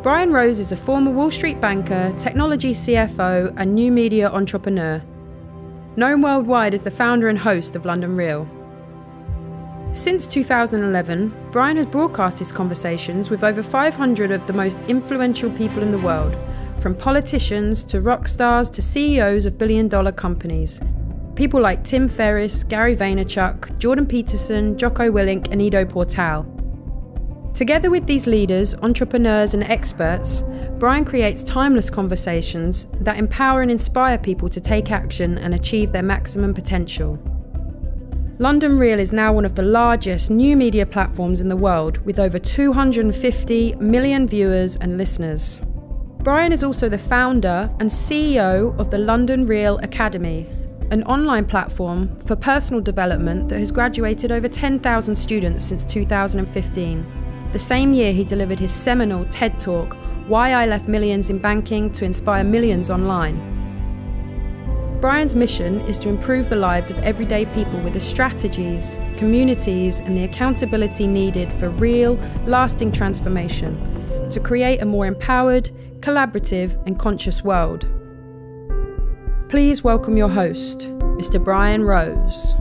Brian Rose is a former Wall Street banker, technology CFO, and new media entrepreneur. Known worldwide as the founder and host of London Real. Since 2011, Brian has broadcast his conversations with over 500 of the most influential people in the world, from politicians to rock stars to CEOs of billion-dollar companies. People like Tim Ferriss, Gary Vaynerchuk, Jordan Peterson, Jocko Willink, and Ido Portal. Together with these leaders, entrepreneurs, and experts, Brian creates timeless conversations that empower and inspire people to take action and achieve their maximum potential. London Real is now one of the largest new media platforms in the world, with over 250 million viewers and listeners. Brian is also the founder and CEO of the London Real Academy, an online platform for personal development that has graduated over 10,000 students since 2015. The same year he delivered his seminal TED Talk, Why I Left Millions in Banking to Inspire Millions Online. Brian's mission is to improve the lives of everyday people with the strategies, communities, and the accountability needed for real, lasting transformation, to create a more empowered, collaborative, and conscious world. Please welcome your host, Mr. Brian Rose.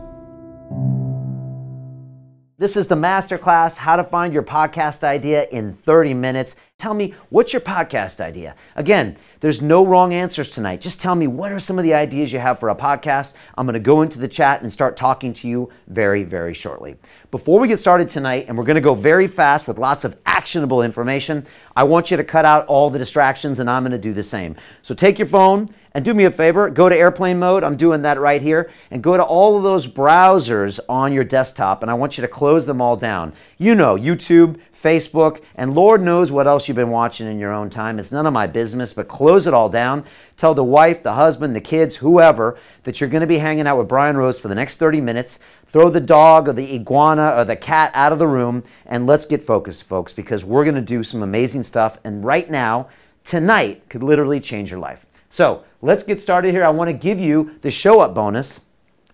This is the Masterclass, How to Find Your Podcast Idea in 30 Minutes. Tell me, what's your podcast idea? Again, there's no wrong answers tonight. Just tell me, what are some of the ideas you have for a podcast? I'm going to go into the chat and start talking to you very, very shortly. Before we get started tonight, and we're going to go very fast with lots of actionable information, I want you to cut out all the distractions, and I'm going to do the same. So take your phone and do me a favor, go to airplane mode. I'm doing that right here. And go to all of those browsers on your desktop, and I want you to close them all down. You know, YouTube, Facebook, and Lord knows what else you've been watching in your own time. It's none of my business, but close it all down. Tell the wife, the husband, the kids, whoever, that you're going to be hanging out with Brian Rose for the next 30 minutes. Throw the dog or the iguana or the cat out of the room, and let's get focused, folks, because we're going to do some amazing stuff. And right now, tonight, could literally change your life. So let's get started here. I want to give you the show up bonus,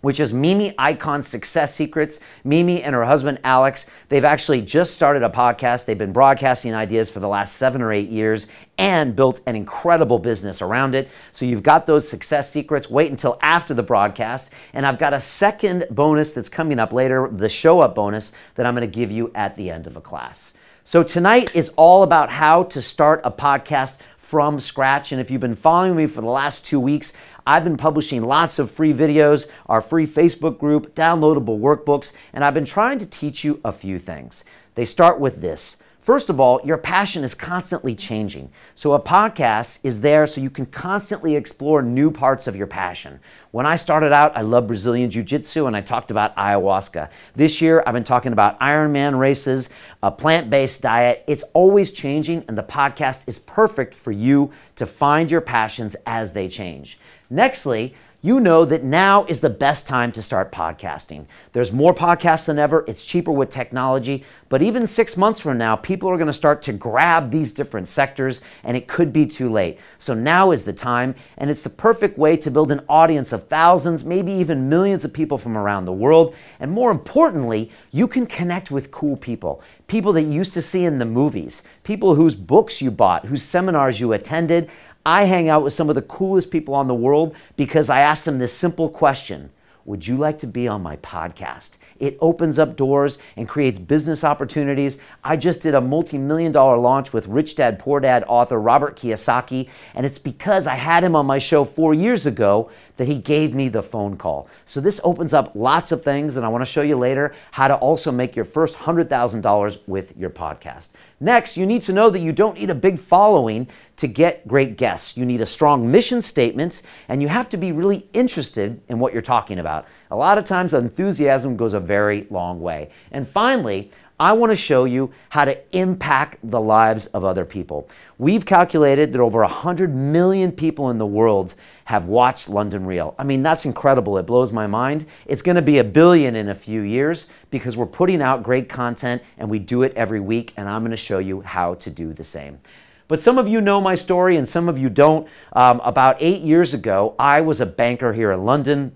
which is Mimi Icon's Success Secrets. Mimi and her husband, Alex, they've actually just started a podcast. They've been broadcasting ideas for the last 7 or 8 years and built an incredible business around it. So you've got those success secrets. Wait until after the broadcast. And I've got a second bonus that's coming up later, the show up bonus that I'm going to give you at the end of a class. So tonight is all about how to start a podcast from scratch. And if you've been following me for the last 2 weeks, I've been publishing lots of free videos, our free Facebook group, downloadable workbooks, and I've been trying to teach you a few things. They start with this. First of all, your passion is constantly changing. So a podcast is there so you can constantly explore new parts of your passion. When I started out, I loved Brazilian Jiu-Jitsu and I talked about ayahuasca. This year, I've been talking about Ironman races, a plant-based diet. It's always changing, and the podcast is perfect for you to find your passions as they change. Nextly, you know that now is the best time to start podcasting. There's more podcasts than ever. It's cheaper with technology. But even 6 months from now, people are going to start to grab these different sectors, and it could be too late. So now is the time, and it's the perfect way to build an audience of thousands, maybe even millions of people from around the world. And more importantly, you can connect with cool people. People that you used to see in the movies, people whose books you bought, whose seminars you attended. I hang out with some of the coolest people on the world because I asked them this simple question: would you like to be on my podcast? It opens up doors and creates business opportunities. I just did a multi-million-dollar launch with Rich Dad Poor Dad author Robert Kiyosaki, and it's because I had him on my show 4 years ago that he gave me the phone call. So this opens up lots of things, and I want to show you later how to also make your first $100,000 with your podcast. Next, you need to know that you don't need a big following to get great guests. You need a strong mission statement, and you have to be really interested in what you're talking about. A lot of times, enthusiasm goes a very long way. And finally, I want to show you how to impact the lives of other people. We've calculated that over 100 million people in the world have watched London Real. I mean, that's incredible. It blows my mind. It's going to be 1 billion in a few years because we're putting out great content and we do it every week, and I'm going to show you how to do the same. But some of you know my story and some of you don't. About 8 years ago, I was a banker here in London.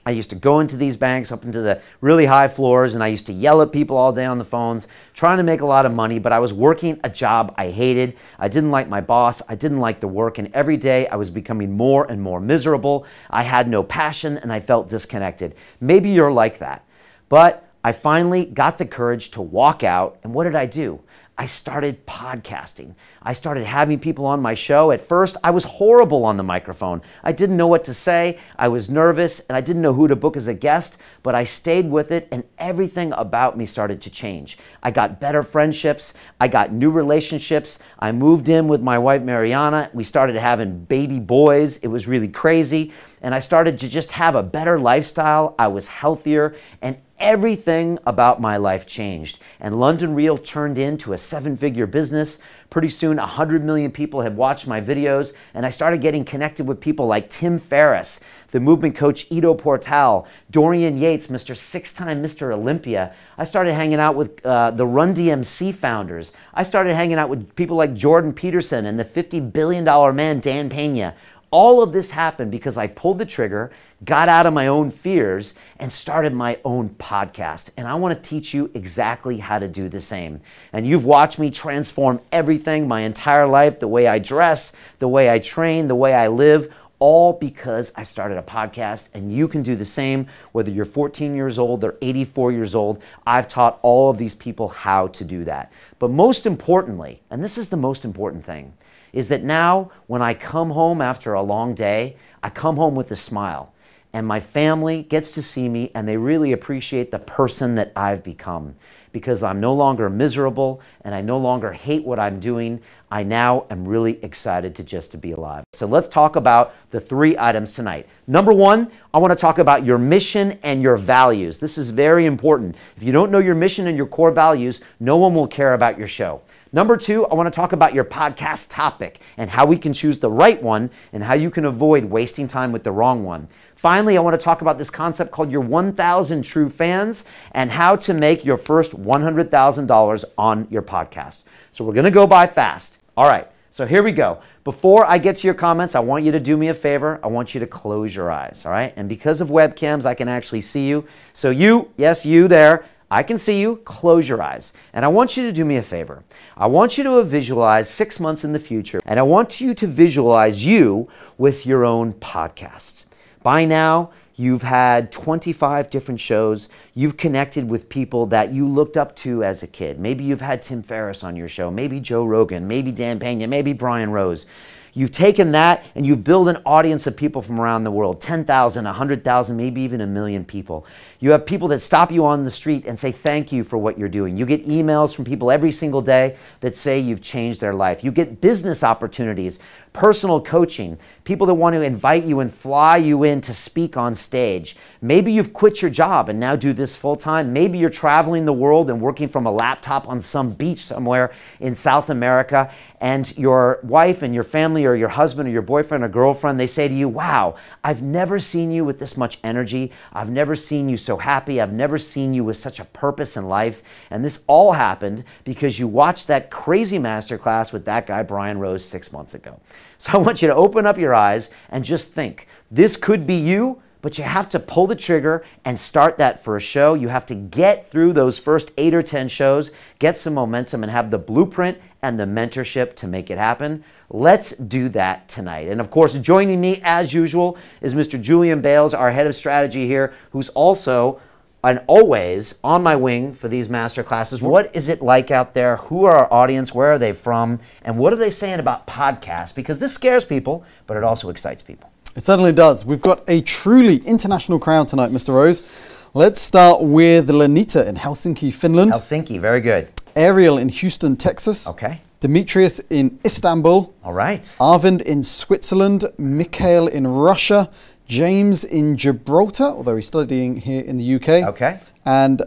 I used to go into these banks, up into the really high floors, and I used to yell at people all day on the phones, trying to make a lot of money, but I was working a job I hated. I didn't like my boss. I didn't like the work, and every day I was becoming more and more miserable. I had no passion, and I felt disconnected. Maybe you're like that, but I finally got the courage to walk out, and what did I do? I started podcasting. I started having people on my show. At first, I was horrible on the microphone. I didn't know what to say. I was nervous, and I didn't know who to book as a guest, but I stayed with it, and everything about me started to change. I got better friendships. I got new relationships. I moved in with my wife, Mariana. We started having baby boys. It was really crazy, and I started to just have a better lifestyle. I was healthier, and everything about my life changed. And London Real turned into a 7-figure business. Pretty soon, 100 million people had watched my videos, and I started getting connected with people like Tim Ferriss, the movement coach Ido Portal, Dorian Yates, Mr. 6-time Mr. Olympia. I started hanging out with the Run DMC founders. I started hanging out with people like Jordan Peterson and the $50 billion man, Dan Pena. All of this happened because I pulled the trigger, got out of my own fears, and started my own podcast. And I want to teach you exactly how to do the same. And you've watched me transform everything, my entire life, the way I dress, the way I train, the way I live, all because I started a podcast. And you can do the same, whether you're 14 years old or 84 years old. I've taught all of these people how to do that. But most importantly, and this is the most important thing, is that now when I come home after a long day, I come home with a smile, and my family gets to see me, and they really appreciate the person that I've become, because I'm no longer miserable and I no longer hate what I'm doing. I now am really excited to be alive. So let's talk about the 3 items tonight. Number 1, I want to talk about your mission and your values. This is very important. If you don't know your mission and your core values, no one will care about your show. Number 2, I want to talk about your podcast topic and how we can choose the right one and how you can avoid wasting time with the wrong one. Finally, I want to talk about this concept called your 1,000 true fans and how to make your first $100,000 on your podcast. So we're going to go by fast. All right, so here we go. Before I get to your comments, I want you to do me a favor. I want you to close your eyes, all right? And because of webcams, I can actually see you. So you, yes, you there, I can see you. Close your eyes. And I want you to do me a favor. I want you to visualize 6 months in the future, and I want you to visualize you with your own podcast. By now, you've had 25 different shows. You've connected with people that you looked up to as a kid. Maybe you've had Tim Ferriss on your show, maybe Joe Rogan, maybe Dan Pena, maybe Brian Rose. You've taken that and you've built an audience of people from around the world, 10,000, 100,000, maybe even 1 million people. You have people that stop you on the street and say thank you for what you're doing. You get emails from people every single day that say you've changed their life. You get business opportunities, personal coaching, people that want to invite you and fly you in to speak on stage. Maybe you've quit your job and now do this full time. Maybe you're traveling the world and working from a laptop on some beach somewhere in South America, and your wife and your family or your husband or your boyfriend or girlfriend, they say to you, wow, I've never seen you with this much energy. I've never seen you so happy. I've never seen you with such a purpose in life. And this all happened because you watched that crazy masterclass with that guy, Brian Rose, 6 months ago. So I want you to open up your eyes and just think, this could be you, but you have to pull the trigger and start that first show. You have to get through those first 8 or 10 shows, get some momentum, and have the blueprint and the mentorship to make it happen. Let's do that tonight. And of course, joining me as usual is Mr. Julian Bales, our head of strategy here, who's also and always on my wing for these master classes. What is it like out there? Who are our audience? Where are they from? And what are they saying about podcasts? Because this scares people, but it also excites people. It certainly does. We've got a truly international crowd tonight, Mr. Rose. Let's start with Lenita in Helsinki, Finland. Helsinki, very good. Ariel in Houston, Texas. Okay. Demetrius in Istanbul. All right. Arvind in Switzerland. Mikhail in Russia. James in Gibraltar, although he's studying here in the UK. Okay. and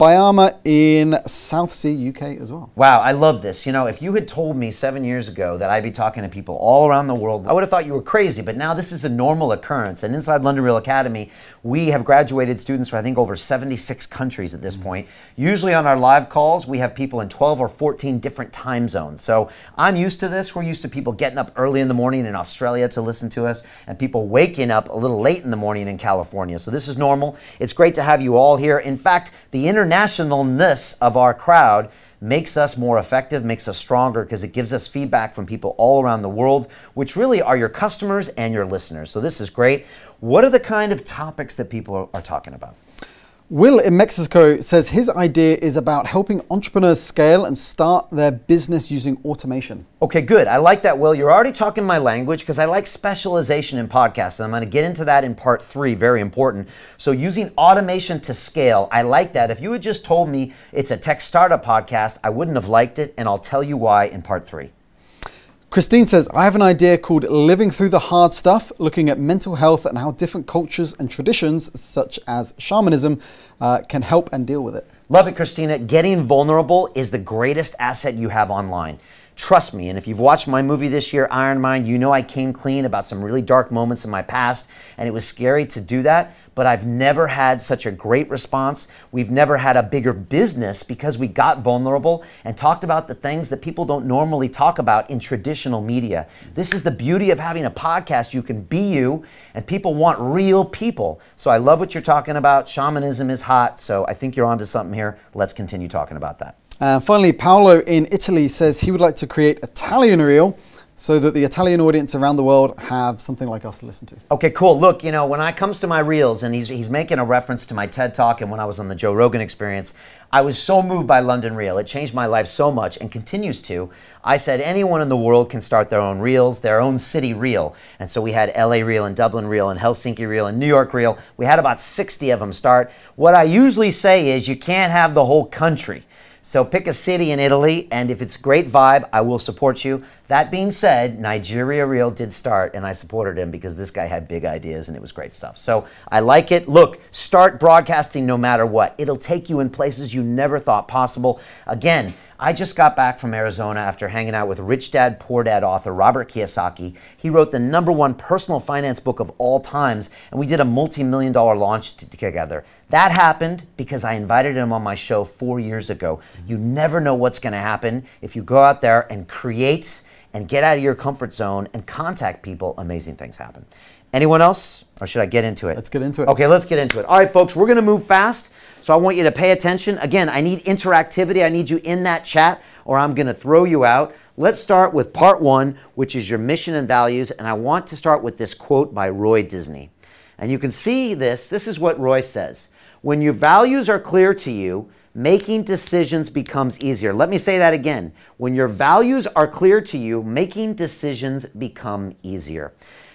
Bayama in South Sea, UK as well. Wow, I love this. You know, if you had told me 7 years ago that I'd be talking to people all around the world, I would have thought you were crazy, but now this is a normal occurrence. And inside London Real Academy, we have graduated students from, I think, over 76 countries at this point. Usually on our live calls, we have people in 12 or 14 different time zones. So I'm used to this. We're used to people getting up early in the morning in Australia to listen to us, and people waking up a little late in the morning in California. So this is normal. It's great to have you all here. In fact, the internationalness of our crowd makes us more effective, makes us stronger, because it gives us feedback from people all around the world, which really are your customers and your listeners. So this is great. What are the kind of topics that people are talking about? Will in Mexico says his idea is about helping entrepreneurs scale and start their business using automation. Okay, good. I like that, Will. You're already talking my language because I like specialization in podcasts. And I'm going to get into that in part 3, very important. So using automation to scale, I like that. If you had just told me it's a tech startup podcast, I wouldn't have liked it. And I'll tell you why in part 3. Christine says, I have an idea called Living Through the Hard Stuff, looking at mental health and how different cultures and traditions, such as shamanism, can help and deal with it. Love it, Christina. Getting vulnerable is the greatest asset you have online. Trust me, and if you've watched my movie this year, Iron Mind, you know I came clean about some really dark moments in my past, and it was scary to do that, but I've never had such a great response. We've never had a bigger business because we got vulnerable and talked about the things that people don't normally talk about in traditional media. This is the beauty of having a podcast. You can be you, and people want real people. So I love what you're talking about. Shamanism is hot, so I think you're onto something here. Let's continue talking about that. Finally, Paolo in Italy says he would like to create Italian Reel so that the Italian audience around the world have something like us to listen to. Okay, cool. Look, you know, when it comes to my reels, and he's making a reference to my TED Talk and when I was on the Joe Rogan Experience, I was so moved by London Reel. It changed my life so much and continues to. I said anyone in the world can start their own reels, their own city reel. And so we had LA Reel and Dublin Reel and Helsinki Reel and New York Reel. We had about 60 of them start. What I usually say is you can't have the whole country. So pick a city in Italy, and if it's a great vibe, I will support you. That being said, Nigeria Reel did start, and I supported him because this guy had big ideas, and it was great stuff. So I like it. Look, start broadcasting no matter what. It'll take you in places you never thought possible. Again, I just got back from Arizona after hanging out with Rich Dad, Poor Dad author Robert Kiyosaki. He wrote the #1 personal finance book of all times, and we did a multi-million-dollar launch together. That happened because I invited him on my show 4 years ago. You never know what's going to happen if you go out there and create and get out of your comfort zone and contact people. Amazing things happen. Anyone else, or should I get into it? Let's get into it. Okay, let's get into it. All right, folks, we're going to move fast. So I want you to pay attention. Again, I need interactivity. I need you in that chat or I'm going to throw you out. Let's start with part 1, which is your mission and values. And I want to start with this quote by Roy Disney. And you can see this. This is what Roy says. When your values are clear to you, making decisions becomes easier. Let me say that again. When your values are clear to you, making decisions become easier.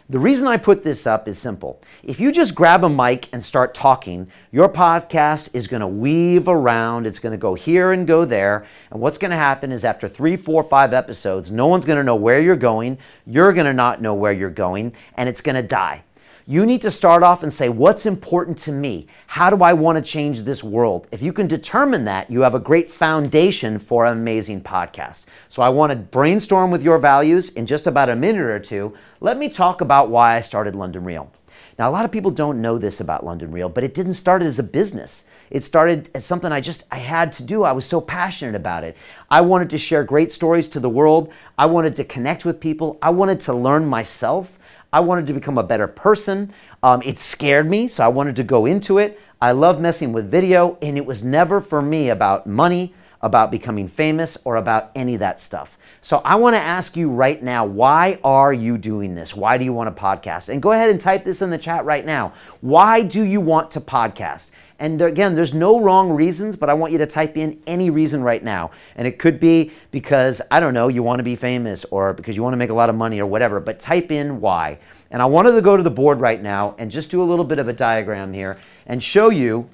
The reason I put this up is simple. If you just grab a mic and start talking, your podcast is going to weave around. It's going to go here and go there. And what's going to happen is after 3, 4, 5 episodes, no one's going to know where you're going. You're going to not know where you're going, and it's going to die. You need to start off and say, what's important to me? How do I want to change this world? If you can determine that, you have a great foundation for an amazing podcast. So I want to brainstorm with your values in just about a minute or two. Let me talk about why I started London Real. Now, a lot of people don't know this about London Real, but it didn't start as a business. It started as something I had to do. I was so passionate about it. I wanted to share great stories to the world. I wanted to connect with people. I wanted to learn myself. I wanted to become a better person. It scared me, so I wanted to go into it. I love messing with video, and it was never for me about money, about becoming famous, or about any of that stuff. So I want to ask you right now, why are you doing this? Why do you want to podcast? And go ahead and type this in the chat right now. Why do you want to podcast? And again, there's no wrong reasons, but I want you to type in any reason right now. And it could be because, I don't know, you want to be famous or because you want to make a lot of money or whatever, but type in why. And I wanted to go to the board right now and just do a little bit of a diagram here and show you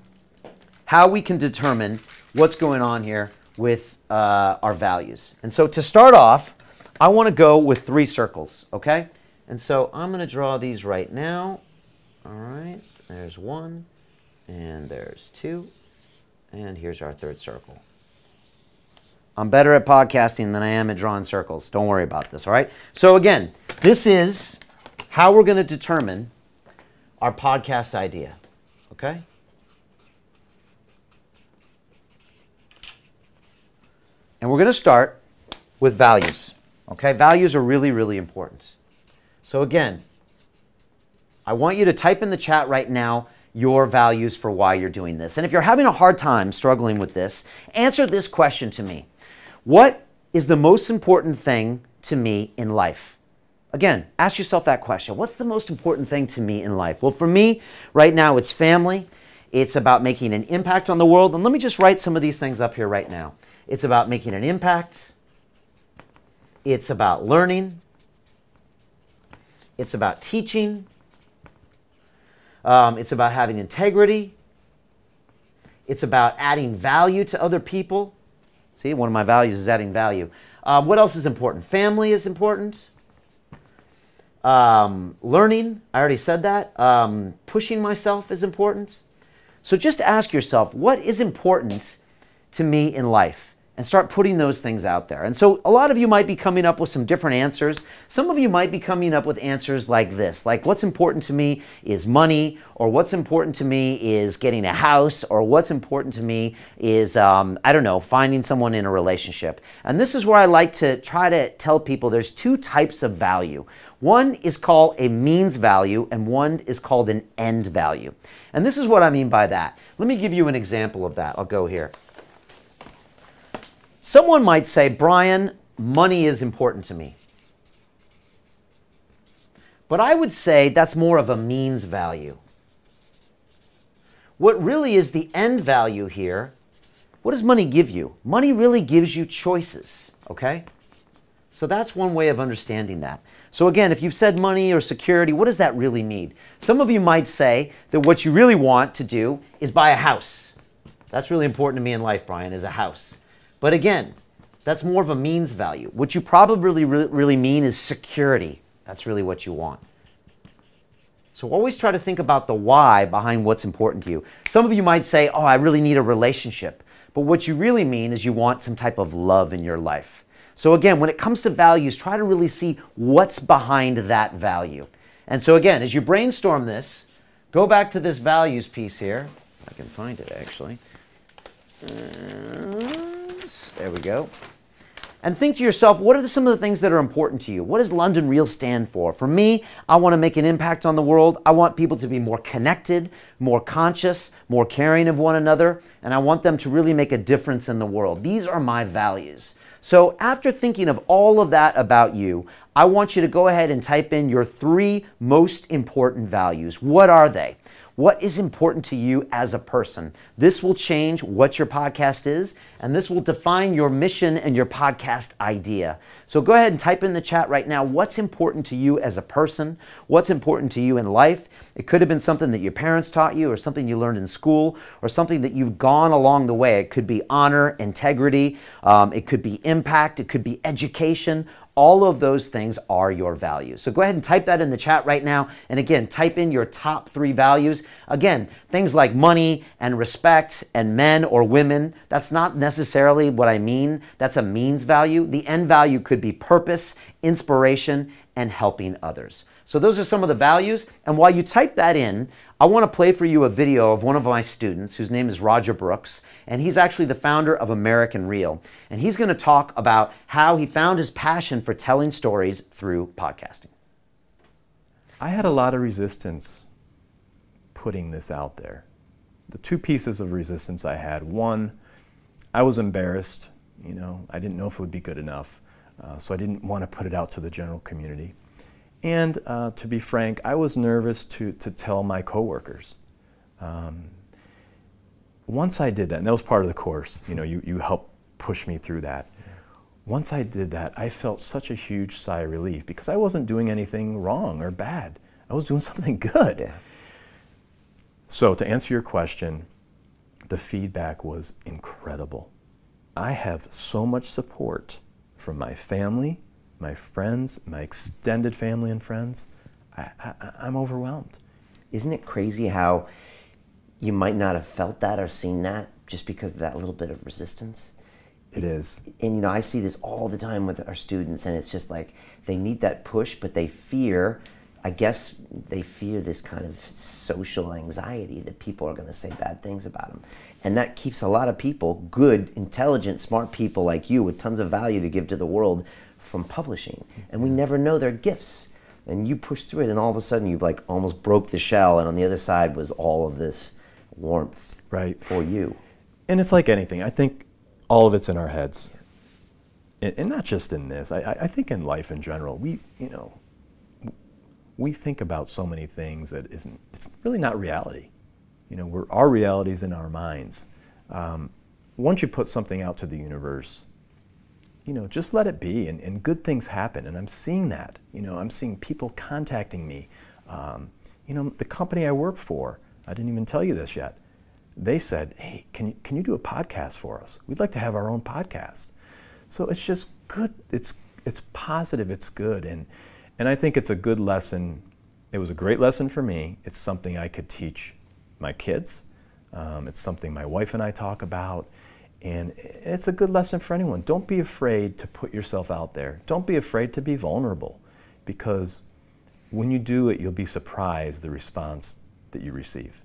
how we can determine what's going on here with our values. And so to start off, I want to go with 3 circles, okay? And so I'm going to draw these right now. All right, there's 1. And there's 2, And here's our third circle. I'm better at podcasting than I am at drawing circles. Don't worry about this, all right? So again, this is how we're going to determine our podcast idea, okay? And we're going to start with values, okay? Values are really, really important. So again, I want you to type in the chat right now your values for why you're doing this. And if you're having a hard time struggling with this, answer this question to me. What is the most important thing to me in life? Again, ask yourself that question. What's the most important thing to me in life? Well, for me, right now, it's family. It's about making an impact on the world. And let me just write some of these things up here right now. It's about making an impact. It's about learning. It's about teaching. It's about having integrity. It's about adding value to other people. See, one of my values is adding value. What else is important? Family is important. Learning, I already said that. Pushing myself is important. So just ask yourself, what is important to me in life? And start putting those things out there. And so a lot of you might be coming up with some different answers. Some of you might be coming up with answers like this, like what's important to me is money, or what's important to me is getting a house, or what's important to me is, I don't know, finding someone in a relationship. And this is where I like to try to tell people there's two types of value. One is called a means value, and one is called an end value. And this is what I mean by that. Let me give you an example of that. I'll go here. Someone might say, Brian, money is important to me. But I would say that's more of a means value. What really is the end value here, what does money give you? Money really gives you choices, okay? So that's one way of understanding that. So again, if you've said money or security, what does that really mean? Some of you might say that what you really want to do is buy a house. That's really important to me in life, Brian, is a house. But again, that's more of a means value. What you probably really mean is security. That's really what you want. So always try to think about the why behind what's important to you. Some of you might say, oh, I really need a relationship. But what you really mean is you want some type of love in your life. So again, when it comes to values, try to really see what's behind that value. And so again, as you brainstorm this, go back to this values piece here. I can find it actually. There we go. And think to yourself, what are some of the things that are important to you? What does London Real stand for? For me, I want to make an impact on the world. I want people to be more connected, more conscious, more caring of one another, and I want them to really make a difference in the world. These are my values. So after thinking of all of that about you, I want you to go ahead and type in your 3 most important values. What are they? What is important to you as a person? This will change what your podcast is, and this will define your mission and your podcast idea. So go ahead and type in the chat right now, what's important to you as a person? What's important to you in life? It could have been something that your parents taught you, or something you learned in school, or something that you've gone along the way. It could be honor, integrity, it could be impact, it could be education. All of those things are your values. So go ahead and type that in the chat right now. And again, type in your top 3 values. Again, things like money and respect and men or women, that's not necessarily what I mean. That's a means value. The end value could be purpose, inspiration, and helping others. So those are some of the values. And while you type that in, I want to play for you a video of one of my students whose name is Roger Brooks. And he's actually the founder of American Real. And he's going to talk about how he found his passion for telling stories through podcasting. I had a lot of resistance putting this out there. The 2 pieces of resistance I had. One, I was embarrassed. You know, I didn't know if it would be good enough. So I didn't want to put it out to the general community. And to be frank, I was nervous to tell my coworkers. Once I did that, and that was part of the course, you know, you helped push me through that. Once I did that, I felt such a huge sigh of relief because I wasn't doing anything wrong or bad. I was doing something good. Yeah. So to answer your question, the feedback was incredible. I have so much support from my family, my friends, my extended family and friends. I'm overwhelmed. Isn't it crazy how you might not have felt that or seen that just because of that little bit of resistance. It is. And you know, I see this all the time with our students, and it's just like they need that push, but they fear, I guess they fear this kind of social anxiety that people are going to say bad things about them. And that keeps a lot of people, good, intelligent, smart people like you with tons of value to give to the world, from publishing. And we never know their gifts. And you push through it, and all of a sudden you like almost broke the shell, and on the other side was all of this warmth for you. And it's like anything. I think all of it's in our heads. And not just in this. I think in life in general, we think about so many things that it's really not reality. You know, our reality is in our minds. Once you put something out to the universe, you know, just let it be, and good things happen. And I'm seeing that. You know, I'm seeing people contacting me. You know, the company I work for, I didn't even tell you this yet. They said, hey, can you do a podcast for us? We'd like to have our own podcast. So it's just good. It's positive. It's good. And I think it's a good lesson. It was a great lesson for me. It's something I could teach my kids. It's something my wife and I talk about. And it's a good lesson for anyone. Don't be afraid to put yourself out there. Don't be afraid to be vulnerable, because when you do it, you'll be surprised the response that you receive.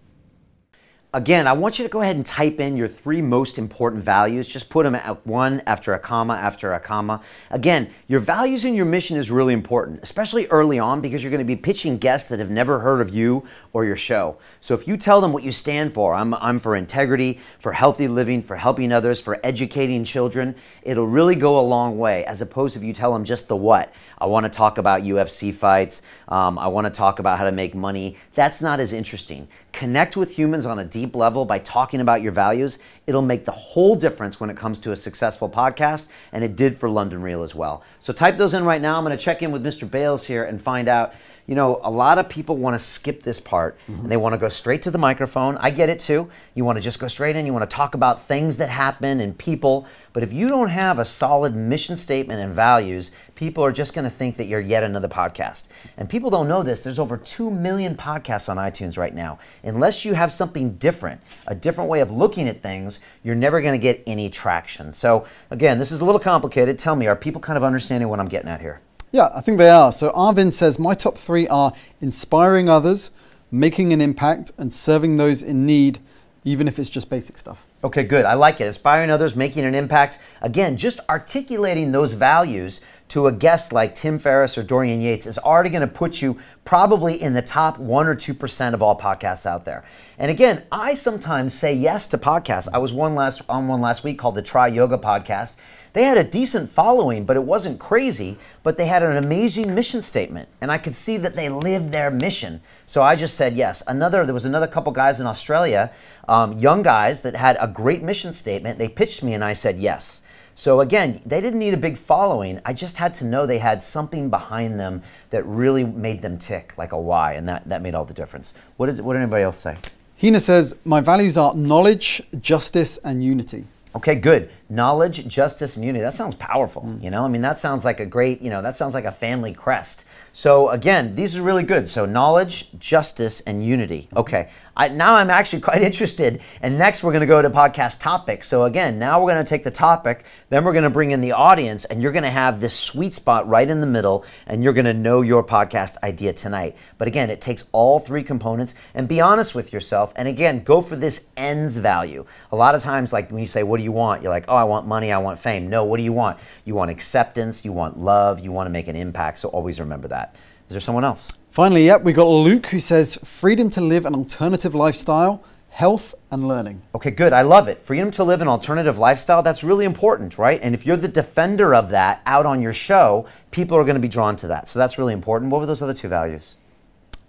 Again, I want you to go ahead and type in your 3 most important values. Just put them at one after a comma after a comma. Again, your values and your mission is really important, especially early on, because you're going to be pitching guests that have never heard of you or your show. So if you tell them what you stand for, I'm for integrity, for healthy living, for helping others, for educating children, it'll really go a long way, as opposed to if you tell them just the what. I want to talk about UFC fights. I want to talk about how to make money. That's not as interesting. Connect with humans on a deep level by talking about your values. It'll make the whole difference when it comes to a successful podcast, and it did for London Real as well. So type those in right now. I'm going to check in with Mr. Bales here and find out. You know, a lot of people want to skip this part, and they want to go straight to the microphone. I get it too. You want to just go straight in. You want to talk about things that happen and people. But if you don't have a solid mission statement and values, people are just going to think that you're yet another podcast. And people don't know this. There's over 2 million podcasts on iTunes right now. Unless you have something different, a different way of looking at things, you're never going to get any traction. So again, this is a little complicated. Tell me, are people kind of understanding what I'm getting at here? Yeah, I think they are. So Arvin says, my top 3 are inspiring others, making an impact, and serving those in need, even if it's just basic stuff. Okay, good. I like it. Inspiring others, making an impact. Again, just articulating those values to a guest like Tim Ferriss or Dorian Yates is already going to put you probably in the top 1 or 2% of all podcasts out there. And again, I sometimes say yes to podcasts. I was on one last week called the Try Yoga Podcast. They had a decent following, but it wasn't crazy, but they had an amazing mission statement, and I could see that they lived their mission. So I just said yes. There was another couple guys in Australia, young guys that had a great mission statement. They pitched me, and I said yes. So again, they didn't need a big following. I just had to know they had something behind them that really made them tick, like a why, and that made all the difference. What did anybody else say? Hina says, my values are knowledge, justice, and unity. Okay, good. Knowledge, justice, and unity. That sounds powerful, you know? I mean, that sounds like a great, that sounds like a family crest. So again, these are really good. So knowledge, justice, and unity. Okay, now I'm actually quite interested. And next we're going to go to podcast topics. So again, now we're going to take the topic, then we're going to bring in the audience, and you're going to have this sweet spot right in the middle, and you're going to know your podcast idea tonight. But again, it takes all 3 components, and be honest with yourself. And again, go for this ends value. A lot of times, like when you say, what do you want? You're like, oh, I want money, I want fame. No, what do you want? You want acceptance, you want love, you want to make an impact. So always remember that. Is there someone else? Finally, yep, we got Luke who says freedom to live an alternative lifestyle, health and learning. Okay, good. I love it. Freedom to live an alternative lifestyle, that's really important, right? And if you're the defender of that out on your show, people are going to be drawn to that. So that's really important. What were those other 2 values?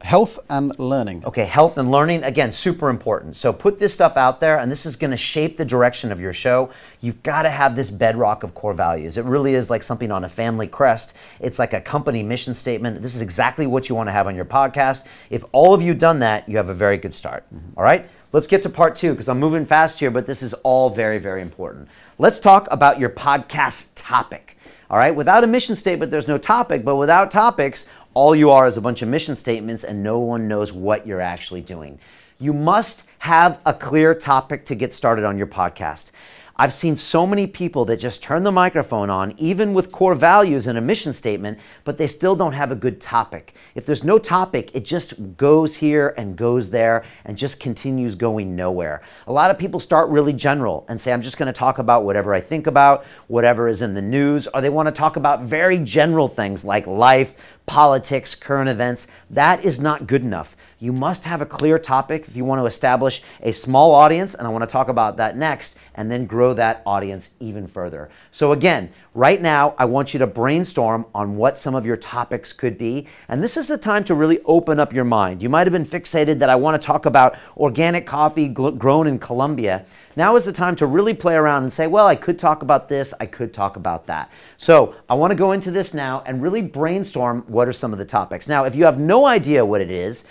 Health and learning. Okay, health and learning, again, super important. So put this stuff out there, and this is going to shape the direction of your show. You've got to have this bedrock of core values. It really is like something on a family crest. It's like a company mission statement. This is exactly what you want to have on your podcast. If all of you done that, you have a very good start. All right, let's get to part 2, because I'm moving fast here, but this is all very, very important. Let's talk about your podcast topic. All right, without a mission statement, there's no topic, but without topics, all you are is a bunch of mission statements, and no one knows what you're actually doing. You must have a clear topic to get started on your podcast. I've seen so many people that just turn the microphone on, even with core values and a mission statement, but they still don't have a good topic. If there's no topic, it just goes here and goes there and just continues going nowhere. A lot of people start really general and say, I'm just going to talk about whatever I think about, whatever is in the news, or they want to talk about very general things like life, politics, current events. That is not good enough. You must have a clear topic if you want to establish a small audience, and I want to talk about that next, and then grow that audience even further. So again, right now, I want you to brainstorm on what some of your topics could be, and this is the time to really open up your mind. You might have been fixated that I want to talk about organic coffee grown in Colombia. Now is the time to really play around and say, well, I could talk about this, I could talk about that. So I want to go into this now and really brainstorm what are some of the topics. Now, if you have no idea what it is,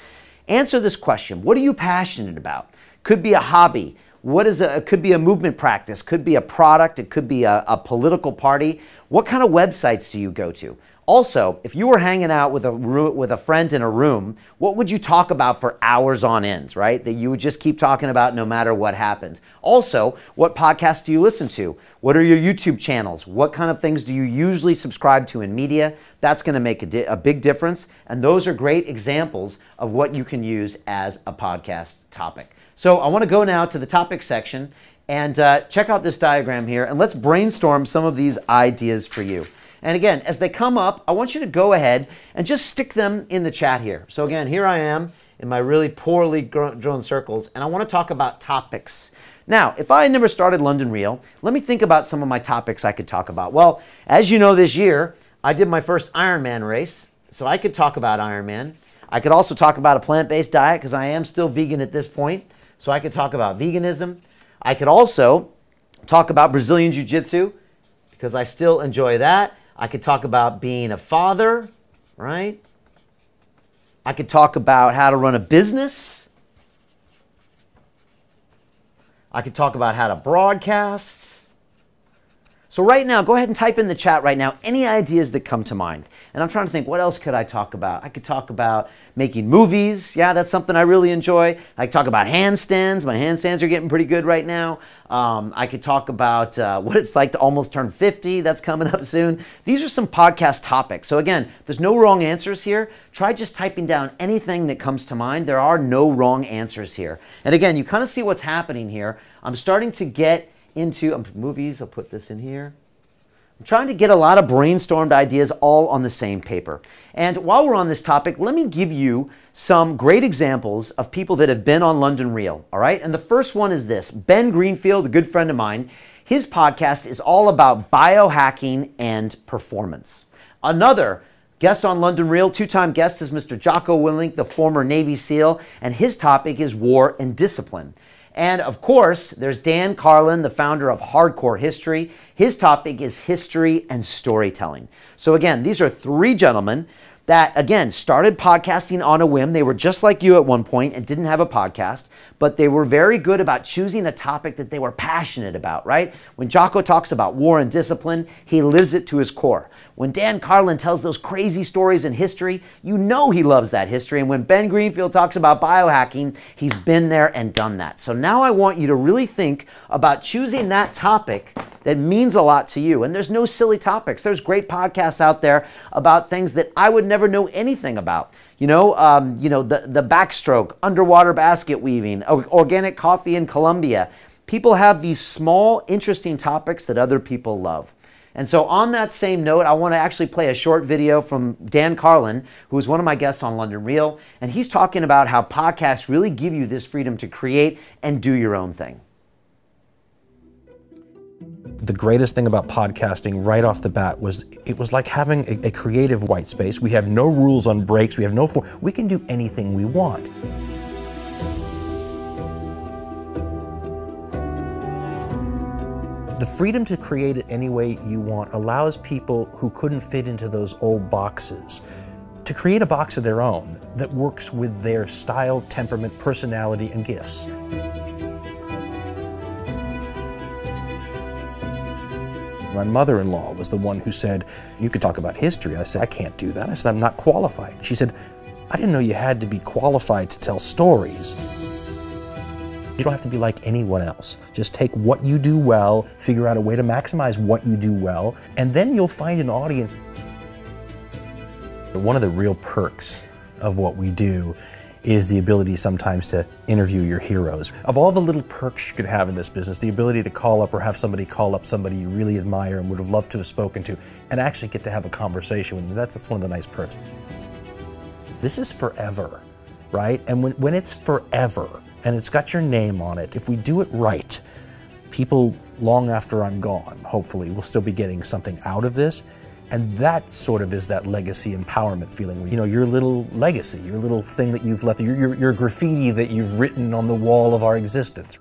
answer this question. What are you passionate about? Could be a hobby. It could be a movement practice, could be a product, it could be a political party. What kind of websites do you go to? Also, if you were hanging out with a friend in a room, what would you talk about for hours on end, right? That you would just keep talking about no matter what happens. Also, what podcasts do you listen to? What are your YouTube channels? What kind of things do you usually subscribe to in media? That's going to make a big difference. And those are great examples of what you can use as a podcast topic. So I want to go now to the topic section and check out this diagram here, and let's brainstorm some of these ideas for you. And again, as they come up, I want you to go ahead and just stick them in the chat here. So again, here I am in my really poorly drawn circles, and I want to talk about topics. Now, if I had never started London Real, let me think about some of my topics I could talk about. Well, as you know, this year, I did my first Ironman race, so I could talk about Ironman. I could also talk about a plant-based diet because I am still vegan at this point, so I could talk about veganism. I could also talk about Brazilian Jiu-Jitsu because I still enjoy that. I could talk about being a father, right? I could talk about how to run a business. I could talk about how to broadcast. So right now, go ahead and type in the chat right now any ideas that come to mind. And I'm trying to think, what else could I talk about? I could talk about making movies. Yeah, that's something I really enjoy. I could talk about handstands. My handstands are getting pretty good right now. I could talk about what it's like to almost turn 50. That's coming up soon. These are some podcast topics. So again, there's no wrong answers here. Try just typing down anything that comes to mind. There are no wrong answers here. And again, you kind of see what's happening here. I'm starting to get into movies. I'll put this in here. I'm trying to get a lot of brainstormed ideas all on the same paper. And while we're on this topic, let me give you some great examples of people that have been on London Real, all right? And the first one is this. Ben Greenfield, a good friend of mine, his podcast is all about biohacking and performance. Another guest on London Real, two-time guest, is Mr. Jocko Willink, the former Navy SEAL, and his topic is war and discipline. And of course, there's Dan Carlin, the founder of Hardcore History. His topic is history and storytelling. So again, these are three gentlemen that, again, started podcasting on a whim. They were just like you at one point and didn't have a podcast, but they were very good about choosing a topic that they were passionate about, right? When Jocko talks about war and discipline, he lives it to his core. When Dan Carlin tells those crazy stories in history, you know he loves that history. And when Ben Greenfield talks about biohacking, he's been there and done that. So now I want you to really think about choosing that topic that means a lot to you. And there's no silly topics. There's great podcasts out there about things that I would never know anything about. The backstroke, underwater basket weaving, organic coffee in Colombia. People have these small, interesting topics that other people love. And so on that same note, I want to actually play a short video from Dan Carlin, who is one of my guests on London Real. And he's talking about how podcasts really give you this freedom to create and do your own thing. The greatest thing about podcasting right off the bat was it was like having a creative white space. We have no rules on breaks. We have no we can do anything we want. The freedom to create it any way you want allows people who couldn't fit into those old boxes to create a box of their own that works with their style, temperament, personality, and gifts. My mother-in-law was the one who said, "You could talk about history." I said, "I can't do that." I said, "I'm not qualified." She said, "I didn't know you had to be qualified to tell stories." You don't have to be like anyone else. Just take what you do well, figure out a way to maximize what you do well, and then you'll find an audience. One of the real perks of what we do is the ability sometimes to interview your heroes. Of all the little perks you could have in this business, the ability to call up or have somebody call up somebody you really admire and would have loved to have spoken to and actually get to have a conversation with them, that's one of the nice perks. This is forever, right? And when it's forever and it's got your name on it, if we do it right, people long after I'm gone, hopefully, will still be getting something out of this. And that sort of is that legacy empowerment feeling. You know, your little legacy, your little thing that you've left, your graffiti that you've written on the wall of our existence.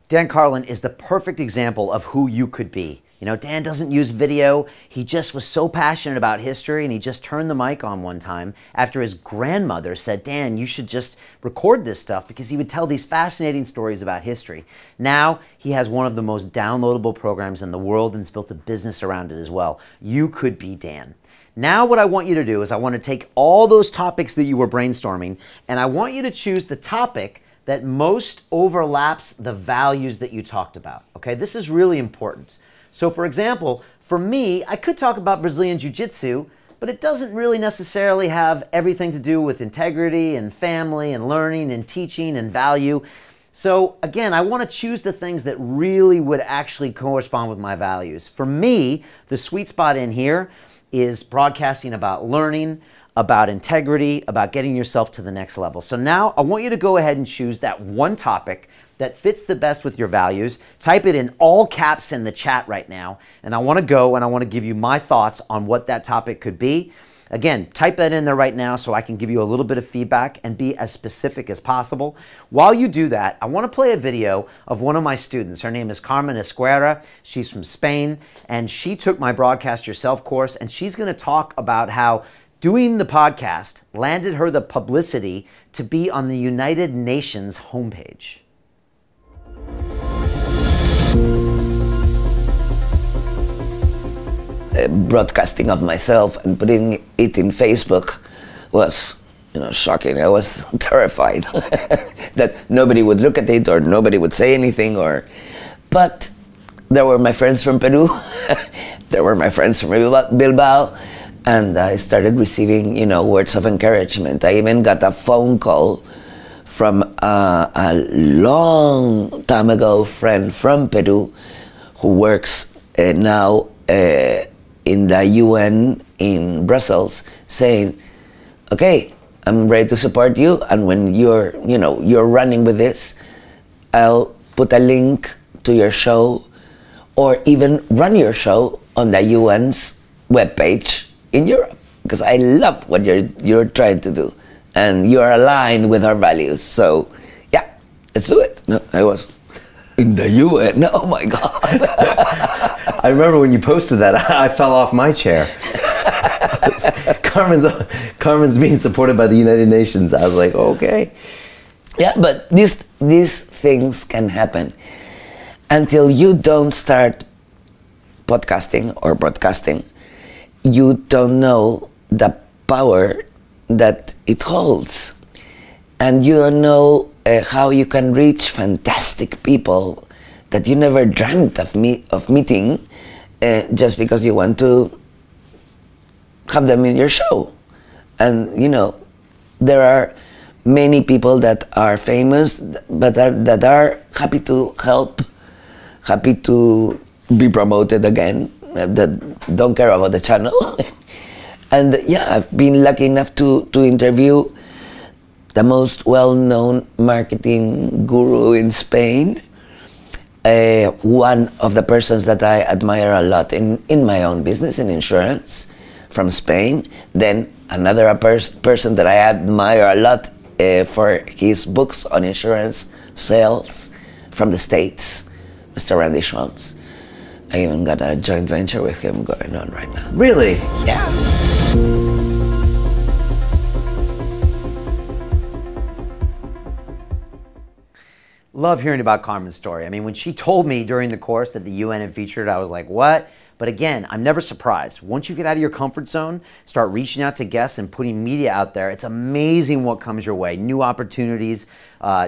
Dan Carlin is the perfect example of who you could be. You know, Dan doesn't use video. He just was so passionate about history, and he just turned the mic on one time after his grandmother said, Dan, you should just record this stuff, because he would tell these fascinating stories about history. Now he has one of the most downloadable programs in the world and has built a business around it as well. You could be Dan. Now what I want you to do is I want to take all those topics that you were brainstorming, and I want you to choose the topic that most overlaps the values that you talked about. Okay, this is really important. So for example, for me, I could talk about Brazilian Jiu-Jitsu, but it doesn't really necessarily have everything to do with integrity and family and learning and teaching and value. So again, I want to choose the things that really would actually correspond with my values. For me, the sweet spot in here is broadcasting about learning, about integrity, about getting yourself to the next level. So now I want you to go ahead and choose that one topic that fits the best with your values. Type it in all caps in the chat right now, and I want to go and I want to give you my thoughts on what that topic could be. Again, type that in there right now so I can give you a little bit of feedback and be as specific as possible. While you do that, I want to play a video of one of my students. Her name is Carmen Esquerra. She's from Spain, and she took my Broadcast Yourself course, and she's going to talk about how doing the podcast landed her the publicity to be on the United Nations homepage. Broadcasting of myself and putting it in Facebook was, shocking. I was terrified that nobody would look at it or nobody would say anything. But there were my friends from Peru, there were my friends from Bilbao, and I started receiving, words of encouragement. I even got a phone call from a long time ago friend from Peru who works now in the UN in Brussels, saying, okay, I'm ready to support you, and when you're running with this, I'll put a link to your show, or even run your show on the UN's webpage in Europe, because I love what you're trying to do, and you're aligned with our values. So yeah, let's do it. No, I was in the UN. Oh my God. I remember when you posted that, I fell off my chair. Carmen's being supported by the United Nations. I was like, okay. Yeah, but these things can happen until you don't start podcasting or broadcasting. You don't know the power that it holds, and you don't know how you can reach fantastic people that you never dreamt of meeting, just because you want to have them in your show. And there are many people that are famous, but that are happy to help, happy to be promoted again, that don't care about the channel. And yeah, I've been lucky enough to interview the most well-known marketing guru in Spain, one of the persons that I admire a lot in my own business, in insurance, from Spain. Then another person that I admire a lot for his books on insurance sales, from the States, Mr. Randy Schultz. I even got a joint venture with him going on right now. Really? Yeah. Love hearing about Carmen's story. I mean, when she told me during the course that the UN had featured, I was like, what? But again, I'm never surprised. Once you get out of your comfort zone, start reaching out to guests and putting media out there, it's amazing what comes your way. New opportunities,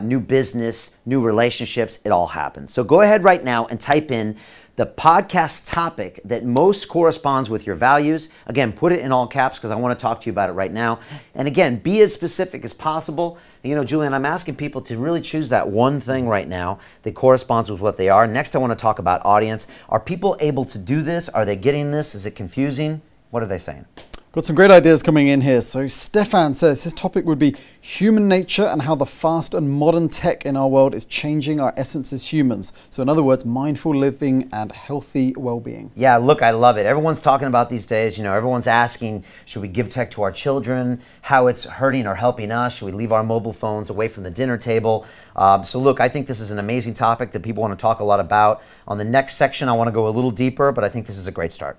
new business, new relationships, it all happens. So go ahead right now and type in the podcast topic that most corresponds with your values. Again, put it in all caps because I want to talk to you about it right now. And again, be as specific as possible. You know, Julian, I'm asking people to really choose that one thing right now that corresponds with what they are. Next, I want to talk about audience. Are people able to do this? Are they getting this? Is it confusing? What are they saying? Got some great ideas coming in here. So Stefan says his topic would be human nature and how the fast and modern tech in our world is changing our essence as humans. So in other words, mindful living and healthy well-being. Yeah, look, I love it. Everyone's talking about these days, you know, everyone's asking, should we give tech to our children? How it's hurting or helping us? Should we leave our mobile phones away from the dinner table? So look, I think this is an amazing topic that people want to talk a lot about. On the next section, I want to go a little deeper, but I think this is a great start.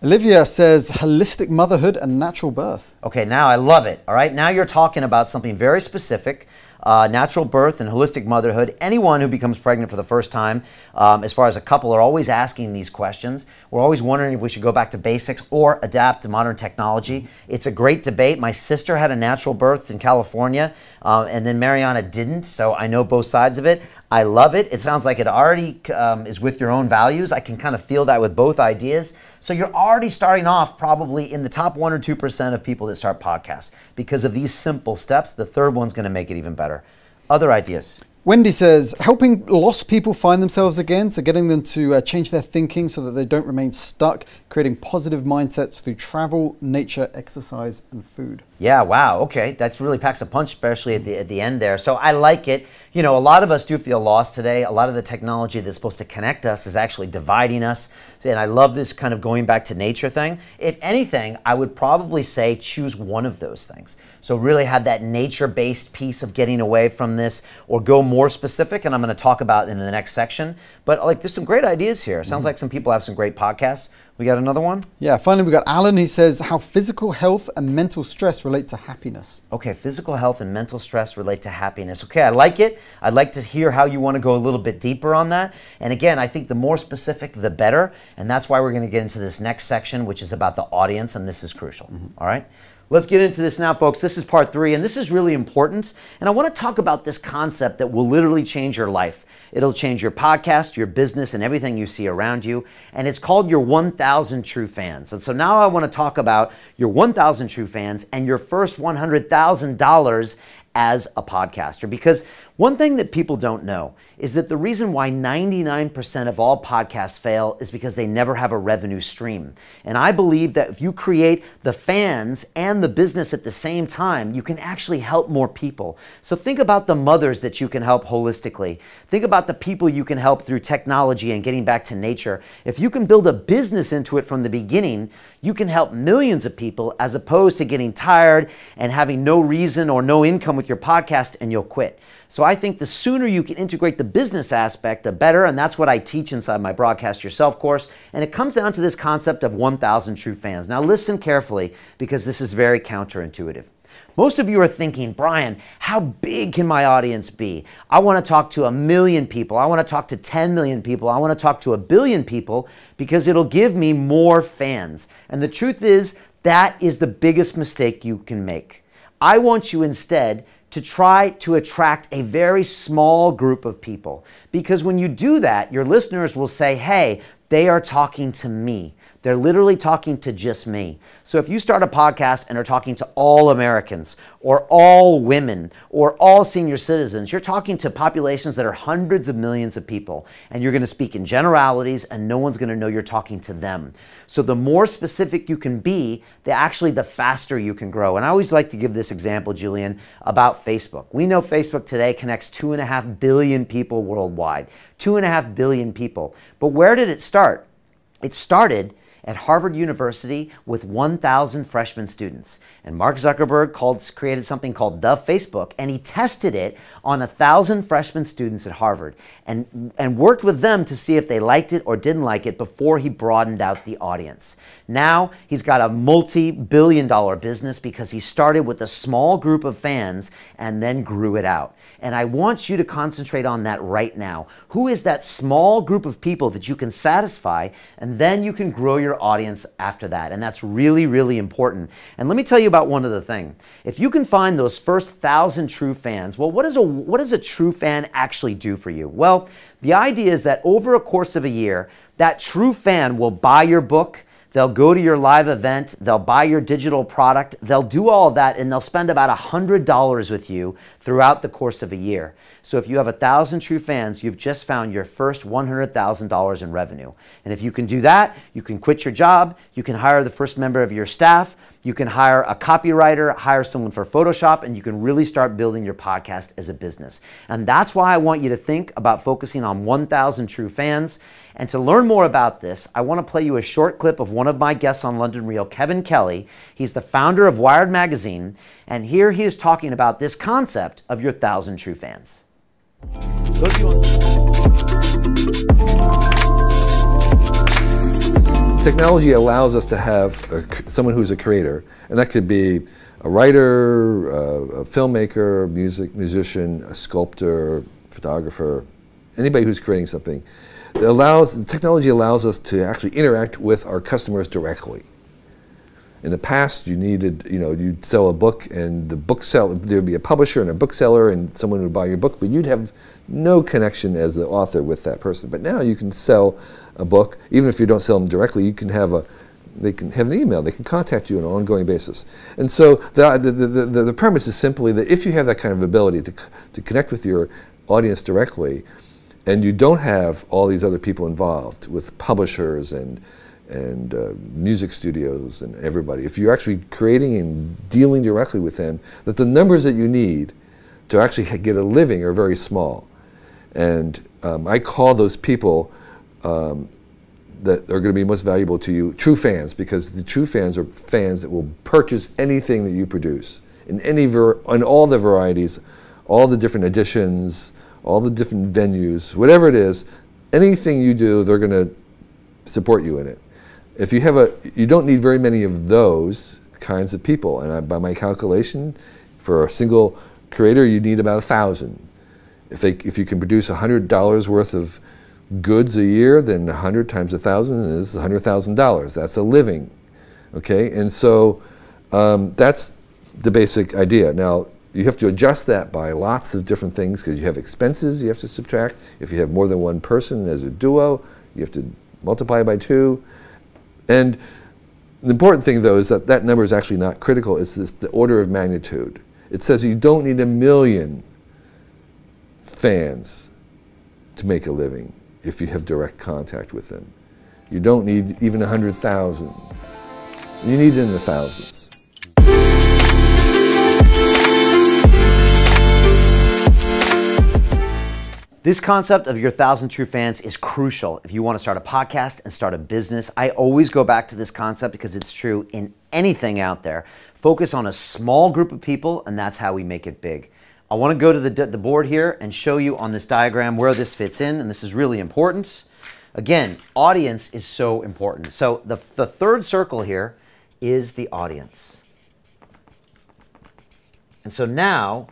Olivia says holistic motherhood and natural birth. Okay, now I love it. All right, now you're talking about something very specific, natural birth and holistic motherhood. Anyone who becomes pregnant for the first time, as far as a couple, are always asking these questions. We're always wondering if we should go back to basics or adapt to modern technology. It's a great debate. My sister had a natural birth in California, and then Mariana didn't, so I know both sides of it. I love it. It sounds like it already is with your own values. I can kind of feel that with both ideas. So you're already starting off probably in the top 1 or 2% of people that start podcasts because of these simple steps. The third one's going to make it even better. Other ideas? Wendy says helping lost people find themselves again, so getting them to change their thinking so that they don't remain stuck, creating positive mindsets through travel, nature, exercise, and food. Yeah, wow, okay. That's really packs a punch, especially at the end there. So I like it. You know, a lot of us do feel lost today. A lot of the technology that's supposed to connect us is actually dividing us. And I love this kind of going back to nature thing. If anything, I would probably say choose one of those things. So really have that nature-based piece of getting away from this, or go more specific, and I'm going to talk about in the next section. But like, there's some great ideas here. Sounds like some people have some great podcasts. We got another one? Yeah, finally we got Alan. He says how physical health and mental stress relate to happiness. Okay, physical health and mental stress relate to happiness. Okay, I like it. I'd like to hear how you want to go a little bit deeper on that. And again, I think the more specific, the better. And that's why we're going to get into this next section, which is about the audience, and this is crucial. All right? Let's get into this now, folks. This is part 3, and this is really important. And I want to talk about this concept that will literally change your life. It'll change your podcast, your business, and everything you see around you. And it's called your 1,000 True Fans. And so now I want to talk about your 1,000 True Fans and your first $100,000 as a podcaster. Because one thing that people don't know is that the reason why 99% of all podcasts fail is because they never have a revenue stream. And I believe that if you create the fans and the business at the same time, you can actually help more people. So think about the mothers that you can help holistically. Think about the people you can help through technology and getting back to nature. If you can build a business into it from the beginning, you can help millions of people, as opposed to getting tired and having no reason or no income with your podcast and you'll quit. So I think the sooner you can integrate the business aspect, the better, and that's what I teach inside my Broadcast Yourself course. And it comes down to this concept of 1,000 true fans. Now listen carefully, because this is very counterintuitive. Most of you are thinking, Brian, how big can my audience be? I want to talk to 1 million people. I want to talk to 10 million people. I want to talk to 1 billion people because it'll give me more fans. And the truth is, that is the biggest mistake you can make. I want you instead to try to attract a very small group of people. Because when you do that, your listeners will say, hey, they are talking to me. They're literally talking to just me. So if you start a podcast and are talking to all Americans, or all women, or all senior citizens, you're talking to populations that are hundreds of millions of people. And you're going to speak in generalities, and no one's going to know you're talking to them. So the more specific you can be, the faster you can grow. And I always like to give this example, Julian, about Facebook. We know Facebook today connects 2.5 billion people worldwide. 2.5 billion people. But where did it start? It started at Harvard University with 1,000 freshman students. And Mark Zuckerberg created something called the Facebook, and he tested it on 1,000 freshman students at Harvard and worked with them to see if they liked it or didn't like it before he broadened out the audience. Now he's got a multi-billion-dollar business because he started with a small group of fans and then grew it out. And I want you to concentrate on that right now. Who is that small group of people that you can satisfy, and then you can grow your audience after that? And that's really, really important. And let me tell you about one other thing. If you can find those first 1,000 true fans, well, what does a true fan actually do for you? Well, the idea is that over a course of a year, that true fan will buy your book, they'll go to your live event, they'll buy your digital product, they'll do all of that, and they'll spend about $100 with you throughout the course of a year. So if you have 1,000 true fans, you've just found your first $100,000 in revenue. And if you can do that, you can quit your job, you can hire the first member of your staff, you can hire a copywriter, hire someone for Photoshop, and you can really start building your podcast as a business. And that's why I want you to think about focusing on 1,000 true fans. And to learn more about this, I want to play you a short clip of one of my guests on London Real, Kevin Kelly. He's the founder of Wired Magazine, and here he is talking about this concept of your 1,000 true fans. Technology allows us to have someone who's a creator, and that could be a writer, a filmmaker, musician, a sculptor, photographer, anybody who's creating something. The technology allows us to actually interact with our customers directly. In the past, you'd sell a book, and there'd be a publisher and a bookseller, and someone would buy your book, but you'd have no connection as the author with that person. But now you can sell a book, even if you don't sell them directly. You can they can have an email. They can contact you on an ongoing basis. And so the premise is simply that if you have that kind of ability to connect with your audience directly, and you don't have all these other people involved with publishers and music studios and everybody, if you're actually creating and dealing directly with them, that the numbers that you need to actually get a living are very small. And I call those people that are going to be most valuable to you true fans, because the true fans are fans that will purchase anything that you produce in all the varieties, all the different editions, all the different venues, whatever it is, anything you do, they're going to support you in it. If you you don't need very many of those kinds of people, and by my calculation, for a single creator, you need about 1,000. If you can produce $100 worth of goods a year, then 100 times 1,000 is $100,000. That's a living, okay? And so that's the basic idea. Now, you have to adjust that by lots of different things, because you have expenses you have to subtract. If you have more than one person as a duo, you have to multiply by 2. And the important thing, though, is that that number is actually not critical. It's the order of magnitude. It says you don't need 1 million fans to make a living if you have direct contact with them. You don't need even 100,000. You need it in the thousands. This concept of your 1,000 true fans is crucial if you want to start a podcast and start a business. I always go back to this concept because it's true in anything out there. Focus on a small group of people, and that's how we make it big. I want to go to the board here and show you on this diagram where this fits in, and this is really important. Again, audience is so important. So the third circle here is the audience. And so now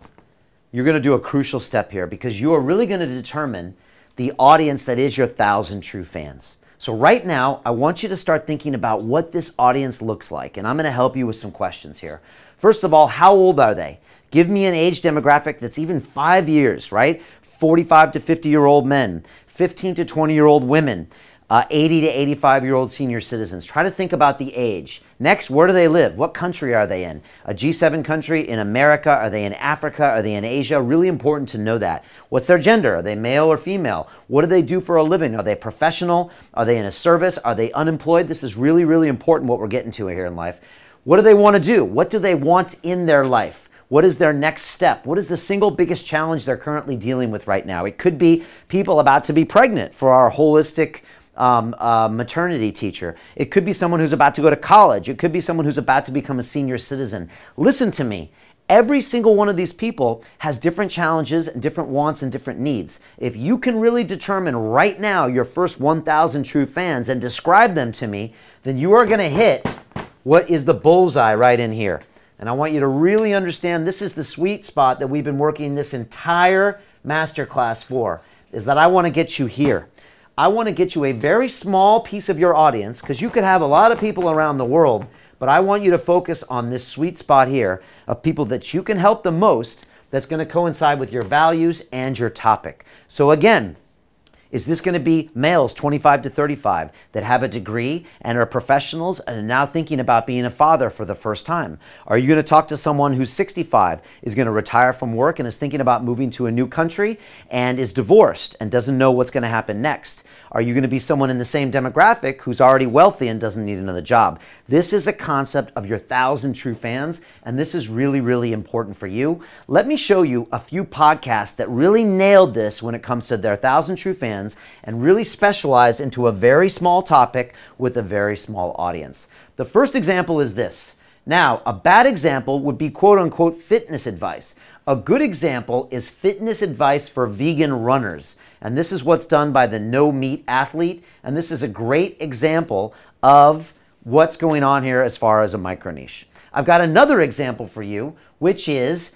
you're going to do a crucial step here, because you are really going to determine the audience that is your 1,000 true fans. So right now, I want you to start thinking about what this audience looks like, and I'm going to help you with some questions here. First of all, how old are they? Give me an age demographic that's even 5 years, right? 45 to 50-year-old men, 15 to 20-year-old women, 80 to 85-year-old senior citizens. Try to think about the age. Next, where do they live? What country are they in? A G7 country, in America? Are they in Africa? Are they in Asia? Really important to know that. What's their gender? Are they male or female? What do they do for a living? Are they professional? Are they in a service? Are they unemployed? This is really, really important what we're getting to here in life. What do they want to do? What do they want in their life? What is their next step? What is the single biggest challenge they're currently dealing with right now? It could be people about to be pregnant for our holistic maternity teacher. It could be someone who's about to go to college. It could be someone who's about to become a senior citizen. Listen to me. Every single one of these people has different challenges and different wants and different needs. If you can really determine right now your first 1,000 true fans and describe them to me, then you are going to hit what is the bullseye right in here. And I want you to really understand this is the sweet spot that we've been working this entire masterclass for, is that I want to get you here. I want to get you a very small piece of your audience, because you could have a lot of people around the world, but I want you to focus on this sweet spot here of people that you can help the most, that's going to coincide with your values and your topic. So again, is this going to be males 25 to 35 that have a degree and are professionals and are now thinking about being a father for the first time? Are you going to talk to someone who's 65, is going to retire from work and is thinking about moving to a new country and is divorced and doesn't know what's going to happen next? Are you going to be someone in the same demographic who's already wealthy and doesn't need another job? This is a concept of your 1,000 true fans, and this is really, really important for you. Let me show you a few podcasts that really nailed this when it comes to their 1,000 true fans and really specialized into a very small topic with a very small audience. The first example is this. Now, a bad example would be quote-unquote fitness advice. A good example is fitness advice for vegan runners. And this is what's done by the No Meat Athlete. And this is a great example of what's going on here as far as a micro niche. I've got another example for you, which is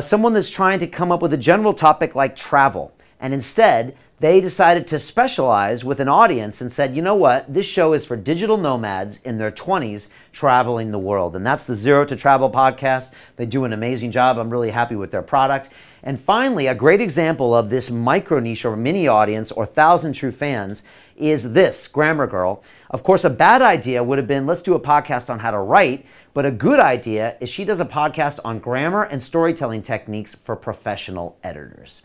someone that's trying to come up with a general topic like travel. And instead, they decided to specialize with an audience and said, you know what, this show is for digital nomads in their 20s traveling the world. And that's the Zero to Travel podcast. They do an amazing job. I'm really happy with their product. And finally, a great example of this micro niche or mini audience or 1,000 true fans is this, Grammar Girl. Of course, a bad idea would have been, let's do a podcast on how to write. But a good idea is she does a podcast on grammar and storytelling techniques for professional editors.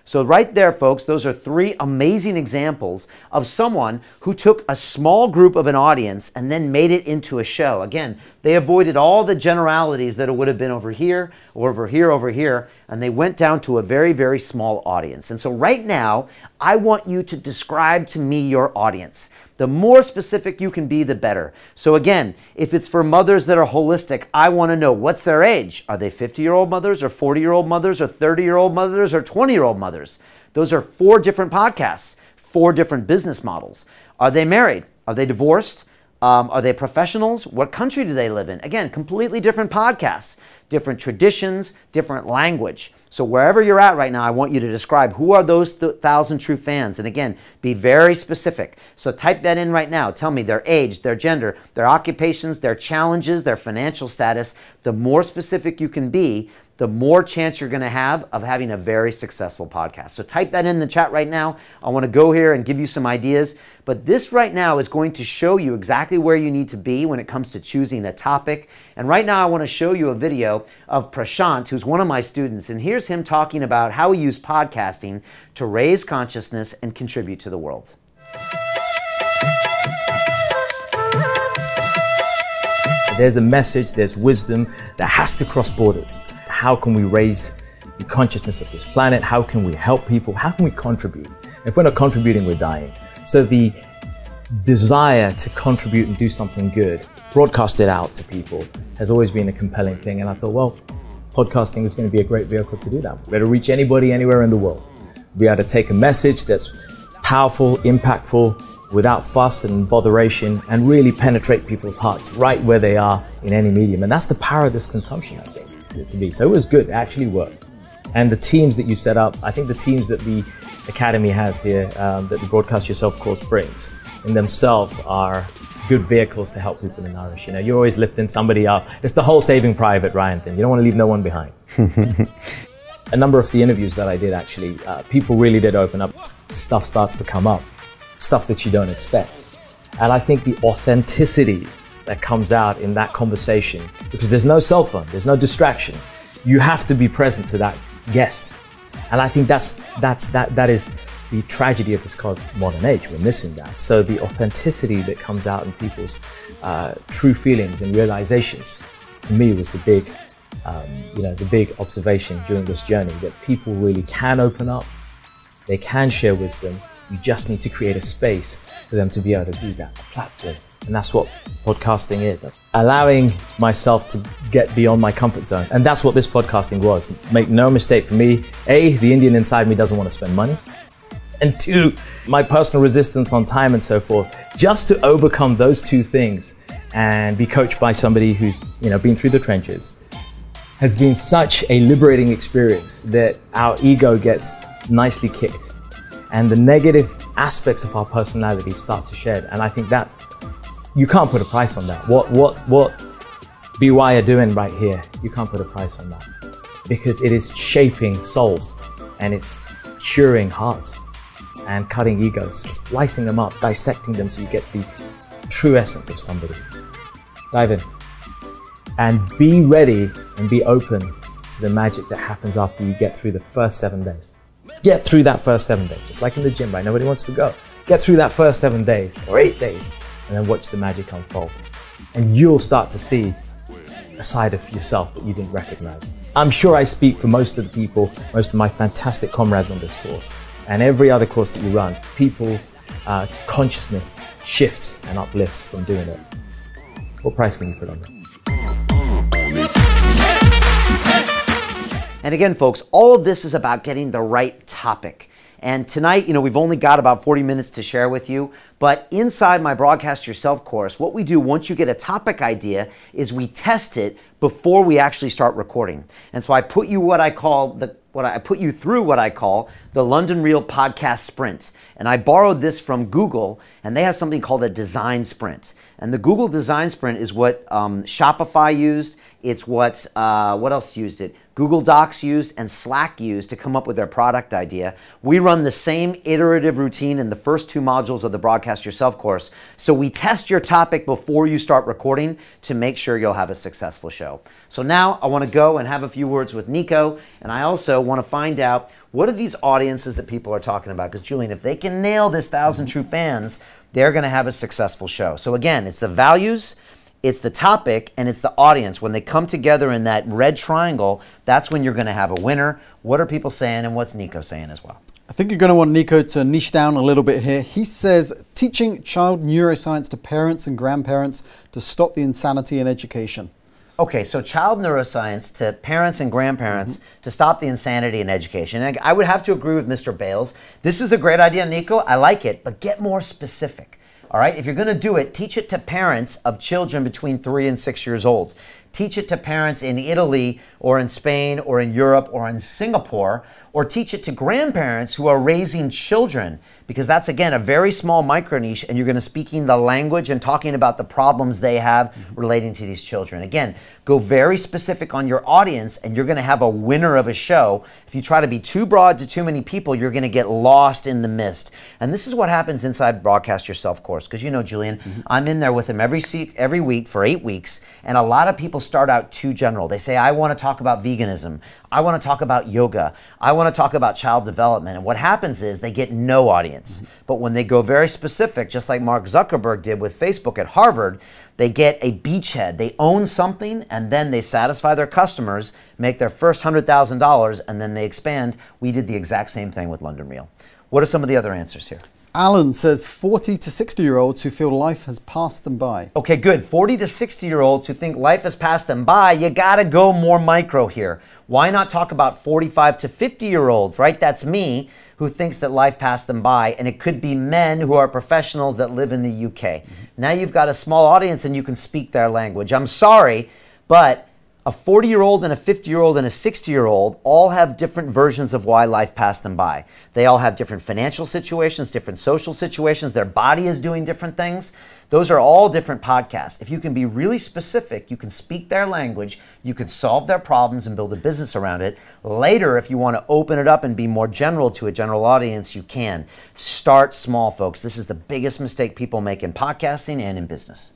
So right there, folks, those are 3 amazing examples of someone who took a small group of an audience and then made it into a show. Again, they avoided all the generalities that it would have been over here, or over here, and they went down to a very, very small audience. And so right now, I want you to describe to me your audience. The more specific you can be, the better. So again, if it's for mothers that are holistic, I want to know what's their age. Are they 50-year-old mothers or 40-year-old mothers or 30-year-old mothers or 20-year-old mothers? Those are 4 different podcasts, 4 different business models. Are they married? Are they divorced? Are they professionals? What country do they live in? Again, completely different podcasts, different traditions, different language. So wherever you're at right now, I want you to describe who are those 1,000 true fans. And again, be very specific. So type that in right now. Tell me their age, their gender, their occupations, their challenges, their financial status. The more specific you can be, the more chance you're going to have of having a very successful podcast. So type that in the chat right now. I want to go here and give you some ideas. But this right now is going to show you exactly where you need to be when it comes to choosing a topic. And right now I want to show you a video of Prashant, who's one of my students. And here's him talking about how he used podcasting to raise consciousness and contribute to the world. There's a message, there's wisdom that has to cross borders. How can we raise the consciousness of this planet? How can we help people? How can we contribute? If we're not contributing, we're dying. So the desire to contribute and do something good, broadcast it out to people, has always been a compelling thing. And I thought, well, podcasting is going to be a great vehicle to do that. We're able to reach anybody, anywhere in the world. Be able to take a message that's powerful, impactful, without fuss and botheration, and really penetrate people's hearts right where they are in any medium. And that's the power of this consumption, I think, to be. So it was good, it actually worked. And the teams that you set up, I think the teams that the Academy has here, that the Broadcast Yourself course brings, in themselves are good vehicles to help people to nourish. You know, you're always lifting somebody up. It's the whole Saving Private Ryan thing. You don't want to leave no one behind. A number of the interviews that I did, actually, people really did open up. Stuff starts to come up, stuff that you don't expect. And I think the authenticity that comes out in that conversation, because there's no cell phone, there's no distraction. You have to be present to that guest. And I think that is the tragedy of this modern age. We're missing that. So the authenticity that comes out in people's true feelings and realizations, for me, was the big, the big observation during this journey, that people really can open up, they can share wisdom, You just need to create a space for them to be able to do that, a platform. And that's what podcasting is. Allowing myself to get beyond my comfort zone. And that's what this podcasting was. Make no mistake, for me, A, the Indian inside me doesn't want to spend money. And 2, my personal resistance on time and so forth. Just to overcome those 2 things and be coached by somebody who's, been through the trenches has been such a liberating experience that our ego gets nicely kicked and the negative aspects of our personality start to shed. And I think that you can't put a price on that. What BY are doing right here, you can't put a price on that, because it is shaping souls and it's curing hearts and cutting egos, splicing them up, dissecting them so you get the true essence of somebody. Dive in and be ready and be open to the magic that happens after you get through the first 7 days. Get through that first 7 days. It's like in the gym, right? Nobody wants to go. Get through that first 7 days or 8 days and then watch the magic unfold. And you'll start to see a side of yourself that you didn't recognize. I'm sure I speak for most of the people, most of my fantastic comrades on this course, and every other course that you run. People's consciousness shifts and uplifts from doing it. What price can you put on that? And again, folks, all of this is about getting the right topic. And tonight, we've only got about 40 minutes to share with you, but inside my Broadcast Yourself course, what we do once you get a topic idea is we test it before we actually start recording. And so I put you through what I call the London Real Podcast Sprint. And I borrowed this from Google, and they have something called a design sprint. And the Google design sprint is what Shopify used. It's what else used it? Google Docs used and Slack used to come up with their product idea. We run the same iterative routine in the first 2 modules of the Broadcast Yourself course. So we test your topic before you start recording to make sure you'll have a successful show. So now I want to go and have a few words with Nico, and I also want to find out what are these audiences that people are talking about. Because Julian, if they can nail this 1,000 true fans, they're going to have a successful show. So again, it's the values, it's the topic, and it's the audience. When they come together in that red triangle, that's when you're going to have a winner. What are people saying, and what's Nico saying as well? I think you're going to want Nico to niche down a little bit here. He says, teaching child neuroscience to parents and grandparents to stop the insanity in education. Okay, so child neuroscience to parents and grandparents to stop the insanity in education. And I would have to agree with Mr. Bales. This is a great idea, Nico. I like it, but get more specific. All right, if you're going to do it, teach it to parents of children between 3 and 6 years old. Teach it to parents in Italy or in Spain or in Europe or in Singapore, or teach it to grandparents who are raising children, because that's, again, a very small micro niche, and you're going to speaking the language and talking about the problems they have relating to these children. Again, go very specific on your audience, and you're going to have a winner of a show. If you try to be too broad to too many people, you're going to get lost in the mist. And this is what happens inside Broadcast Yourself course, because Julian, I'm in there with him every week for 8 weeks, and a lot of people start out too general. They say, I want to talk about veganism. I want to talk about yoga. I want to talk about child development. And what happens is they get no audience. But when they go very specific, just like Mark Zuckerberg did with Facebook at Harvard, they get a beachhead. They own something, and then they satisfy their customers, make their first $100,000, and then they expand. We did the exact same thing with London Real. What are some of the other answers here? Alan says 40 to 60-year-olds who feel life has passed them by. Okay, good. 40 to 60-year-olds who think life has passed them by. You got to go more micro here. Why not talk about 45 to 50-year-olds, right? That's me, who thinks that life passed them by, and it could be men who are professionals that live in the UK. Now you've got a small audience and you can speak their language. I'm sorry, but a 40-year-old and a 50-year-old and a 60-year-old all have different versions of why life passed them by. They all have different financial situations, different social situations. Their body is doing different things. Those are all different podcasts. If you can be really specific, you can speak their language, you can solve their problems and build a business around it. Later, if you want to open it up and be more general to a general audience, you can. Start small, folks. This is the biggest mistake people make in podcasting and in business.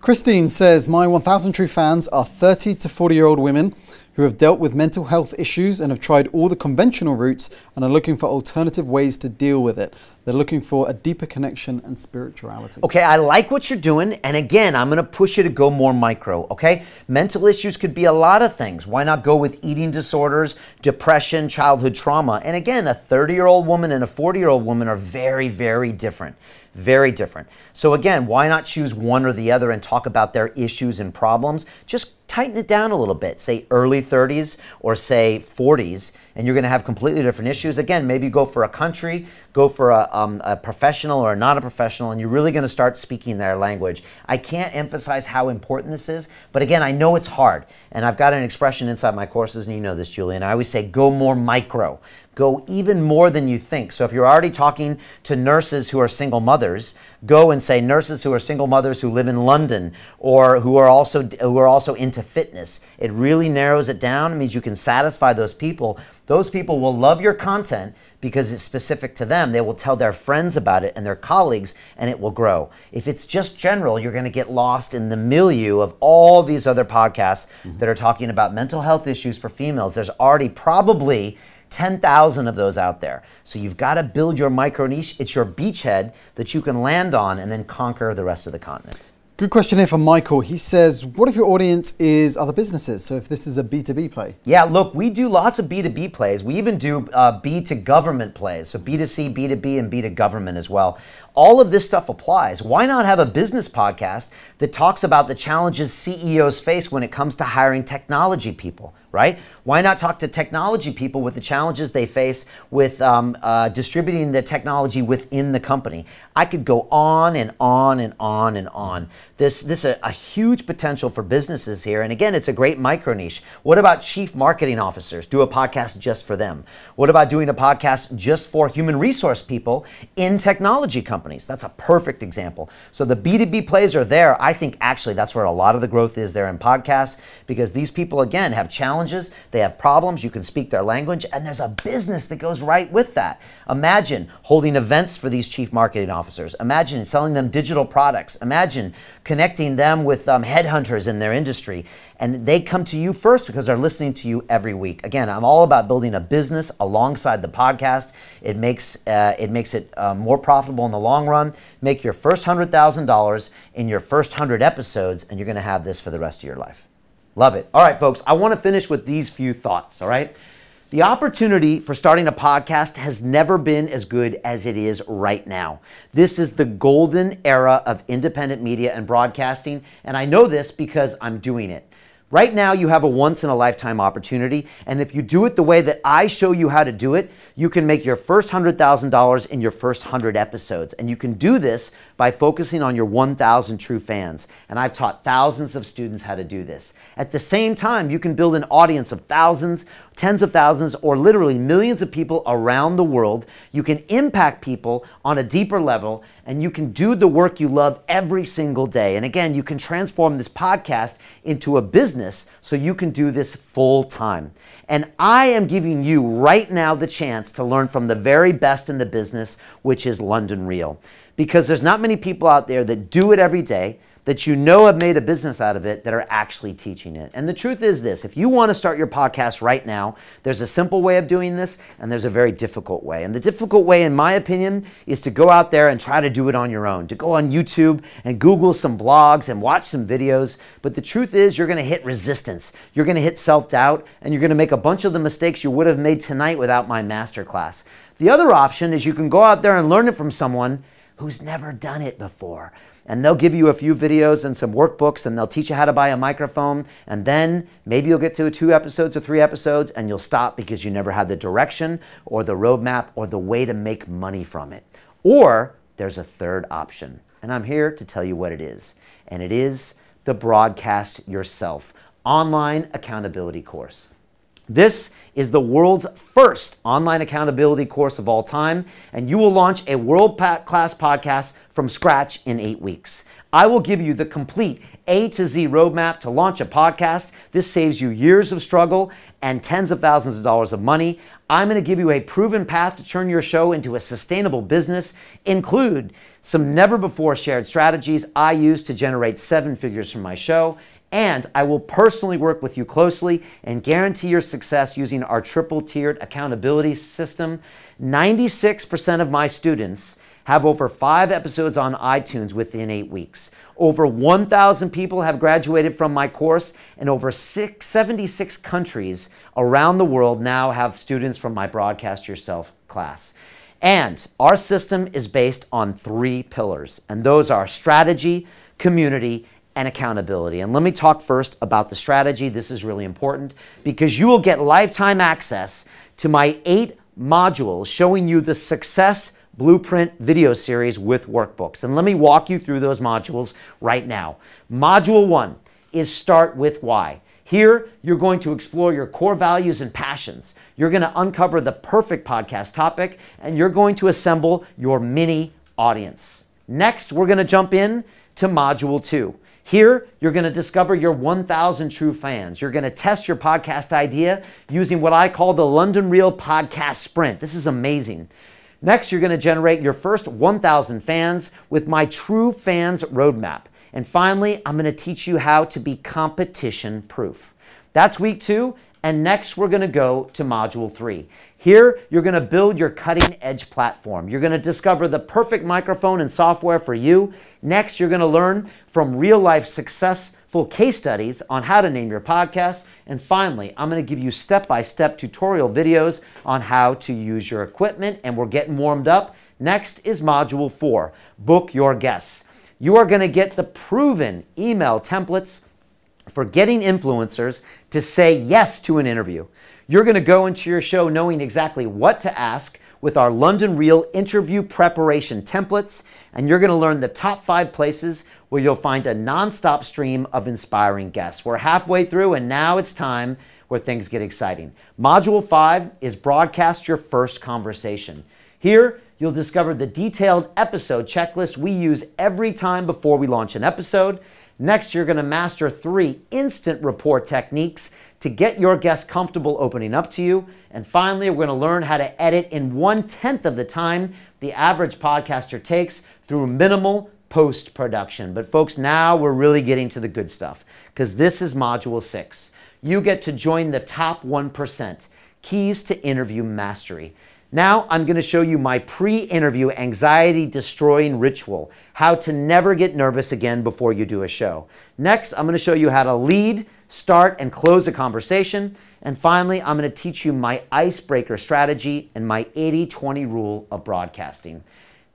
Christine says, my 1,000 true fans are 30 to 40-year-old women who have dealt with mental health issues and have tried all the conventional routes and are looking for alternative ways to deal with it. They're looking for a deeper connection and spirituality. Okay, I like what you're doing. And again, I'm going to push you to go more micro, okay? Mental issues could be a lot of things. Why not go with eating disorders, depression, childhood trauma? And again, a 30-year-old woman and a 40-year-old woman are very, very different. Very different. So again, why not choose one or the other and talk about their issues and problems? Just tighten it down a little bit. Say early 30s or say 40s, and you're going to have completely different issues. Again, maybe go for a country, go for a professional or not a professional, and you're really going to start speaking their language. I can't emphasize how important this is, but again, I know it's hard. And I've got an expression inside my courses, and you know this, Julian. I always say, go more micro. Go even more than you think. So if you're already talking to nurses who are single mothers, go and say nurses who are single mothers who live in London or who are also into fitness. It really narrows it down. It means you can satisfy those people. Those people will love your content because it's specific to them. They will tell their friends about it and their colleagues, and it will grow. If it's just general, you're going to get lost in the milieu of all these other podcasts that are talking about mental health issues for females. There's already probably 10,000 of those out there. So you've got to build your micro niche. It's your beachhead that you can land on and then conquer the rest of the continent. Good question here from Michael. He says, what if your audience is other businesses? So if this is a B2B play? Yeah, look, we do lots of B2B plays. We even do B to government plays. So B2C, B2B, and B to government as well. All of this stuff applies. Why not have a business podcast that talks about the challenges CEOs face when it comes to hiring technology people, right? Why not talk to technology people with the challenges they face with distributing the technology within the company? I could go on and on and on and on. This is a huge potential for businesses here. And again, it's a great micro niche. What about chief marketing officers? Do a podcast just for them. What about doing a podcast just for human resource people in technology companies? That's a perfect example. So the B2B plays are there. I think actually that's where a lot of the growth is there in podcasts, because these people, again, have challenges. They have problems. You can speak their language, and there's a business that goes right with that. Imagine holding events for these chief marketing officers. Imagine selling them digital products. Imagine connecting them with headhunters in their industry. And they come to you first because they're listening to you every week. Again, I'm all about building a business alongside the podcast. It makes it more profitable in the long run. Make your first $100,000 in your first 100 episodes, and you're going to have this for the rest of your life. Love it. All right, folks, I want to finish with these few thoughts, all right? The opportunity for starting a podcast has never been as good as it is right now. This is the golden era of independent media and broadcasting, and I know this because I'm doing it. Right now, you have a once-in-a-lifetime opportunity, and if you do it the way that I show you how to do it, you can make your first $100,000 in your first 100 episodes. And you can do this by focusing on your 1,000 true fans. And I've taught thousands of students how to do this. At the same time, you can build an audience of thousands, tens of thousands, or literally millions of people around the world. You can impact people on a deeper level, and you can do the work you love every single day. And again, you can transform this podcast into a business so you can do this full time. And I am giving you right now the chance to learn from the very best in the business, which is London Real. Because there's not many people out there that do it every day, that you know have made a business out of it, that are actually teaching it. And the truth is this: if you want to start your podcast right now, there's a simple way of doing this, and there's a very difficult way. And the difficult way, in my opinion, is to go out there and try to do it on your own, to go on YouTube and Google some blogs and watch some videos. But the truth is, you're going to hit resistance. You're going to hit self-doubt, and you're going to make a bunch of the mistakes you would have made tonight without my masterclass. The other option is you can go out there and learn it from someone who's never done it before. And they'll give you a few videos and some workbooks, and they'll teach you how to buy a microphone. And then maybe you'll get to 2 episodes or 3 episodes, and you'll stop because you never had the direction or the roadmap or the way to make money from it. Or there's a third option, and I'm here to tell you what it is. And it is the Broadcast Yourself online accountability course. This is the world's first online accountability course of all time, and you will launch a world-class podcast from scratch in 8 weeks. I will give you the complete A to Z roadmap to launch a podcast. This saves you years of struggle and tens of thousands of dollars of money. I'm going to give you a proven path to turn your show into a sustainable business, include some never before shared strategies I use to generate 7 figures from my show, And I will personally work with you closely and guarantee your success using our triple-tiered accountability system. 96% of my students have over 5 episodes on iTunes within 8 weeks. Over 1,000 people have graduated from my course, and over 76 countries around the world now have students from my Broadcast Yourself class. And our system is based on 3 pillars, and those are strategy, community, and accountability. And let me talk first about the strategy. This is really important because you will get lifetime access to my 8 modules showing you the success blueprint video series with workbooks. And let me walk you through those modules right now. Module 1 is Start with Why. Here, you're going to explore your core values and passions. You're going to uncover the perfect podcast topic, and you're going to assemble your mini audience. Next, we're going to jump in to Module 2. Here, you're going to discover your 1,000 true fans. You're going to test your podcast idea using what I call the London Real Podcast Sprint. This is amazing. Next, you're going to generate your first 1,000 fans with my True Fans Roadmap. And finally, I'm going to teach you how to be competition proof. That's week 2. And next, we're going to go to Module 3. Here, you're going to build your cutting-edge platform. You're going to discover the perfect microphone and software for you. Next, you're going to learn from real-life successful case studies on how to name your podcast. And finally, I'm going to give you step-by-step tutorial videos on how to use your equipment, and we're getting warmed up. Next is Module 4, Book Your Guests. You are going to get the proven email templates for getting influencers to say yes to an interview. You're going to go into your show knowing exactly what to ask with our London Real interview preparation templates, and you're going to learn the top 5 places where you'll find a non-stop stream of inspiring guests. We're halfway through, and now it's time where things get exciting. Module 5 is Broadcast Your First Conversation. Here, you'll discover the detailed episode checklist we use every time before we launch an episode. Next, you're going to master 3 instant rapport techniques to get your guests comfortable opening up to you. And finally, we're going to learn how to edit in 1/10 of the time the average podcaster takes through minimal post-production. But folks, now we're really getting to the good stuff because this is Module 6. You get to join the top 1%, Keys to Interview Mastery. Now I'm going to show you my pre-interview anxiety-destroying ritual, how to never get nervous again before you do a show. Next, I'm going to show you how to lead, start, and close a conversation. And finally, I'm going to teach you my icebreaker strategy and my 80-20 rule of broadcasting.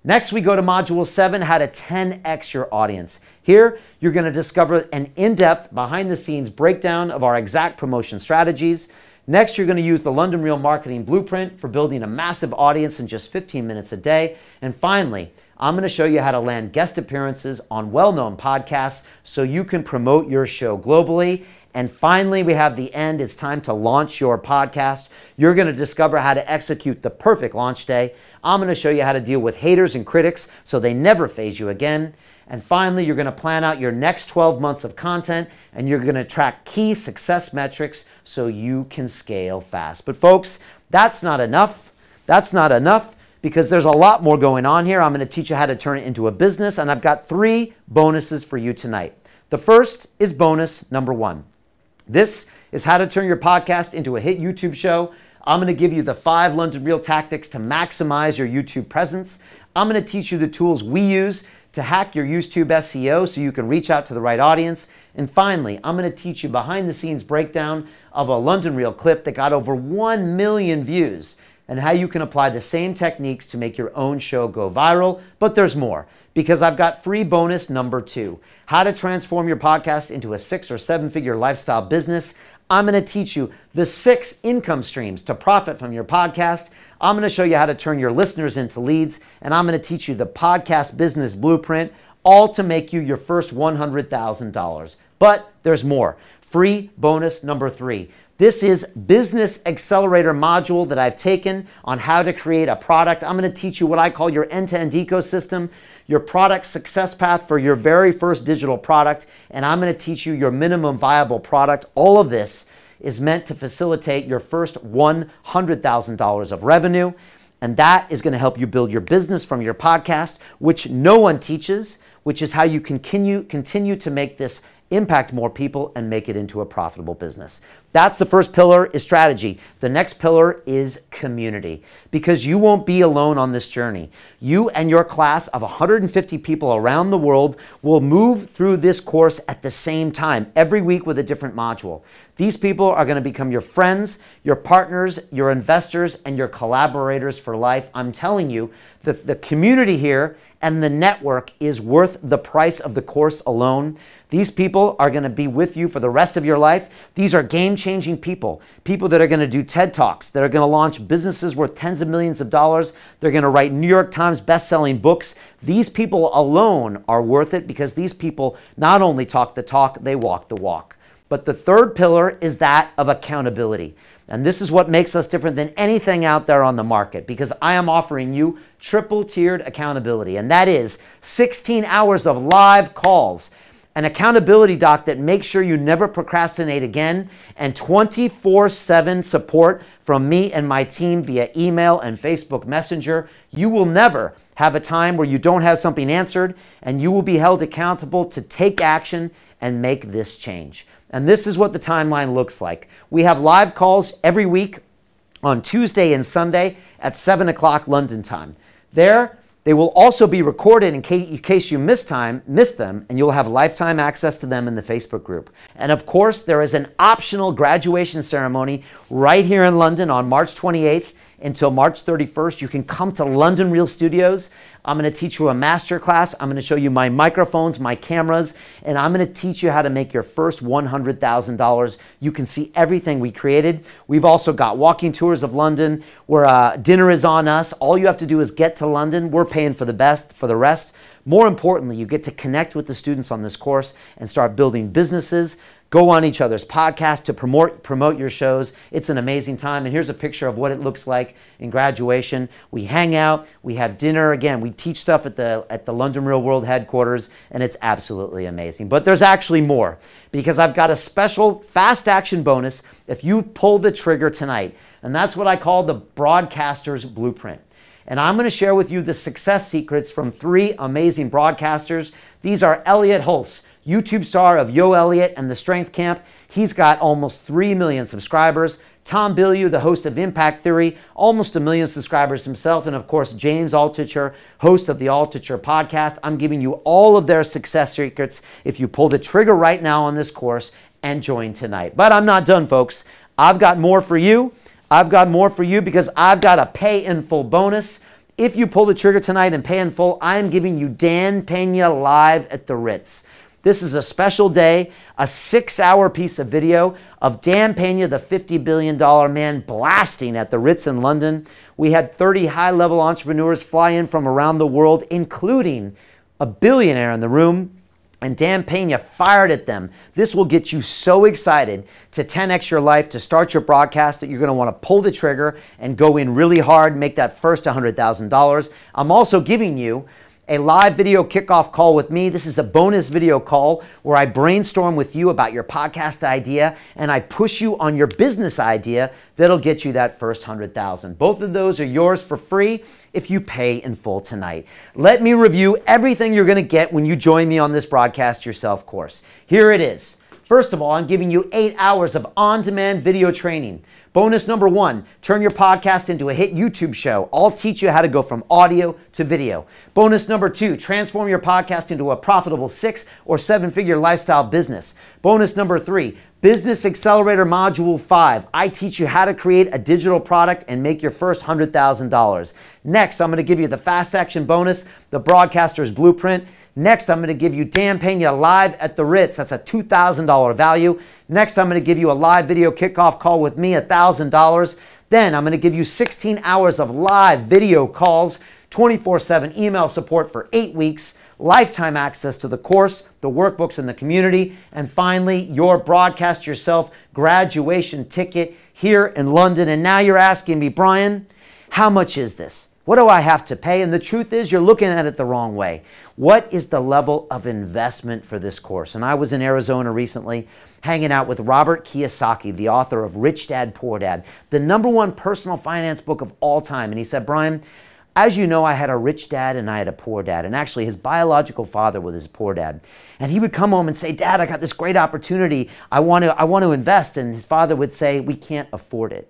Next, we go to Module 7, how to 10x your audience. Here, you're going to discover an in-depth, behind-the-scenes breakdown of our exact promotion strategies. Next, you're going to use the London Real Marketing Blueprint for building a massive audience in just 15 minutes a day. And finally, I'm going to show you how to land guest appearances on well-known podcasts so you can promote your show globally. And finally, we have the end. It's time to launch your podcast. You're going to discover how to execute the perfect launch day. I'm going to show you how to deal with haters and critics so they never faze you again. And finally, you're going to plan out your next 12 months of content, and you're going to track key success metrics so you can scale fast. But folks, that's not enough. That's not enough because there's a lot more going on here. I'm going to teach you how to turn it into a business, and I've got 3 bonuses for you tonight. The first is bonus number 1. This is how to turn your podcast into a hit YouTube show. I'm going to give you the 5 London Real tactics to maximize your YouTube presence. I'm going to teach you the tools we use to hack your YouTube SEO so you can reach out to the right audience. And finally, I'm going to teach you behind the scenes breakdown of a London Real clip that got over 1 million views and how you can apply the same techniques to make your own show go viral. But there's more because I've got free bonus number 2, how to transform your podcast into a 6- or 7-figure lifestyle business. I'm going to teach you the 6 income streams to profit from your podcast. I'm going to show you how to turn your listeners into leads, and I'm going to teach you the podcast business blueprint, all to make you your first $100,000. But there's more. Free bonus number 3. This is Business Accelerator module that I've taken on how to create a product. I'm going to teach you what I call your end-to-end ecosystem, your product success path for your very first digital product, and I'm going to teach you your minimum viable product. All of this is meant to facilitate your first $100,000 of revenue, and that is going to help you build your business from your podcast, which no one teaches, which is how you continue to make this impact more people, and make it into a profitable business. That's the first pillar, is strategy. The next pillar is community, because you won't be alone on this journey. You and your class of 150 people around the world will move through this course at the same time, every week with a different module. These people are going to become your friends, your partners, your investors, and your collaborators for life. I'm telling you that the community here and the network is worth the price of the course alone. These people are going to be with you for the rest of your life. These are game-changing people, people that are going to do TED Talks, that are going to launch businesses worth tens of millions of dollars. They're going to write New York Times best-selling books. These people alone are worth it, because these people not only talk the talk, they walk the walk. But the third pillar is that of accountability. And this is what makes us different than anything out there on the market, because I am offering you triple-tiered accountability, and that is 16 hours of live calls, an accountability doc that makes sure you never procrastinate again, and 24/7 support from me and my team via email and Facebook Messenger. You will never have a time where you don't have something answered, and you will be held accountable to take action and make this change. And this is what the timeline looks like. We have live calls every week on Tuesday and Sunday at 7 o'clock London time. They will also be recorded in case you miss them, and you'll have lifetime access to them in the Facebook group. And of course, there is an optional graduation ceremony right here in London on March 28th until March 31st. You can come to London Real Studios. I'm going to teach you a masterclass. I'm going to show you my microphones, my cameras, and I'm going to teach you how to make your first $100,000. You can see everything we created. We've also got walking tours of London where dinner is on us. All you have to do is get to London. We're paying for the rest. More importantly, you get to connect with the students on this course and start building businesses. Go on each other's podcasts to promote your shows. It's an amazing time. And here's a picture of what it looks like in graduation. We hang out, we have dinner. Again, we teach stuff at the London Real World headquarters, and it's absolutely amazing. But there's actually more, because I've got a special fast action bonus if you pull the trigger tonight. And that's what I call the broadcaster's blueprint. And I'm going to share with you the success secrets from 3 amazing broadcasters. These are Elliot Hulse, YouTube star of Yo Elliot and the Strength Camp. He's got almost 3 million subscribers. Tom Bilyeu, the host of Impact Theory, almost 1 million subscribers himself. And of course, James Altucher, host of the Altucher podcast. I'm giving you all of their success secrets if you pull the trigger right now on this course and join tonight. But I'm not done, folks. I've got more for you. I've got more for you because I've got a pay in full bonus. If you pull the trigger tonight and pay in full, I am giving you Dan Pena live at the Ritz. This is a special day, a 6-hour piece of video of Dan Pena, the $50 billion man, blasting at the Ritz in London. We had 30 high-level entrepreneurs fly in from around the world, including a billionaire in the room, and Dan Pena fired at them. This will get you so excited to 10x your life, to start your broadcast, that you're going to want to pull the trigger and go in really hard, make that first $100,000. I'm also giving you a live video kickoff call with me. This is a bonus video call where I brainstorm with you about your podcast idea and I push you on your business idea that'll get you that first $100,000. Both of those are yours for free if you pay in full tonight. Let me review everything you're going to get when you join me on this Broadcast Yourself course. Here it is. First of all, I'm giving you 8 hours of on-demand video training. Bonus number 1, turn your podcast into a hit YouTube show. I'll teach you how to go from audio to video. Bonus number 2, transform your podcast into a profitable 6- or 7-figure lifestyle business. Bonus number 3, Business Accelerator Module 5. I teach you how to create a digital product and make your first $100,000. Next, I'm going to give you the fast action bonus, the Broadcaster's Blueprint. Next, I'm going to give you Dan Pena live at the Ritz. That's a $2,000 value. Next, I'm going to give you a live video kickoff call with me, $1,000. Then I'm going to give you 16 hours of live video calls, 24/7 email support for 8 weeks, lifetime access to the course, the workbooks, and the community, and finally, your Broadcast Yourself graduation ticket here in London. And now you're asking me, Brian, how much is this? What do I have to pay? And the truth is, you're looking at it the wrong way. What is the level of investment for this course? And I was in Arizona recently hanging out with Robert Kiyosaki, the author of Rich Dad, Poor Dad, the #1 personal finance book of all time. And he said, Brian, As you know, I had a rich dad and I had a poor dad. And actually, his biological father was his poor dad. And he would come home and say, Dad, I got this great opportunity. I want to invest. And his father would say, we can't afford it.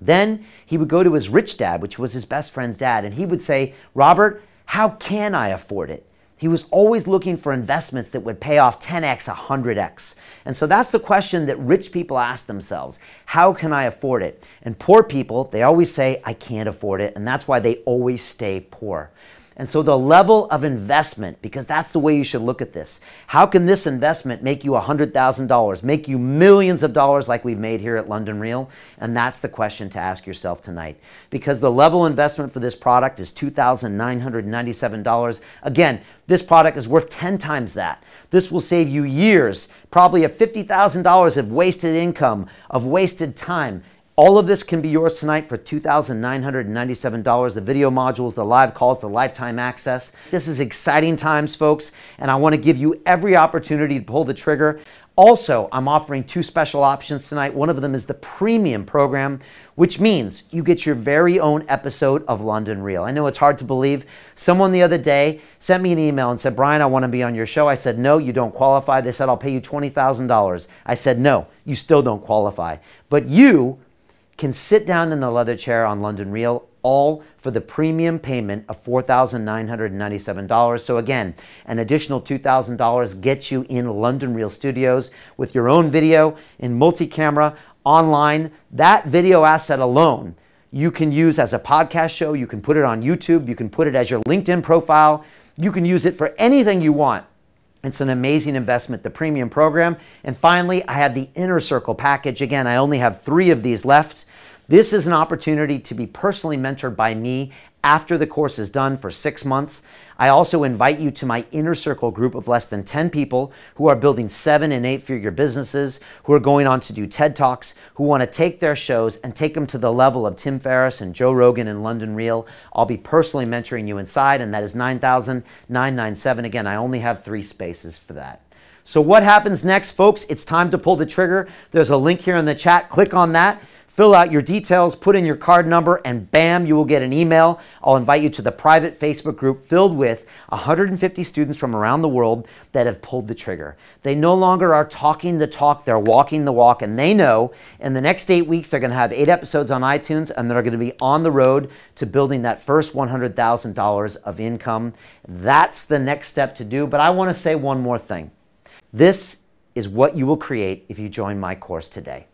Then he would go to his rich dad, which was his best friend's dad, and he would say, Robert, how can I afford it? He was always looking for investments that would pay off 10x, 100x. And so that's the question that rich people ask themselves. How can I afford it? And poor people, they always say, I can't afford it. And that's why they always stay poor. And so the level of investment, because that's the way you should look at this. How can this investment make you $100,000, make you millions of dollars like we've made here at London Real? And that's the question to ask yourself tonight. Because the level investment for this product is $2,997. Again, this product is worth 10 times that. This will save you years, probably of $50,000 of wasted income, of wasted time. All of this can be yours tonight for $2,997. The video modules, the live calls, the lifetime access. This is exciting times, folks, and I want to give you every opportunity to pull the trigger. Also, I'm offering 2 special options tonight. One of them is the premium program, which means you get your very own episode of London Real. I know it's hard to believe. Someone the other day sent me an email and said, Brian, I want to be on your show. I said, no, you don't qualify. They said, I'll pay you $20,000. I said, no, you still don't qualify. But you can sit down in the leather chair on London Real, all for the premium payment of $4,997. So again, an additional $2,000 gets you in London Real Studios with your own video in multi-camera online. That video asset alone you can use as a podcast show. You can put it on YouTube. You can put it as your LinkedIn profile. You can use it for anything you want. It's an amazing investment, the premium program. And finally, I have the Inner Circle package. Again, I only have 3 of these left. This is an opportunity to be personally mentored by me after the course is done for 6 months. I also invite you to my Inner Circle group of less than 10 people who are building 7- and 8-figure businesses, who are going on to do TED Talks, who want to take their shows and take them to the level of Tim Ferriss and Joe Rogan and London Real. I'll be personally mentoring you inside, and that is $9,997. Again, I only have 3 spaces for that. So what happens next, folks? It's time to pull the trigger. There's a link here in the chat. Click on that. Fill out your details, put in your card number, and bam, you will get an email. I'll invite you to the private Facebook group filled with 150 students from around the world that have pulled the trigger. They no longer are talking the talk, they're walking the walk, and they know in the next 8 weeks they're going to have 8 episodes on iTunes, and they're going to be on the road to building that first $100,000 of income. That's the next step to do, but I want to say one more thing. This is what you will create if you join my course today.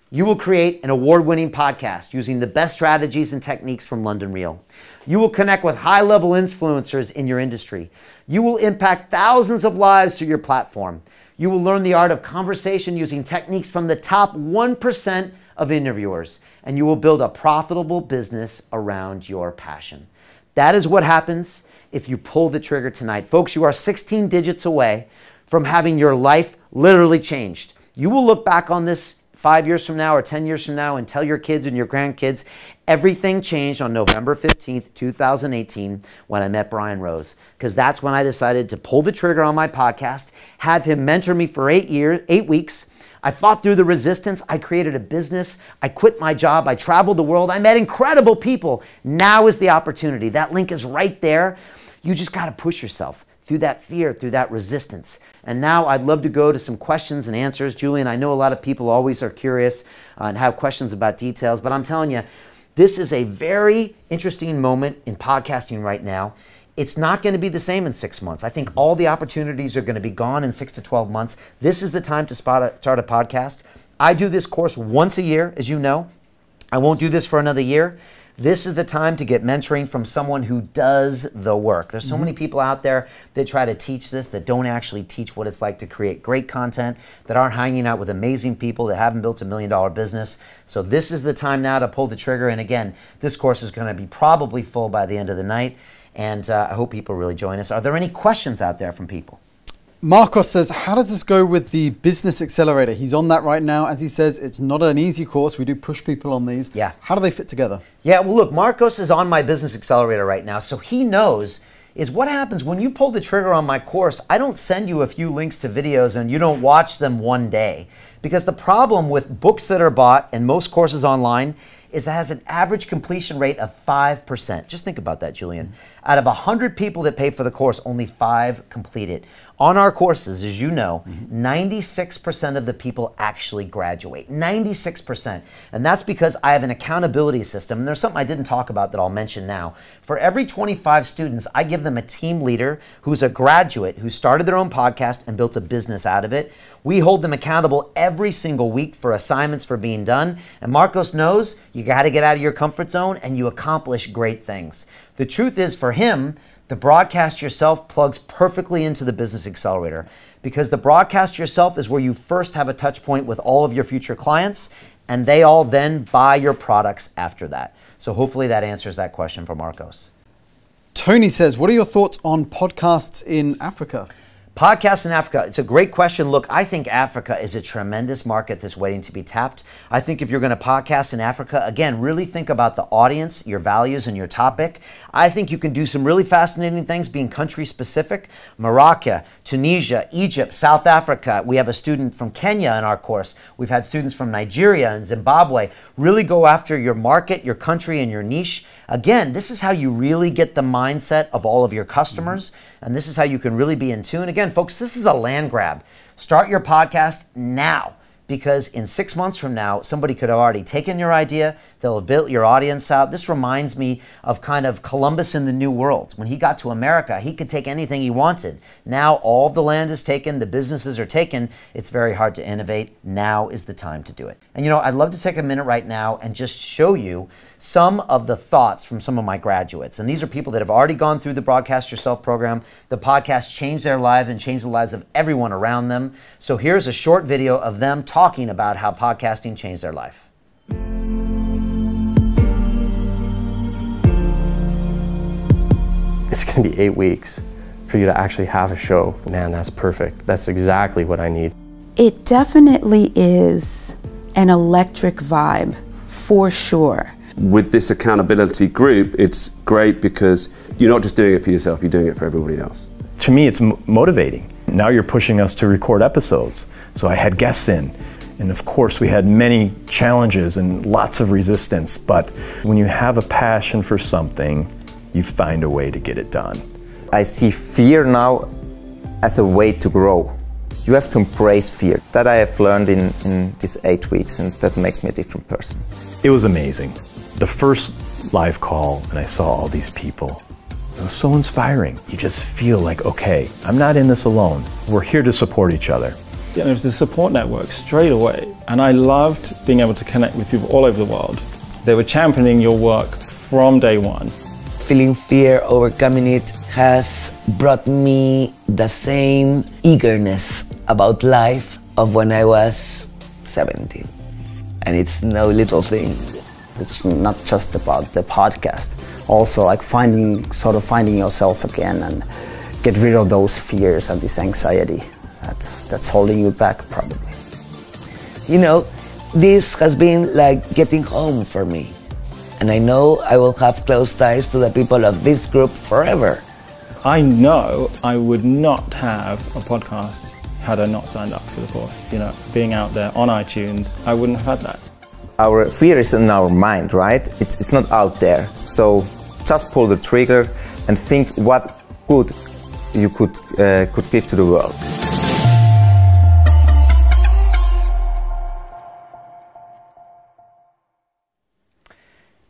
You will create an award-winning podcast using the best strategies and techniques from London Real. You will connect with high-level influencers in your industry. You will impact thousands of lives through your platform. You will learn the art of conversation using techniques from the top 1% of interviewers. And you will build a profitable business around your passion. That is what happens if you pull the trigger tonight. Folks, you are 16 digits away from having your life literally changed. You will look back on this 5 years from now or 10 years from now and tell your kids and your grandkids, everything changed on November 15th, 2018 when I met Brian Rose. Because that's when I decided to pull the trigger on my podcast, have him mentor me for 8 weeks. I fought through the resistance. I created a business. I quit my job. I traveled the world. I met incredible people. Now is the opportunity. That link is right there. You just got to push yourself through that fear, through that resistance. And now I'd love to go to some questions and answers. Julian, I know a lot of people always are curious and have questions about details, but I'm telling you, this is a very interesting moment in podcasting right now. It's not going to be the same in 6 months. I think all the opportunities are going to be gone in 6 to 12 months. This is the time to start a podcast. I do this course once a year, as you know. I won't do this for another year. This is the time to get mentoring from someone who does the work. There's so many people out there that try to teach this that don't actually teach what it's like to create great content, that aren't hanging out with amazing people, that haven't built $1 million business. So this is the time now to pull the trigger. And again, this course is going to be probably full by the end of the night. And I hope people really join us. Are there any questions out there from people? Marcos says, how does this go with the business accelerator? He's on that right now. As he says, it's not an easy course. We do push people on these. Yeah. How do they fit together? Yeah, well, look, Marcos is on my business accelerator right now. So he knows is what happens when you pull the trigger on my course. I don't send you a few links to videos and you don't watch them one day. Because the problem with books that are bought and most courses online is it has an average completion rate of 5%. Just think about that, Julian. Out of 100 people that pay for the course, only 5 complete it. On our courses, as you know, 96% of the people actually graduate. 96%. And that's because I have an accountability system. And there's something I didn't talk about that I'll mention now. For every 25 students, I give them a team leader who's a graduate who started their own podcast and built a business out of it. We hold them accountable every single week for assignments for being done. And Marcos knows you got to get out of your comfort zone and you accomplish great things. The truth is, for him, the Broadcast Yourself plugs perfectly into the Business Accelerator, because the Broadcast Yourself is where you first have a touch point with all of your future clients, and they all then buy your products after that. So hopefully that answers that question for Marcos. Tony says, what are your thoughts on podcasts in Africa? Podcasts in Africa, it's a great question. Look, I think Africa is a tremendous market that's waiting to be tapped. I think if you're going to podcast in Africa, again, really think about the audience, your values, and your topic. I think you can do some really fascinating things being country specific. Morocco, Tunisia, Egypt, South Africa. We have a student from Kenya in our course. We've had students from Nigeria and Zimbabwe. Really go after your market, your country, and your niche. Again, this is how you really get the mindset of all of your customers, and this is how you can really be in tune. Again, folks, this is a land grab. Start your podcast now, because in 6 months from now, somebody could have already taken your idea, they'll have built your audience out. This reminds me of kind of Columbus in the New World. When he got to America, he could take anything he wanted. Now all the land is taken, the businesses are taken, it's very hard to innovate. Now is the time to do it. And you know, I'd love to take a minute right now and just show you some of the thoughts from some of my graduates. And these are people that have already gone through the Broadcast Yourself program. The podcast changed their lives and changed the lives of everyone around them. So here's a short video of them talking about how podcasting changed their life. It's going to be 8 weeks for you to actually have a show. Man, that's perfect. That's exactly what I need. It definitely is an electric vibe, for sure. With this accountability group, it's great because you're not just doing it for yourself, you're doing it for everybody else. To me, it's motivating. Now you're pushing us to record episodes. So I had guests in, and of course we had many challenges and lots of resistance, but when you have a passion for something, you find a way to get it done. I see fear now as a way to grow. You have to embrace fear. That I have learned in these 8 weeks, and that makes me a different person. It was amazing. The first live call, and I saw all these people. It was so inspiring. You just feel like, okay, I'm not in this alone. We're here to support each other. Yeah, there was a support network straight away, and I loved being able to connect with people all over the world. They were championing your work from day one. Feeling fear, overcoming it, has brought me the same eagerness about life of when I was 17. And it's no little thing. It's not just about the podcast, also like finding yourself again and get rid of those fears and this anxiety that's holding you back probably. You know, this has been like getting home for me. And I know I will have close ties to the people of this group forever. I know I would not have a podcast had I not signed up for the course. You know, being out there on iTunes, I wouldn't have had that. Our fear is in our mind, right? It's not out there. So just pull the trigger and think what good you could give to the world.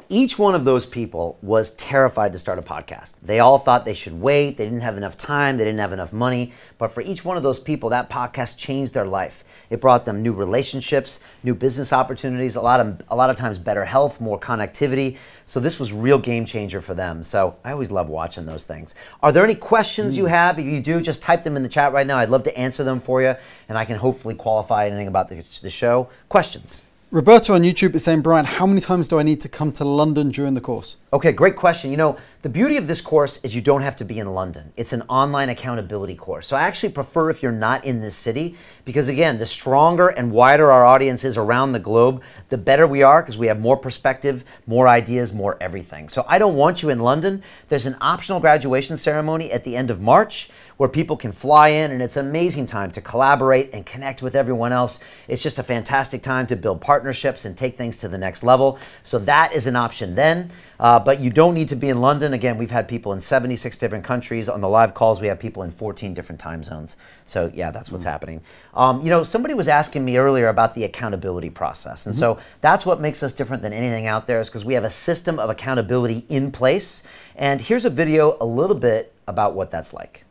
Each one of those people was terrified to start a podcast. They all thought they should wait. They didn't have enough time. They didn't have enough money. But for each one of those people, that podcast changed their life. It brought them new relationships, new business opportunities, a lot of times better health, more connectivity. So this was a real game changer for them. So I always love watching those things. Are there any questions you have? If you do, just type them in the chat right now. I'd love to answer them for you, and I can hopefully qualify anything about the show. Questions? Roberto on YouTube is saying, Brian, how many times do I need to come to London during the course? Okay, great question. You know, the beauty of this course is you don't have to be in London. It's an online accountability course. So I actually prefer if you're not in this city, because again, the stronger and wider our audience is around the globe, the better we are, because we have more perspective, more ideas, more everything. So I don't want you in London. There's an optional graduation ceremony at the end of March. where people can fly in, and it's an amazing time to collaborate and connect with everyone else. It's just a fantastic time to build partnerships and take things to the next level. So that is an option then. But you don't need to be in London. Again, we've had people in 76 different countries. On the live calls, we have people in 14 different time zones. So yeah, that's what's happening. You know, somebody was asking me earlier about the accountability process. And so that's what makes us different than anything out there, is because we have a system of accountability in place. And here's a video a little bit about what that's like.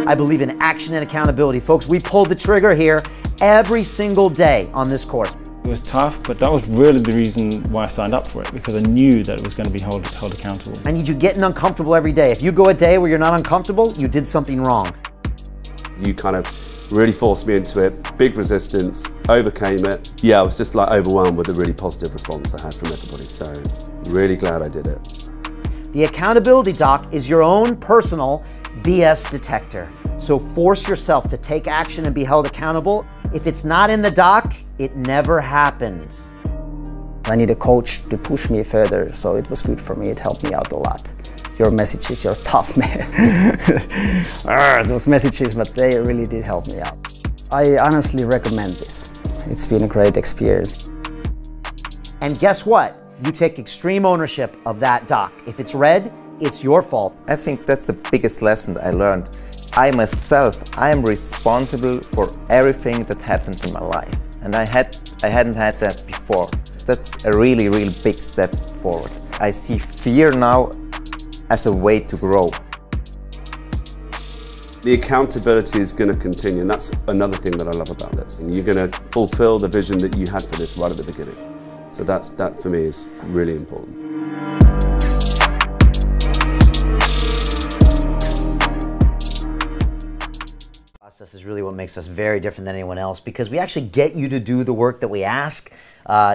I believe in action and accountability. Folks, we pulled the trigger here every single day on this course. It was tough, but that was really the reason why I signed up for it, because I knew that it was going to be held accountable. I need you getting uncomfortable every day. If you go a day where you're not uncomfortable, you did something wrong. You kind of really forced me into it, big resistance, overcame it. Yeah, I was just like overwhelmed with the really positive response I had from everybody, so really glad I did it. The accountability doc is your own personal BS detector. So force yourself to take action and be held accountable. If it's not in the doc, it never happens. I need a coach to push me further, so it was good for me. It helped me out a lot. Your messages, you're tough, man. Those messages, but they really did help me out. I honestly recommend this. It's been a great experience. And guess what? You take extreme ownership of that doc. If it's red, it's your fault. I think that's the biggest lesson I learned. I myself, I am responsible for everything that happens in my life. And I hadn't had that before. That's a really, really big step forward. I see fear now as a way to grow. The accountability is going to continue, and that's another thing that I love about this. And you're going to fulfill the vision that you had for this right at the beginning. So that for me is really important. This is really what makes us very different than anyone else, because we actually get you to do the work that we ask.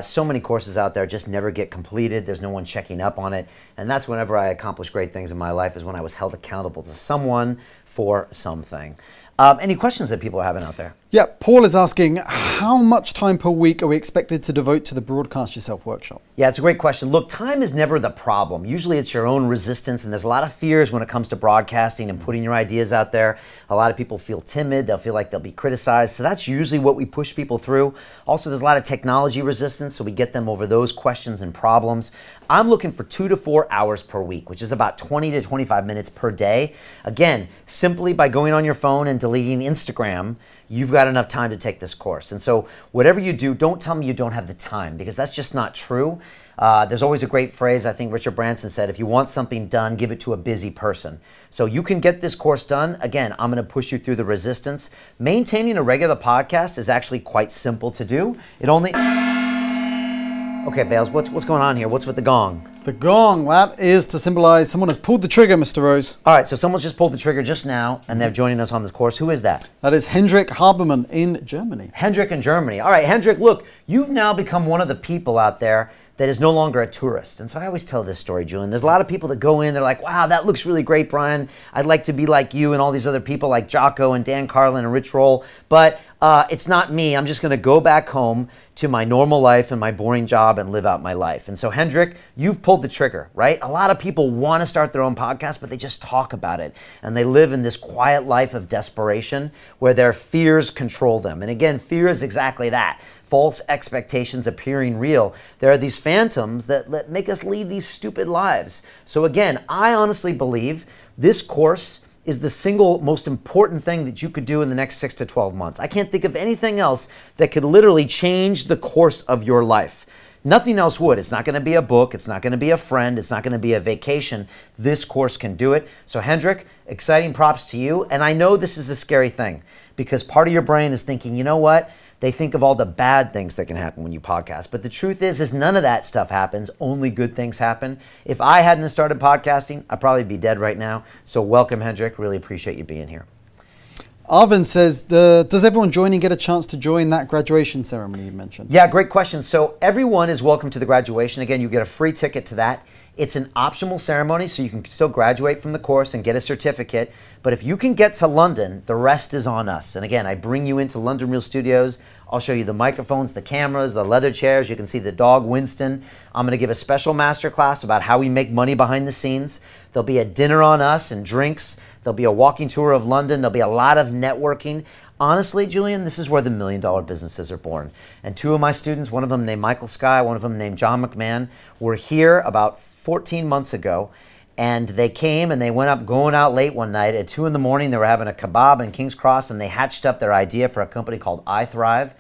So many courses out there just never get completed. There's no one checking up on it. And that's whenever I accomplish great things in my life, is when I was held accountable to someone for something. Any questions that people are having out there? Yeah, Paul is asking, how much time per week are we expected to devote to the Broadcast Yourself workshop? Yeah, it's a great question. Look, time is never the problem. Usually it's your own resistance, and there's a lot of fears when it comes to broadcasting and putting your ideas out there. A lot of people feel timid. They'll feel like they'll be criticized. So that's usually what we push people through. Also, there's a lot of technology resistance, so we get them over those questions and problems. I'm looking for 2 to 4 hours per week, which is about 20 to 25 minutes per day. Again, simply by going on your phone and deleting Instagram, you've got enough time to take this course. And so whatever you do, don't tell me you don't have the time, because that's just not true. There's always a great phrase, I think Richard Branson said, if you want something done, give it to a busy person. So you can get this course done. Again, I'm going to push you through the resistance. Maintaining a regular podcast is actually quite simple to do. It only... Okay, Bales, what's going on here? What's with the gong? The gong, that is to symbolize someone has pulled the trigger, Mr. Rose. All right, so someone's just pulled the trigger just now, and they're joining us on this course. Who is that? That is Hendrik Habermann in Germany. Hendrik in Germany. All right, Hendrik, look, you've now become one of the people out there that is no longer a tourist. And so I always tell this story, Julian. There's a lot of people that go in, they're like, wow, that looks really great, Brian. I'd like to be like you and all these other people like Jocko and Dan Carlin and Rich Roll. But it's not me. I'm just going to go back home to my normal life and my boring job and live out my life. And so, Hendrik, you've pulled the trigger, right? A lot of people want to start their own podcast, but they just talk about it. And they live in this quiet life of desperation where their fears control them. And again, fear is exactly that. False expectations appearing real. There are these phantoms that make us lead these stupid lives. So again, I honestly believe this course is the single most important thing that you could do in the next 6 to 12 months. I can't think of anything else that could literally change the course of your life. Nothing else would. It's not going to be a book. It's not going to be a friend. It's not going to be a vacation. This course can do it. So Hendrik, exciting props to you. And I know this is a scary thing, because part of your brain is thinking, you know what? They think of all the bad things that can happen when you podcast. But the truth is none of that stuff happens. Only good things happen. If I hadn't started podcasting, I'd probably be dead right now. So welcome, Hendrik. Really appreciate you being here. Arvin says, does everyone joining get a chance to join that graduation ceremony you mentioned? Yeah, great question. So everyone is welcome to the graduation. Again, you get a free ticket to that. It's an optional ceremony, so you can still graduate from the course and get a certificate. But if you can get to London, the rest is on us. And again, I bring you into London Real Studios. I'll show you the microphones, the cameras, the leather chairs. You can see the dog, Winston. I'm going to give a special masterclass about how we make money behind the scenes. There'll be a dinner on us and drinks. There'll be a walking tour of London. There'll be a lot of networking. Honestly, Julian, this is where the $1 million businesses are born. And two of my students, one of them named Michael Sky, one of them named John McMahon, were here about 14 months ago. And they came and they went up going out late one night at 2 in the morning. They were having a kebab in King's Cross, and they hatched up their idea for a company called iThrive.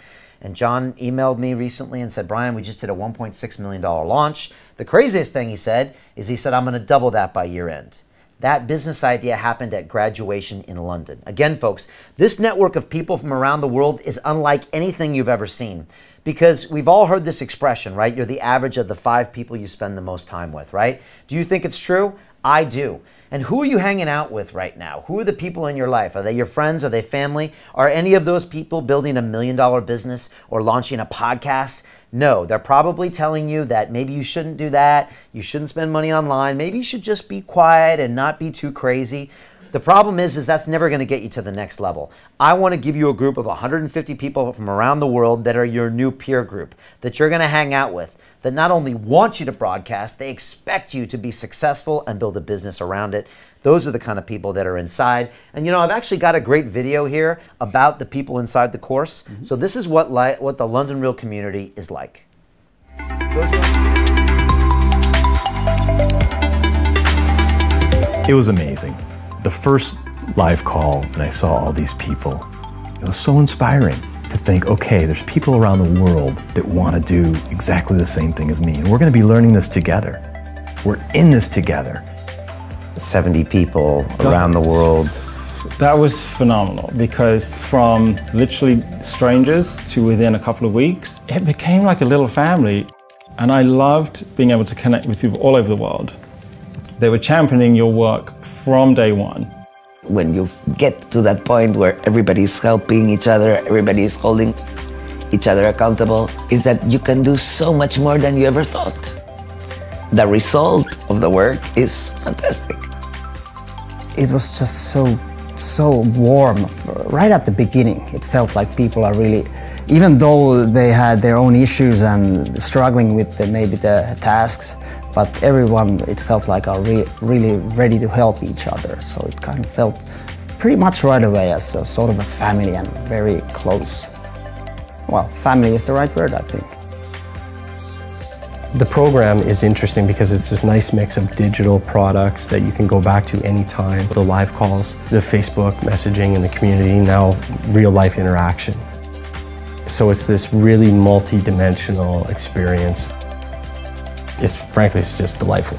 And John emailed me recently and said, Brian, we just did a $1.6 million launch. The craziest thing he said is he said, I'm going to double that by year end. That business idea happened at graduation in London. Again, folks, this network of people from around the world is unlike anything you've ever seen. Because we've all heard this expression, right? You're the average of the 5 people you spend the most time with, right? Do you think it's true? I do. And who are you hanging out with right now? Who are the people in your life? Are they your friends? Are they family? Are any of those people building $1 million business or launching a podcast? No, they're probably telling you that maybe you shouldn't do that. You shouldn't spend money online. Maybe you should just be quiet and not be too crazy. The problem is that's never going to get you to the next level. I want to give you a group of 150 people from around the world that are your new peer group, that you're going to hang out with, that not only want you to broadcast, they expect you to be successful and build a business around it. Those are the kind of people that are inside. And you know, I've actually got a great video here about the people inside the course. So this is what the London Real community is like. It was amazing. The first live call, and I saw all these people, it was so inspiring to think, okay, there's people around the world that want to do exactly the same thing as me, and we're going to be learning this together. We're in this together. 70 people around the world. That was phenomenal, because from literally strangers to within a couple of weeks, it became like a little family. And I loved being able to connect with people all over the world. They were championing your work from day one. When you get to that point where everybody's helping each other, everybody's holding each other accountable, is that you can do so much more than you ever thought. The result of the work is fantastic. It was just so warm. Right at the beginning, it felt like people are really, even though they had their own issues and struggling with maybe the tasks, but everyone, it felt like are really ready to help each other. So it kind of felt pretty much right away as a sort of a family and very close. Well, family is the right word, I think. The program is interesting because it's this nice mix of digital products that you can go back to anytime. The live calls, the Facebook messaging in the community, now real life interaction. So it's this really multi-dimensional experience. Frankly, it's just delightful.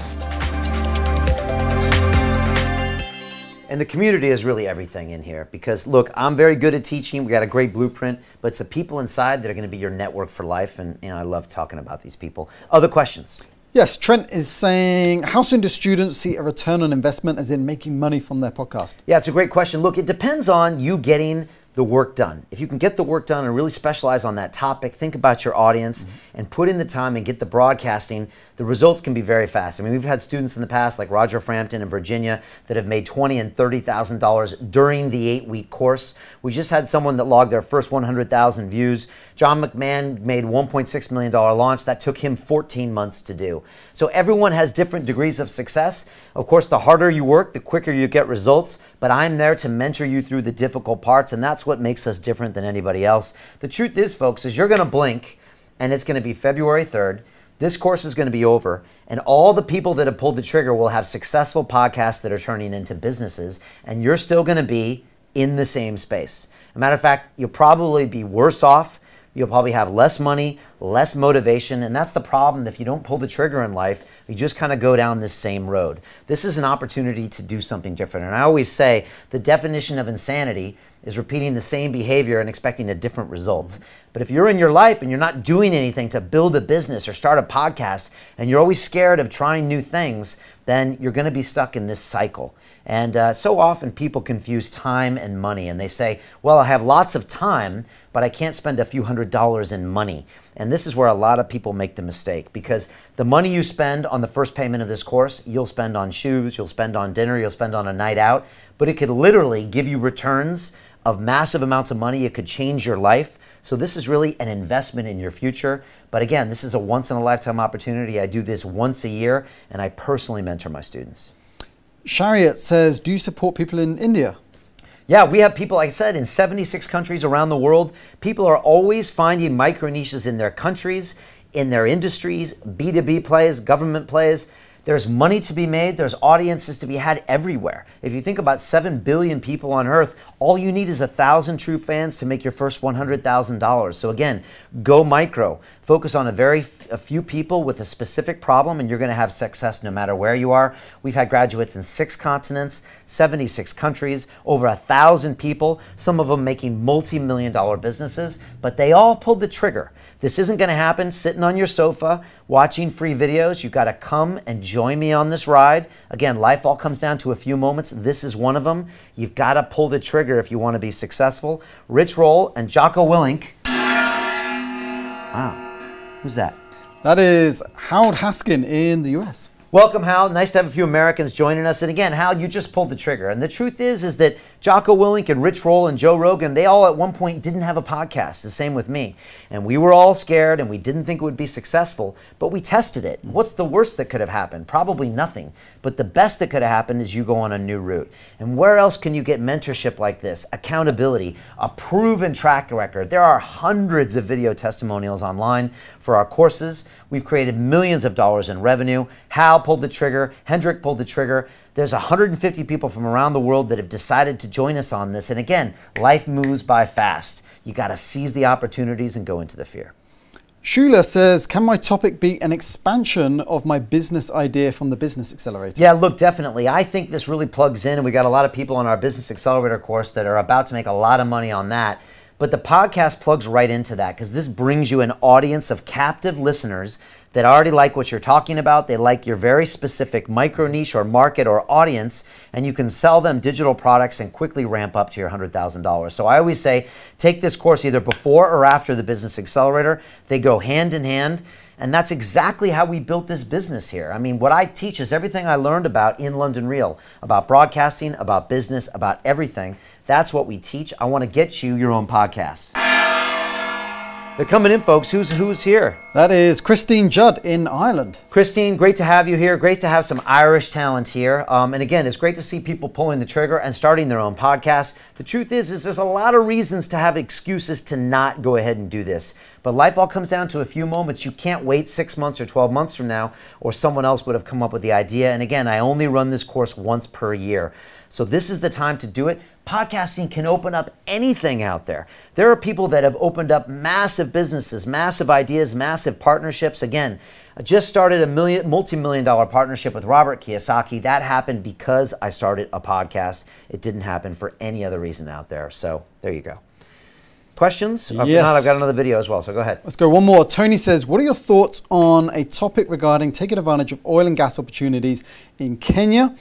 And the community is really everything in here, because look, I'm very good at teaching. We got a great blueprint, but it's the people inside that are going to be your network for life. And you know, I love talking about these people. Other questions? Yes, Trent is saying, how soon do students see a return on investment, as in making money from their podcast? Yeah, it's a great question. Look, it depends on you getting the work done. If you can get the work done and really specialize on that topic, think about your audience and put in the time and get the broadcasting, the results can be very fast. I mean, we've had students in the past like Roger Frampton in Virginia that have made $20,000 and $30,000 during the 8-week course. We just had someone that logged their first 100,000 views. John McMahon made $1.6 million launch. That took him 14 months to do. So everyone has different degrees of success. Of course, the harder you work, the quicker you get results, but I'm there to mentor you through the difficult parts, and that's what makes us different than anybody else. The truth is, folks, is you're going to blink, and it's going to be February 3rd. This course is going to be over, and all the people that have pulled the trigger will have successful podcasts that are turning into businesses, and you're still going to be in the same space. As a matter of fact, you'll probably be worse off. You'll probably have less money, less motivation, and that's the problem. If you don't pull the trigger in life, you just kind of go down this same road. This is an opportunity to do something different. And I always say the definition of insanity is repeating the same behavior and expecting a different result. But if you're in your life and you're not doing anything to build a business or start a podcast, and you're always scared of trying new things, then you're going to be stuck in this cycle. And so often people confuse time and money, and they say, well, I have lots of time, but I can't spend a few $100s in money. And this is where a lot of people make the mistake, because the money you spend on the first payment of this course, you'll spend on shoes, you'll spend on dinner, you'll spend on a night out, but it could literally give you returns of massive amounts of money. It could change your life So this is really an investment in your future. But again, this is a once-in-a-lifetime opportunity. I do this once a year, and I personally mentor my students. Chariot says, do you support people in India? Yeah, we have people, like I said, in 76 countries around the world. People are always finding micro niches in their countries, in their industries, B2B plays, government plays. There's money to be made. There's audiences to be had everywhere. If you think about 7 billion people on Earth, all you need is 1,000 true fans to make your first $100,000. So again, go micro. Focus on a few people with a specific problem, and you're going to have success no matter where you are. We've had graduates in 6 continents, 76 countries, over 1,000 people, some of them making multi-million-dollar businesses, but they all pulled the trigger. This isn't going to happen sitting on your sofa watching free videos. You've got to come and join me on this ride. Again, life all comes down to a few moments. This is one of them. You've got to pull the trigger if you want to be successful. Rich Roll and Jocko Willink. Wow. Who's that? That is Howard Haskin in the US. Welcome, Hal. Nice to have a few Americans joining us. And again, Hal, you just pulled the trigger. And the truth is that Jocko Willink and Rich Roll and Joe Rogan, they all at one point didn't have a podcast. The same with me. And we were all scared and we didn't think it would be successful, but we tested it. What's the worst that could have happened? Probably nothing. But the best that could have happened is you go on a new route. And where else can you get mentorship like this? Accountability, a proven track record. There are hundreds of video testimonials online for our courses. We've created millions of dollars in revenue. Hal pulled the trigger. Hendrik pulled the trigger. There's 150 people from around the world that have decided to join us on this. And again, life moves by fast. You got to seize the opportunities and go into the fear. Shula says, can my topic be an expansion of my business idea from the Business Accelerator? Yeah, look, definitely. I think this really plugs in, and we got a lot of people on our Business Accelerator course that are about to make a lot of money on that. But the podcast plugs right into that because this brings you an audience of captive listeners that already like what you're talking about. They like your very specific micro niche or market or audience, and you can sell them digital products and quickly ramp up to your $100,000. So I always say, take this course either before or after the Business Accelerator. They go hand in hand, and that's exactly how we built this business here. I mean, what I teach is everything I learned about in London Real, about broadcasting, about business, about everything. That's what we teach. I want to get you your own podcast. They're coming in, folks. Who's here? That is Christine Judd in Ireland. Christine, great to have you here. Great to have some Irish talent here. And again, it's great to see people pulling the trigger and starting their own podcast. The truth is there's a lot of reasons to have excuses to not go ahead and do this. But life all comes down to a few moments. You can't wait 6 months or 12 months from now, or someone else would have come up with the idea. And again, I only run this course once per year. So this is the time to do it. Podcasting can open up anything out there. There are people that have opened up massive businesses, massive ideas, massive partnerships. Again, I just started a multi-million-dollar partnership with Robert Kiyosaki. That happened because I started a podcast. It didn't happen for any other reason out there. So there you go. Questions? If Yes. not, I've got another video as well, so go ahead. Let's go one more. Tony says, what are your thoughts on a topic regarding taking advantage of oil and gas opportunities in Kenya?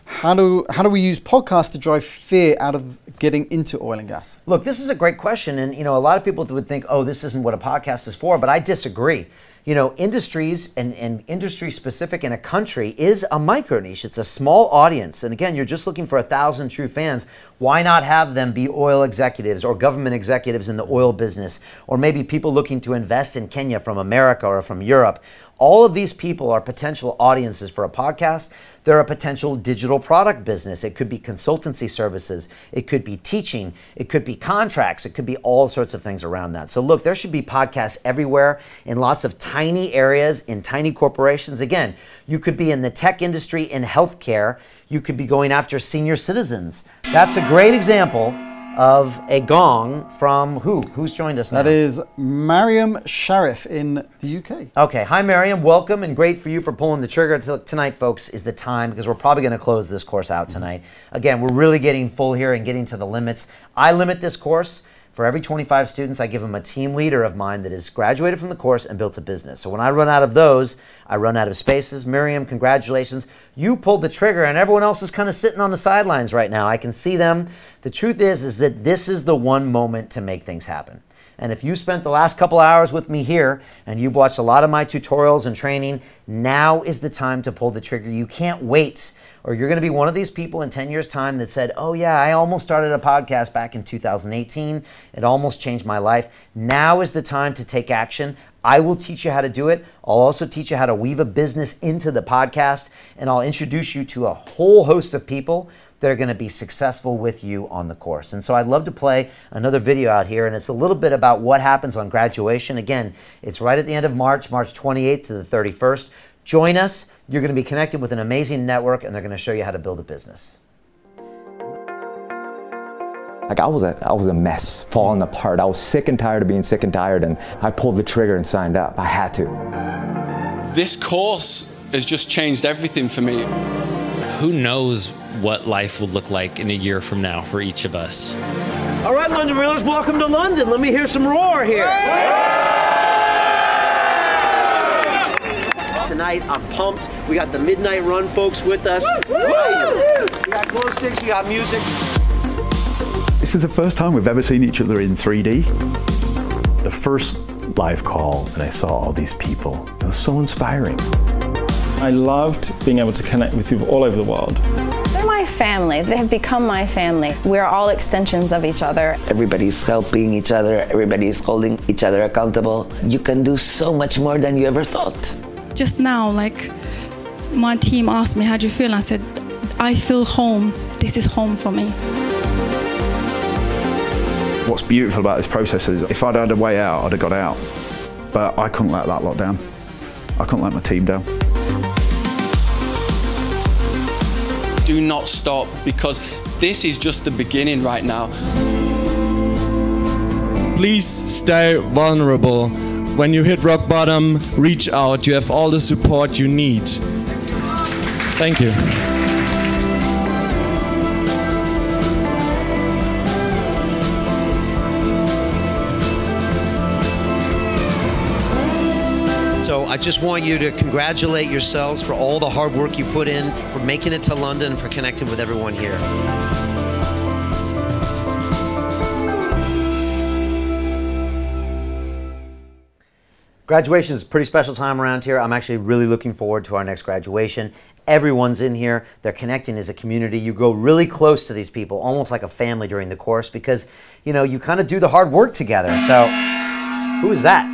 How do we use podcasts to drive fear out of getting into oil and gas? Look, this is a great question. And, a lot of people would think, oh, this isn't what a podcast is for, but I disagree. Industries and industry specific in a country is a micro niche. It's a small audience. And again, you're just looking for 1,000 true fans. Why not have them be oil executives or government executives in the oil business, or maybe people looking to invest in Kenya from America or from Europe? All of these people are potential audiences for a podcast. They're a potential digital product business. It could be consultancy services. It could be teaching. It could be contracts. It could be all sorts of things around that. So look, there should be podcasts everywhere in lots of tiny areas, in tiny corporations. Again, you could be in the tech industry, in healthcare. You could be going after senior citizens. That's a great example of a gong from who? Who's joined us now? That is Mariam Sharif in the UK. Okay, hi Mariam, welcome, and great for you for pulling the trigger. Tonight, folks, is the time because we're probably going to close this course out tonight. Again, we're really getting full here and getting to the limits. I limit this course. For every 25 students, I give them a team leader of mine that has graduated from the course and built a business. So when I run out of those, I run out of spaces. Miriam, congratulations. You pulled the trigger and everyone else is kind of sitting on the sidelines right now. I can see them. The truth is that this is the one moment to make things happen. And if you spent the last couple hours with me here and you've watched a lot of my tutorials and training, now is the time to pull the trigger. You can't wait, or you're going to be one of these people in 10 years' time that said, oh yeah, I almost started a podcast back in 2018. It almost changed my life. Now is the time to take action. I will teach you how to do it. I'll also teach you how to weave a business into the podcast, and I'll introduce you to a whole host of people that are going to be successful with you on the course. And so I'd love to play another video out here, and it's a little bit about what happens on graduation. Again, it's right at the end of March, March 28th to the 31st. Join us. You're going to be connected with an amazing network, and they're going to show you how to build a business. Like I was a mess, falling apart. I was sick and tired of being sick and tired, and I pulled the trigger and signed up. I had to. This course has just changed everything for me. Who knows what life will look like in a year from now for each of us. All right, London Reelers, welcome to London. Let me hear some roar here. Tonight, I'm pumped. We got the Midnight Run folks with us. We got glow sticks, we got music. This is the first time we've ever seen each other in 3D. The first live call, and I saw all these people. It was so inspiring. I loved being able to connect with people all over the world. They're my family. They have become my family. We're all extensions of each other. Everybody's helping each other. Everybody's holding each other accountable. You can do so much more than you ever thought. Just now, like, my team asked me, how do you feel? And I said, I feel home. This is home for me. What's beautiful about this process is if I'd had a way out, I'd have got out. But I couldn't let that lot down. I couldn't let my team down. Do not stop, because this is just the beginning right now. Please stay vulnerable. When you hit rock bottom, reach out. You have all the support you need. Thank you. So I just want you to congratulate yourselves for all the hard work you put in, for making it to London, for connecting with everyone here. Graduation is a pretty special time around here. I'm actually really looking forward to our next graduation. Everyone's in here. They're connecting as a community. You go really close to these people, almost like a family during the course, because, you know, you kind of do the hard work together. So, who is that?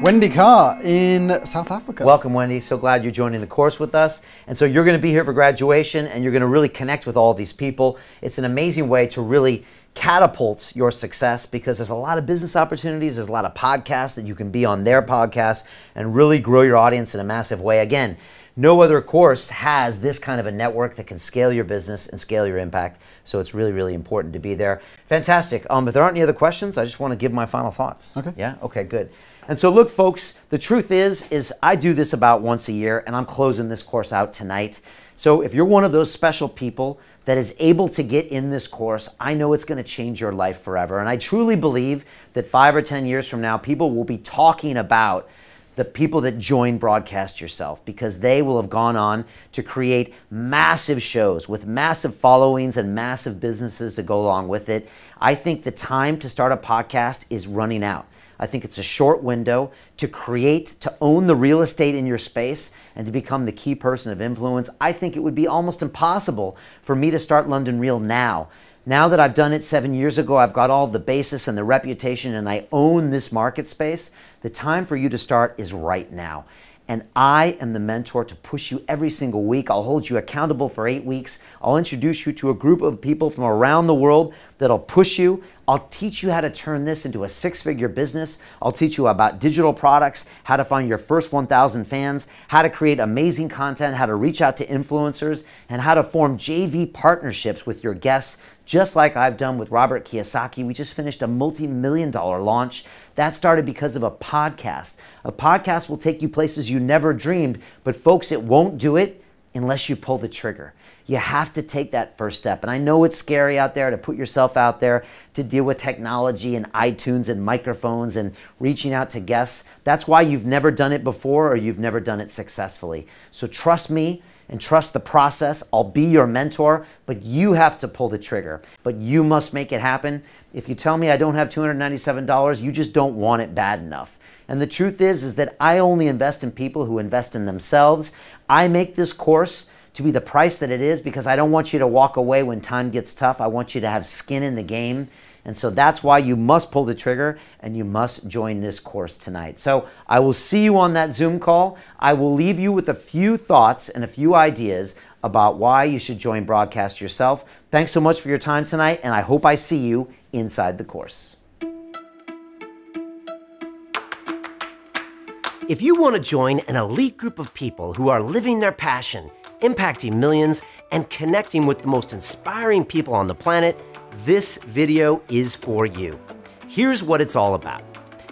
Wendy Carr in South Africa. Welcome, Wendy. So glad you're joining the course with us. And so you're going to be here for graduation, and you're going to really connect with all of these people. It's an amazing way to really catapult your success, because there's a lot of business opportunities. There's a lot of podcasts that you can be on their podcast and really grow your audience in a massive way. Again, no other course has this kind of a network that can scale your business and scale your impact. So it's really, really important to be there. Fantastic. If there aren't any other questions, I just want to give my final thoughts. Okay. Yeah? Okay, good. And so look, folks, the truth is I do this about once a year, and I'm closing this course out tonight. So if you're one of those special people that is able to get in this course, I know it's going to change your life forever. And I truly believe that 5 or 10 years from now, people will be talking about the people that join Broadcast Yourself, because they will have gone on to create massive shows with massive followings and massive businesses to go along with it. I think the time to start a podcast is running out. I think it's a short window to create, to own the real estate in your space, and to become the key person of influence. I think it would be almost impossible for me to start London Real now. Now that I've done it 7 years ago, I've got all the basis and the reputation, and I own this market space. The time for you to start is right now. And I am the mentor to push you every single week. I'll hold you accountable for 8 weeks. I'll introduce you to a group of people from around the world that'll push you. I'll teach you how to turn this into a 6-figure business. I'll teach you about digital products, how to find your first 1,000 fans, how to create amazing content, how to reach out to influencers, and how to form JV partnerships with your guests, just like I've done with Robert Kiyosaki. We just finished a multi-million-dollar launch. That started because of a podcast. A podcast will take you places you never dreamed, but folks, it won't do it unless you pull the trigger. You have to take that first step. And I know it's scary out there to put yourself out there, to deal with technology and iTunes and microphones and reaching out to guests. That's why you've never done it before, or you've never done it successfully. So trust me and trust the process. I'll be your mentor, but you have to pull the trigger. But you must make it happen. If you tell me I don't have $297, you just don't want it bad enough. And the truth is that I only invest in people who invest in themselves. I make this course to be the price that it is, because I don't want you to walk away when time gets tough. I want you to have skin in the game. And so that's why you must pull the trigger and you must join this course tonight. So I will see you on that Zoom call. I will leave you with a few thoughts and a few ideas about why you should join Broadcast Yourself. Thanks so much for your time tonight, and I hope I see you inside the course. If you want to join an elite group of people who are living their passion, impacting millions, and connecting with the most inspiring people on the planet, this video is for you. Here's what it's all about.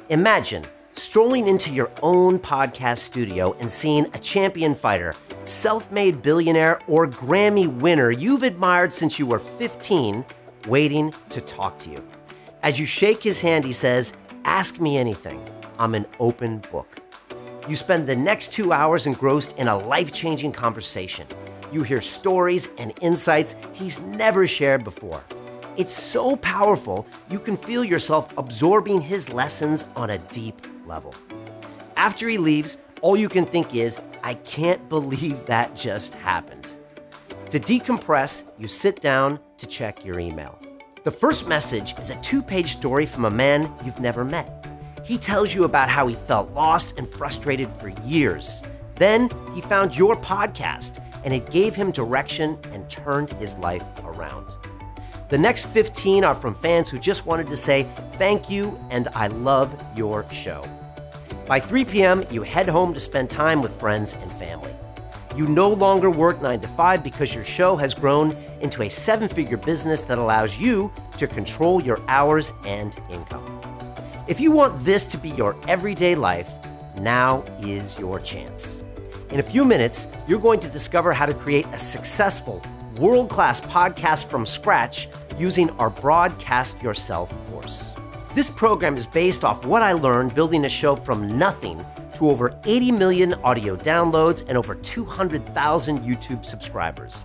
Imagine strolling into your own podcast studio and seeing a champion fighter, self-made billionaire, or Grammy winner you've admired since you were 15 waiting to talk to you. As you shake his hand, he says, "Ask me anything. I'm an open book." You spend the next 2 hours engrossed in a life-changing conversation. You hear stories and insights he's never shared before. It's so powerful, you can feel yourself absorbing his lessons on a deep level. After he leaves, all you can think is, "I can't believe that just happened." To decompress, you sit down to check your email. The first message is a 2-page story from a man you've never met. He tells you about how he felt lost and frustrated for years. Then he found your podcast, and it gave him direction and turned his life around. The next 15 are from fans who just wanted to say thank you and I love your show. By 3 p.m., you head home to spend time with friends and family. You no longer work 9 to 5 because your show has grown into a 7-figure business that allows you to control your hours and income. If you want this to be your everyday life, now is your chance. In a few minutes, you're going to discover how to create a successful, world-class podcast from scratch using our Broadcast Yourself course. This program is based off what I learned building a show from nothing to over 80 million audio downloads and over 200,000 YouTube subscribers.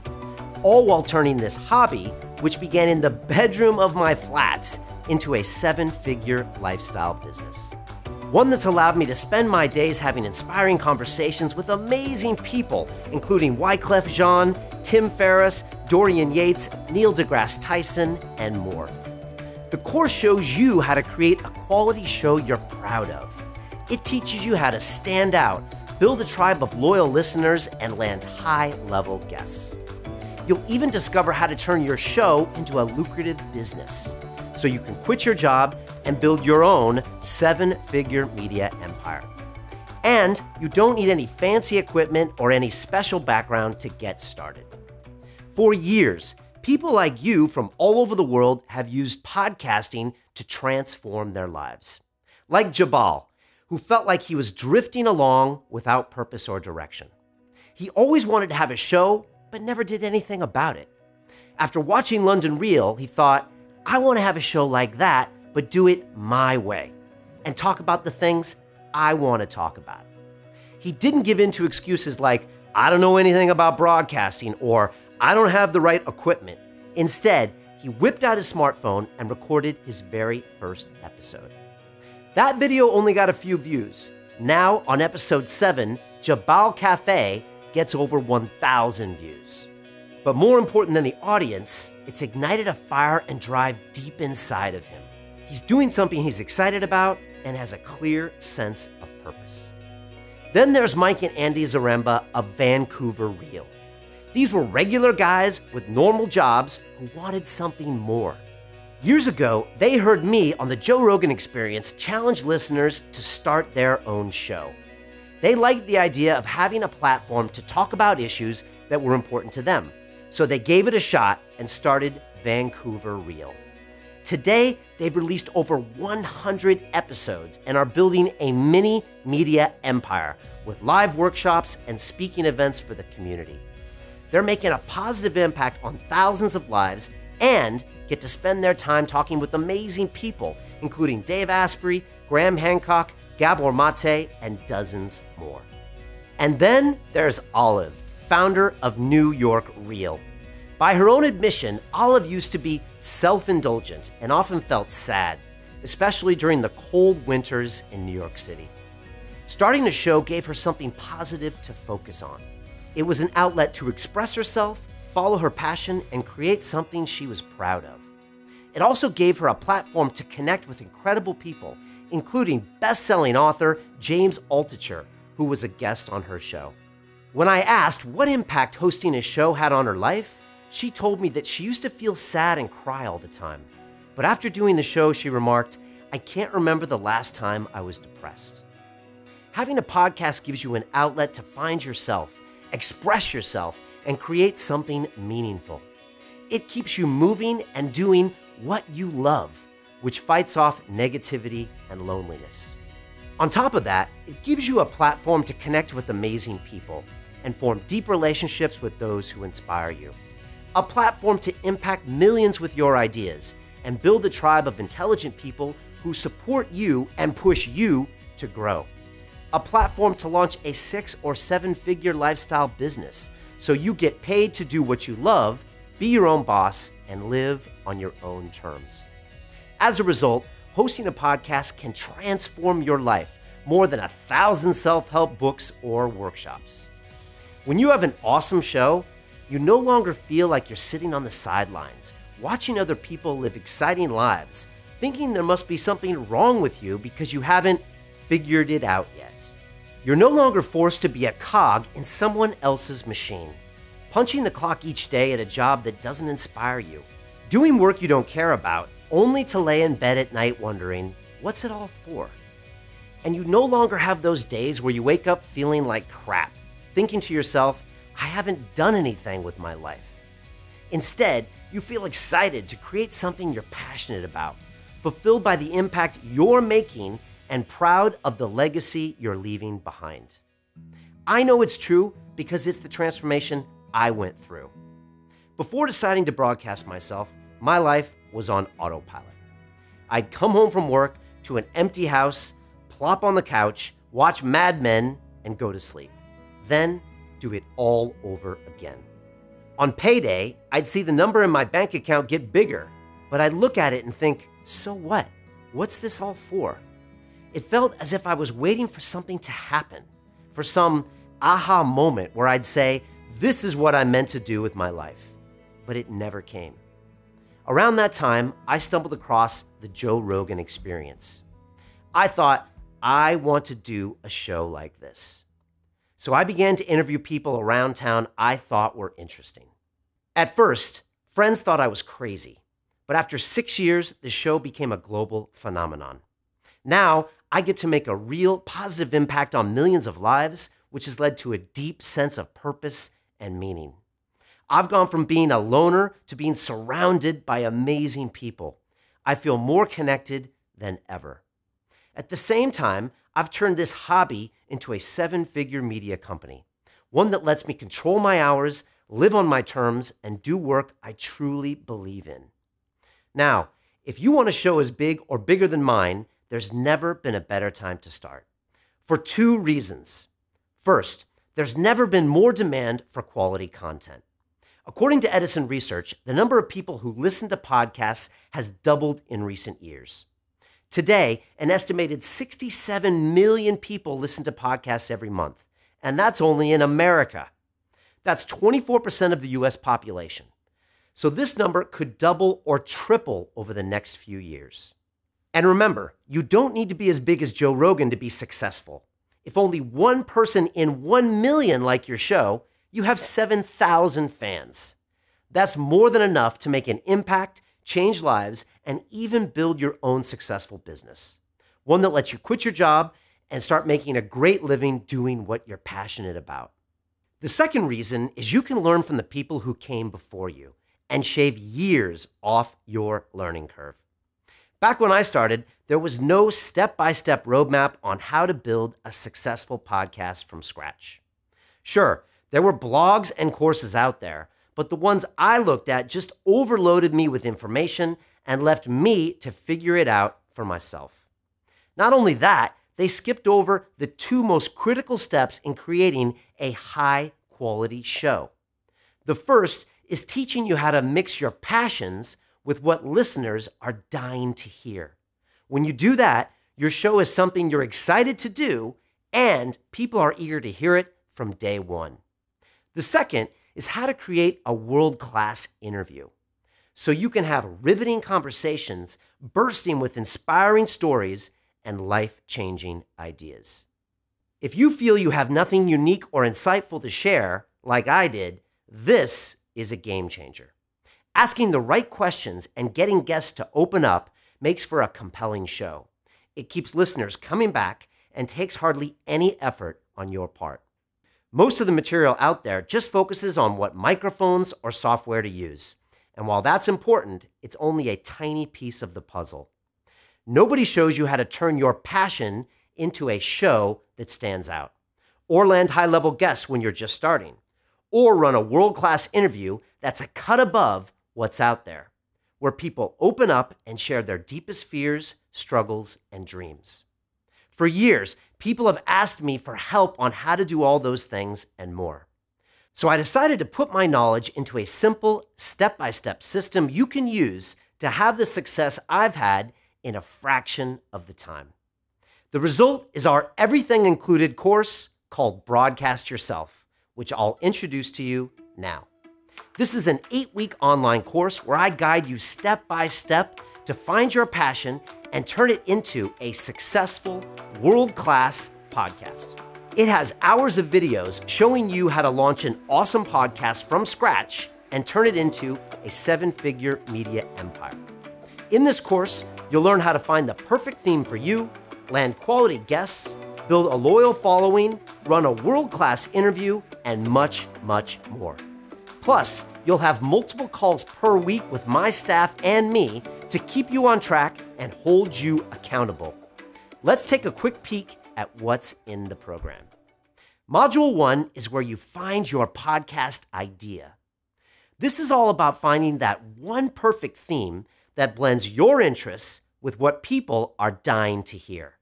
All while turning this hobby, which began in the bedroom of my flat, into a 7-figure lifestyle business. One that's allowed me to spend my days having inspiring conversations with amazing people, including Wyclef Jean, Tim Ferriss, Dorian Yates, Neil deGrasse Tyson, and more. The course shows you how to create a quality show you're proud of. It teaches you how to stand out, build a tribe of loyal listeners, and land high-level guests. You'll even discover how to turn your show into a lucrative business, so you can quit your job and build your own 7-figure media empire. And you don't need any fancy equipment or any special background to get started. For years, people like you from all over the world have used podcasting to transform their lives. Like Jabal, who felt like he was drifting along without purpose or direction. He always wanted to have a show, but never did anything about it. After watching London Real, he thought, I want to have a show like that, but do it my way and talk about the things I want to talk about. He didn't give in to excuses like, I don't know anything about broadcasting or I don't have the right equipment. Instead, he whipped out his smartphone and recorded his very first episode. That video only got a few views. Now, on episode 7, Jabal Cafe gets over 1,000 views. But more important than the audience, it's ignited a fire and drive deep inside of him. He's doing something he's excited about and has a clear sense of purpose. Then there's Mike and Andy Zaremba of Vancouver Real. These were regular guys with normal jobs who wanted something more. Years ago, they heard me on the Joe Rogan Experience challenge listeners to start their own show. They liked the idea of having a platform to talk about issues that were important to them. So they gave it a shot and started Vancouver Real. Today, they've released over 100 episodes and are building a mini media empire with live workshops and speaking events for the community. They're making a positive impact on thousands of lives and get to spend their time talking with amazing people, including Dave Asprey, Graham Hancock, Gabor Mate, and dozens more. And then there's Olive, founder of New York Real. By her own admission, Olive used to be self-indulgent and often felt sad, especially during the cold winters in New York City. Starting a show gave her something positive to focus on. It was an outlet to express herself, follow her passion, and create something she was proud of. It also gave her a platform to connect with incredible people, including best-selling author James Altucher, who was a guest on her show. When I asked what impact hosting a show had on her life, she told me that she used to feel sad and cry all the time. But after doing the show, she remarked, "I can't remember the last time I was depressed." Having a podcast gives you an outlet to find yourself, express yourself, and create something meaningful. It keeps you moving and doing what you love, which fights off negativity and loneliness. On top of that, it gives you a platform to connect with amazing people and form deep relationships with those who inspire you. A platform to impact millions with your ideas and build a tribe of intelligent people who support you and push you to grow. A platform to launch a 6- or 7-figure lifestyle business so you get paid to do what you love, be your own boss, and live on your own terms. As a result, hosting a podcast can transform your life more than 1,000 self-help books or workshops. When you have an awesome show, you no longer feel like you're sitting on the sidelines, watching other people live exciting lives, thinking there must be something wrong with you because you haven't figured it out yet. You're no longer forced to be a cog in someone else's machine, punching the clock each day at a job that doesn't inspire you, doing work you don't care about, only to lay in bed at night wondering, what's it all for? And you no longer have those days where you wake up feeling like crap, thinking to yourself, I haven't done anything with my life. Instead, you feel excited to create something you're passionate about, fulfilled by the impact you're making and proud of the legacy you're leaving behind. I know it's true because it's the transformation I went through. Before deciding to broadcast myself, my life was on autopilot. I'd come home from work to an empty house, plop on the couch, watch Mad Men, and go to sleep. Then do it all over again. On payday, I'd see the number in my bank account get bigger, but I'd look at it and think, so what? What's this all for? It felt as if I was waiting for something to happen, for some aha moment where I'd say, this is what I'm meant to do with my life. But it never came. Around that time, I stumbled across the Joe Rogan Experience. I thought, I want to do a show like this. So I began to interview people around town I thought were interesting. At first, friends thought I was crazy, but after 6 years, the show became a global phenomenon. Now, I get to make a real positive impact on millions of lives, which has led to a deep sense of purpose and meaning. I've gone from being a loner to being surrounded by amazing people. I feel more connected than ever. At the same time, I've turned this hobby into a 7-figure media company, one that lets me control my hours, live on my terms, and do work I truly believe in. Now, if you want a show as big or bigger than mine, there's never been a better time to start. For 2 reasons. First, there's never been more demand for quality content. According to Edison Research, the number of people who listen to podcasts has doubled in recent years. Today, an estimated 67 million people listen to podcasts every month, and that's only in America. That's 24% of the US population. So this number could double or triple over the next few years. And remember, you don't need to be as big as Joe Rogan to be successful. If only one person in 1 million like your show, you have 7,000 fans. That's more than enough to make an impact, change lives, and even build your own successful business. One that lets you quit your job and start making a great living doing what you're passionate about. The second reason is you can learn from the people who came before you and shave years off your learning curve. Back when I started, there was no step-by-step roadmap on how to build a successful podcast from scratch. Sure, there were blogs and courses out there, but the ones I looked at just overloaded me with information and left me to figure it out for myself. Not only that, they skipped over the 2 most critical steps in creating a high-quality show. The first is teaching you how to mix your passions with what listeners are dying to hear. When you do that, your show is something you're excited to do, and people are eager to hear it from day one. The second is how to create a world-class interview so you can have riveting conversations bursting with inspiring stories and life-changing ideas. If you feel you have nothing unique or insightful to share, like I did, this is a game changer. Asking the right questions and getting guests to open up makes for a compelling show. It keeps listeners coming back and takes hardly any effort on your part. Most of the material out there just focuses on what microphones or software to use. And while that's important, it's only a tiny piece of the puzzle. Nobody shows you how to turn your passion into a show that stands out, or land high-level guests when you're just starting, or run a world-class interview that's a cut above what's out there, where people open up and share their deepest fears, struggles, and dreams. For years, people have asked me for help on how to do all those things and more. So I decided to put my knowledge into a simple, step-by-step system you can use to have the success I've had in a fraction of the time. The result is our everything included course called Broadcast Yourself, which I'll introduce to you now. This is an 8-week online course where I guide you step by step to find your passion and turn it into a successful, world-class podcast. It has hours of videos showing you how to launch an awesome podcast from scratch and turn it into a 7-figure media empire. In this course, you'll learn how to find the perfect theme for you, land quality guests, build a loyal following, run a world-class interview, and much, much more. Plus, you'll have multiple calls per week with my staff and me to keep you on track and hold you accountable. Let's take a quick peek at what's in the program. Module 1 is where you find your podcast idea. This is all about finding that one perfect theme that blends your interests with what people are dying to hear.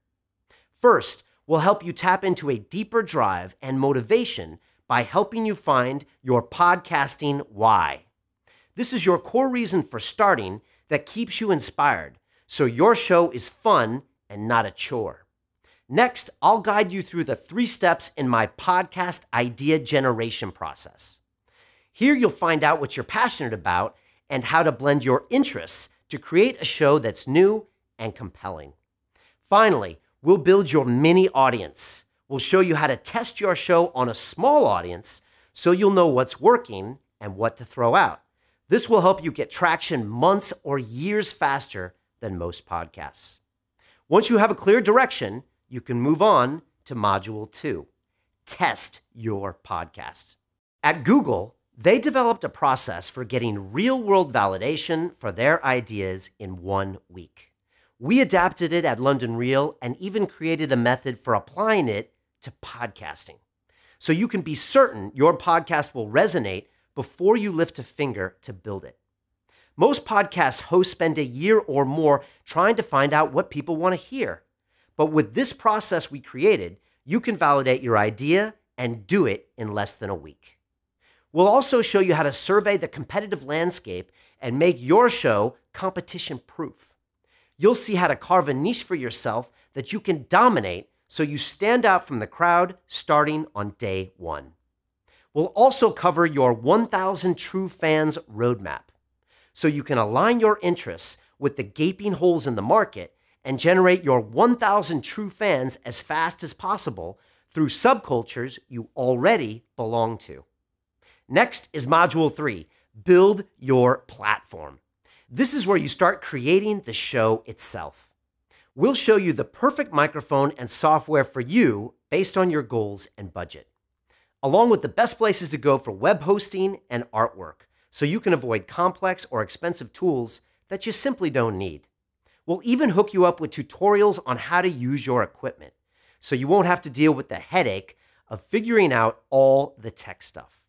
First, we'll help you tap into a deeper drive and motivation by helping you find your podcasting why. This is your core reason for starting that keeps you inspired, so your show is fun and not a chore. Next, I'll guide you through the 3 steps in my podcast idea generation process. Here you'll find out what you're passionate about and how to blend your interests to create a show that's new and compelling. Finally, we'll build your mini audience. We'll show you how to test your show on a small audience so you'll know what's working and what to throw out. This will help you get traction months or years faster than most podcasts. Once you have a clear direction, you can move on to Module 2, Test Your Podcast. At Google, they developed a process for getting real-world validation for their ideas in 1 week. We adapted it at London Real and even created a method for applying it to podcasting, so you can be certain your podcast will resonate before you lift a finger to build it. Most podcast hosts spend a year or more trying to find out what people want to hear. But with this process we created, you can validate your idea and do it in less than a week. We'll also show you how to survey the competitive landscape and make your show competition-proof. You'll see how to carve a niche for yourself that you can dominate so you stand out from the crowd starting on day 1. We'll also cover your 1,000 True Fans roadmap so you can align your interests with the gaping holes in the market and generate your 1,000 true fans as fast as possible through subcultures you already belong to. Next is Module 3, Build Your Platform. This is where you start creating the show itself. We'll show you the perfect microphone and software for you based on your goals and budget, along with the best places to go for web hosting and artwork, so you can avoid complex or expensive tools that you simply don't need. We'll even hook you up with tutorials on how to use your equipment, so you won't have to deal with the headache of figuring out all the tech stuff.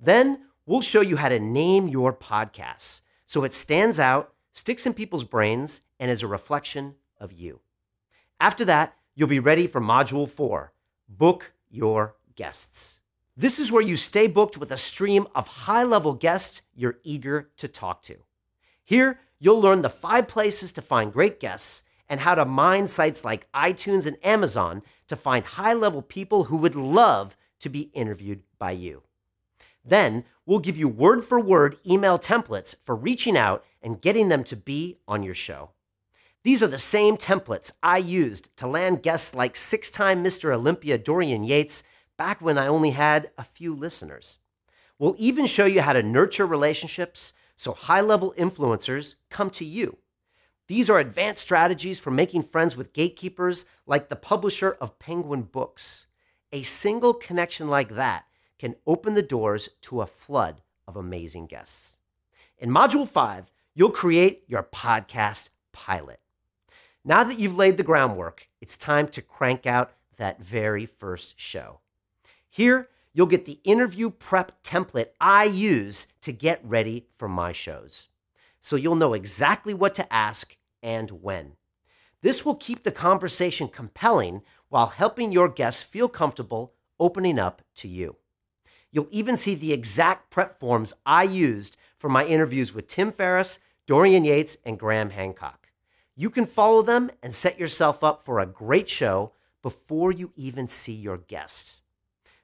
Then we'll show you how to name your podcasts so it stands out, sticks in people's brains, and is a reflection of you. After that, you'll be ready for Module 4, Book Your Guests. This is where you stay booked with a stream of high-level guests you're eager to talk to. Here, you'll learn the 5 places to find great guests and how to mine sites like iTunes and Amazon to find high-level people who would love to be interviewed by you. Then we'll give you word-for-word email templates for reaching out and getting them to be on your show. These are the same templates I used to land guests like 6-time Mr. Olympia Dorian Yates back when I only had a few listeners. We'll even show you how to nurture relationships so high-level influencers come to you. These are advanced strategies for making friends with gatekeepers like the publisher of Penguin Books. A single connection like that can open the doors to a flood of amazing guests. In Module 5, you'll create your podcast pilot. Now that you've laid the groundwork, it's time to crank out that very first show. Here, you'll get the interview prep template I use to get ready for my shows. So you'll know exactly what to ask and when. This will keep the conversation compelling while helping your guests feel comfortable opening up to you. You'll even see the exact prep forms I used for my interviews with Tim Ferriss, Dorian Yates, and Graham Hancock. You can follow them and set yourself up for a great show before you even see your guests.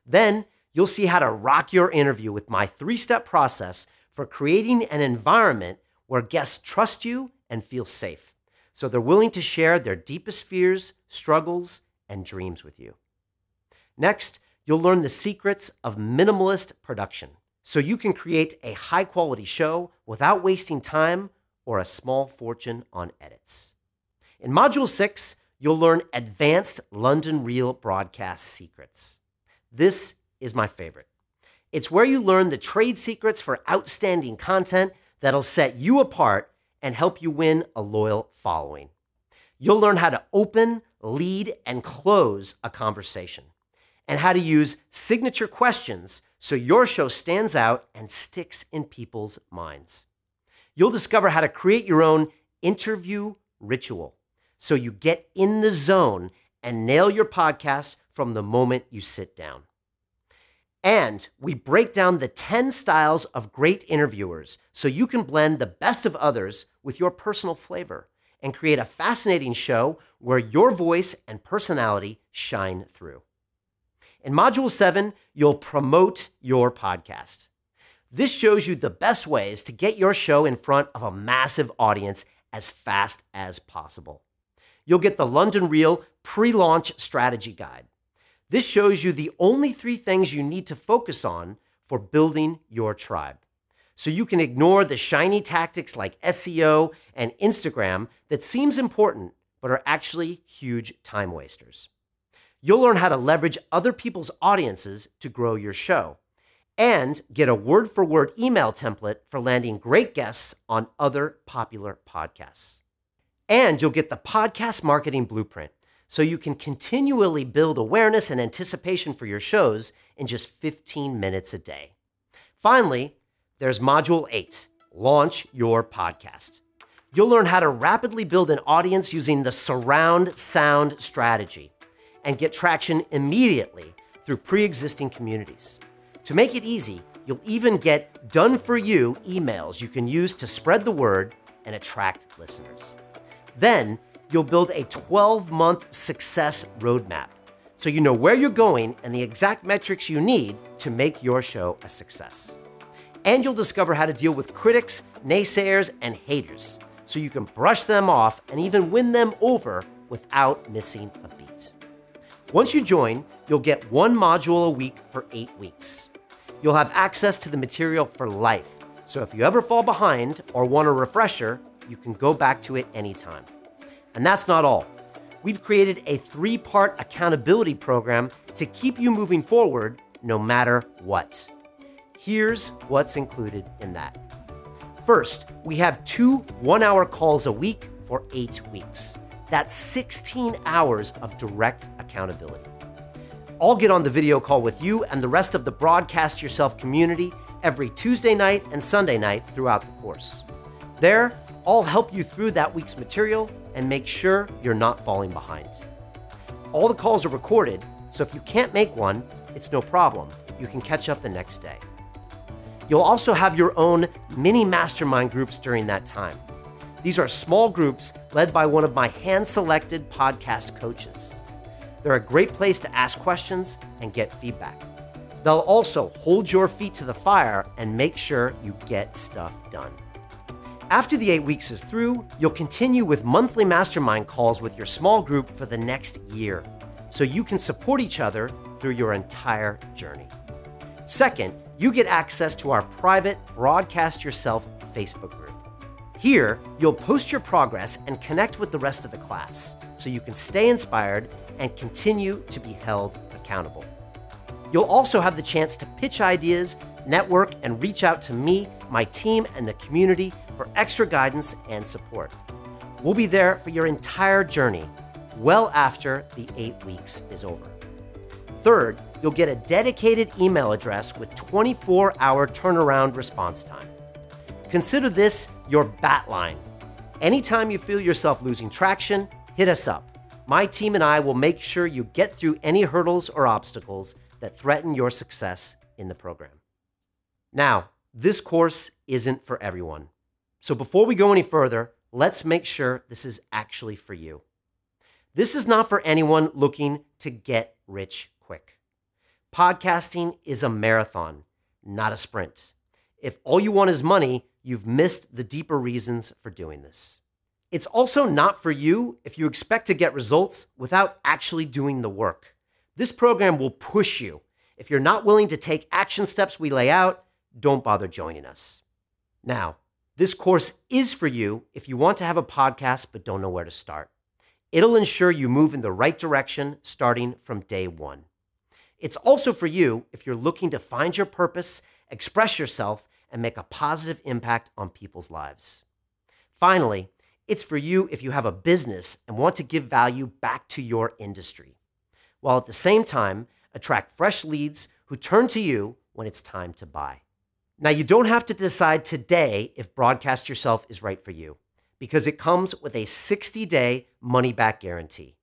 Then you'll see how to rock your interview with my 3-step process for creating an environment where guests trust you and feel safe, so they're willing to share their deepest fears, struggles, and dreams with you. Next, you'll learn the secrets of minimalist production, so you can create a high-quality show without wasting time or a small fortune on edits. In Module 6, you'll learn advanced London Reel broadcast secrets. This is my favorite. It's where you learn the trade secrets for outstanding content that'll set you apart and help you win a loyal following. You'll learn how to open, lead, and close a conversation, and how to use signature questions so your show stands out and sticks in people's minds. You'll discover how to create your own interview ritual so you get in the zone and nail your podcast from the moment you sit down. And we break down the 10 styles of great interviewers so you can blend the best of others with your personal flavor and create a fascinating show where your voice and personality shine through. In Module 7, you'll promote your podcast. This shows you the best ways to get your show in front of a massive audience as fast as possible. You'll get the London Reel pre-launch strategy guide. This shows you the only 3 things you need to focus on for building your tribe, so you can ignore the shiny tactics like SEO and Instagram that seems important but are actually huge time wasters. You'll learn how to leverage other people's audiences to grow your show and get a word-for-word email template for landing great guests on other popular podcasts. And you'll get the podcast marketing blueprint, so you can continually build awareness and anticipation for your shows in just 15 minutes a day. Finally, there's Module 8, Launch Your Podcast. You'll learn how to rapidly build an audience using the surround sound strategy and get traction immediately through pre-existing communities. To make it easy, you'll even get done-for-you emails you can use to spread the word and attract listeners. Then, you'll build a 12-month success roadmap so you know where you're going and the exact metrics you need to make your show a success. And you'll discover how to deal with critics, naysayers, and haters so you can brush them off and even win them over without missing a beat. Once you join, you'll get 1 module a week for 8 weeks. You'll have access to the material for life, so if you ever fall behind or want a refresher, you can go back to it anytime. And that's not all. We've created a 3-part accountability program to keep you moving forward no matter what. Here's what's included in that. First, we have 2 1-hour calls a week for 8 weeks. That's 16 hours of direct accountability. I'll get on the video call with you and the rest of the Broadcast Yourself community every Tuesday night and Sunday night throughout the course. There, I'll help you through that week's material and make sure you're not falling behind. All the calls are recorded, so if you can't make one, it's no problem. You can catch up the next day. You'll also have your own mini mastermind groups during that time. These are small groups led by one of my hand-selected podcast coaches. They're a great place to ask questions and get feedback. They'll also hold your feet to the fire and make sure you get stuff done. After the 8 weeks is through, you'll continue with monthly mastermind calls with your small group for the next year, so you can support each other through your entire journey. Second, you get access to our private Broadcast Yourself Facebook group. Here, you'll post your progress and connect with the rest of the class, so you can stay inspired and continue to be held accountable. You'll also have the chance to pitch ideas, network, and reach out to me, my team, and the community for extra guidance and support. We'll be there for your entire journey, well after the 8 weeks is over. Third, you'll get a dedicated email address with 24-hour turnaround response time. Consider this your bat line. Anytime you feel yourself losing traction, hit us up. My team and I will make sure you get through any hurdles or obstacles that threaten your success in the program. Now, this course isn't for everyone. So before we go any further, let's make sure this is actually for you. This is not for anyone looking to get rich quick. Podcasting is a marathon, not a sprint. If all you want is money, you've missed the deeper reasons for doing this. It's also not for you if you expect to get results without actually doing the work. This program will push you. If you're not willing to take action steps we lay out, don't bother joining us. Now, this course is for you if you want to have a podcast but don't know where to start. It'll ensure you move in the right direction starting from day one. It's also for you if you're looking to find your purpose, express yourself, and make a positive impact on people's lives. Finally, it's for you if you have a business and want to give value back to your industry, while at the same time attract fresh leads who turn to you when it's time to buy. Now, you don't have to decide today if Broadcast Yourself is right for you, because it comes with a 60-day money-back guarantee.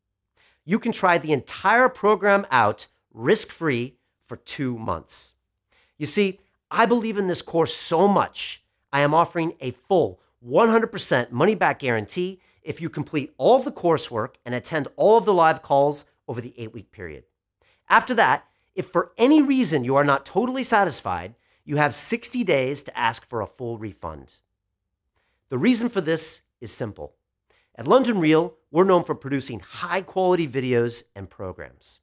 You can try the entire program out risk-free for 2 months. You see, I believe in this course so much, I am offering a full 100% money-back guarantee if you complete all of the coursework and attend all of the live calls over the 8-week period. After that, if for any reason you are not totally satisfied, you have 60 days to ask for a full refund. The reason for this is simple. At London Real, we're known for producing high-quality videos and programs.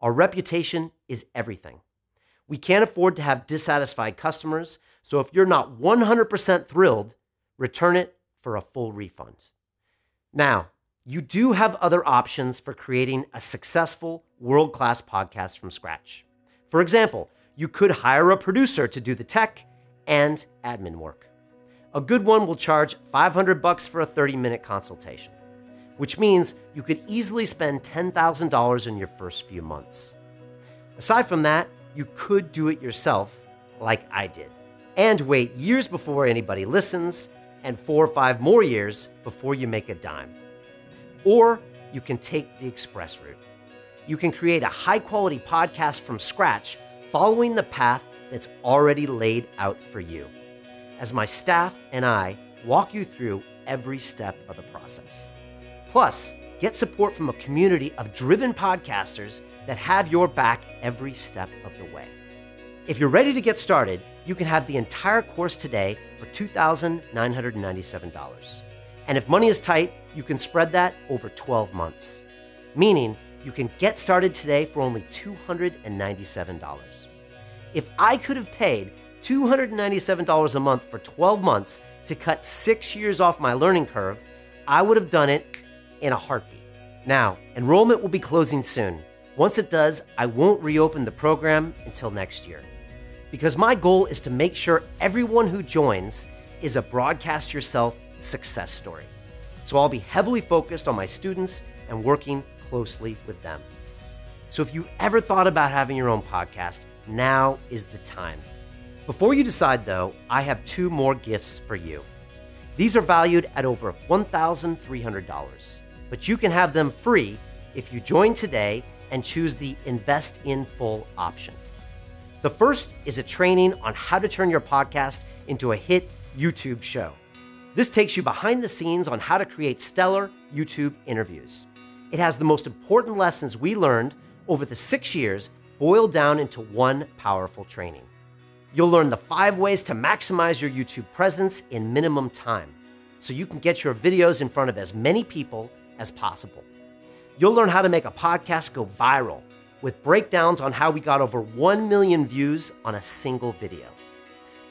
Our reputation is everything. We can't afford to have dissatisfied customers, so if you're not 100% thrilled, return it for a full refund. Now, you do have other options for creating a successful, world-class podcast from scratch. For example, you could hire a producer to do the tech and admin work. A good one will charge $500 for a 30-minute consultation, which means you could easily spend $10,000 in your first few months. Aside from that, you could do it yourself, like I did, and wait years before anybody listens, and 4 or 5 more years before you make a dime. Or you can take the express route. You can create a high-quality podcast from scratch, following the path that's already laid out for you, as my staff and I walk you through every step of the process. Plus, get support from a community of driven podcasters that have your back every step of the way. If you're ready to get started, you can have the entire course today for $2,997. And if money is tight, you can spread that over 12 months, meaning you can get started today for only $297. If I could have paid $297 a month for 12 months to cut 6 years off my learning curve, I would have done it in a heartbeat. Now, enrollment will be closing soon. Once it does, I won't reopen the program until next year, because my goal is to make sure everyone who joins is a Broadcast Yourself success story. So I'll be heavily focused on my students and working closely with them. So if you ever thought about having your own podcast, now is the time. Before you decide though, I have 2 more gifts for you. These are valued at over $1,300, but you can have them free if you join today and choose the Invest in Full option. The first is a training on how to turn your podcast into a hit YouTube show. This takes you behind the scenes on how to create stellar YouTube interviews. It has the most important lessons we learned over the 6 years boiled down into one powerful training. You'll learn the 5 ways to maximize your YouTube presence in minimum time, so you can get your videos in front of as many people as possible. You'll learn how to make a podcast go viral, with breakdowns on how we got over 1 million views on a single video.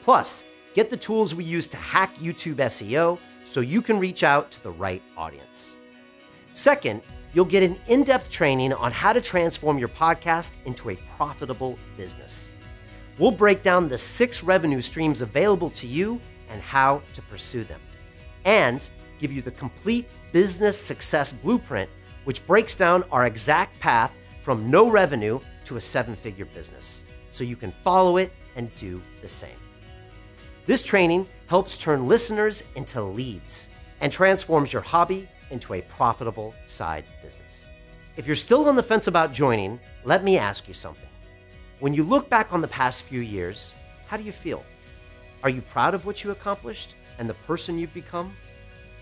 Plus, get the tools we use to hack YouTube SEO so you can reach out to the right audience. Second, you'll get an in-depth training on how to transform your podcast into a profitable business. We'll break down the 6 revenue streams available to you and how to pursue them, and give you the complete business success blueprint, which breaks down our exact path from no revenue to a 7-figure business, so you can follow it and do the same. This training helps turn listeners into leads and transforms your hobby into a profitable side business. If you're still on the fence about joining, let me ask you something. When you look back on the past few years, how do you feel? Are you proud of what you accomplished and the person you've become?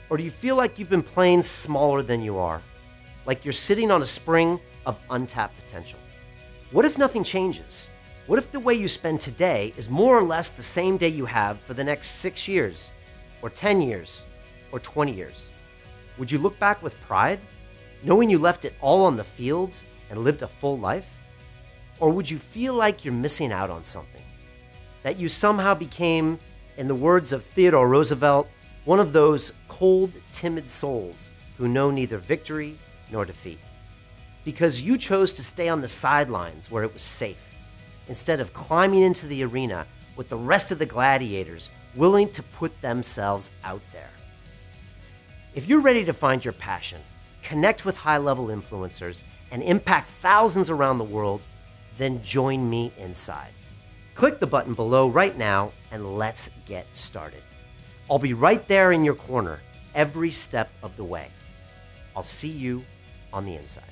Or do you feel like you've been playing smaller than you are? Like you're sitting on a spring of untapped potential? What if nothing changes? What if the way you spend today is more or less the same day you have for the next 6 years, or 10 years, or 20 years? Would you look back with pride, knowing you left it all on the field and lived a full life? Or would you feel like you're missing out on something? That you somehow became, in the words of Theodore Roosevelt, one of those cold, timid souls who know neither victory nor defeat? Because you chose to stay on the sidelines where it was safe, instead of climbing into the arena with the rest of the gladiators willing to put themselves out there. If you're ready to find your passion, connect with high-level influencers, and impact thousands around the world, then join me inside. Click the button below right now and let's get started. I'll be right there in your corner every step of the way. I'll see you on the inside.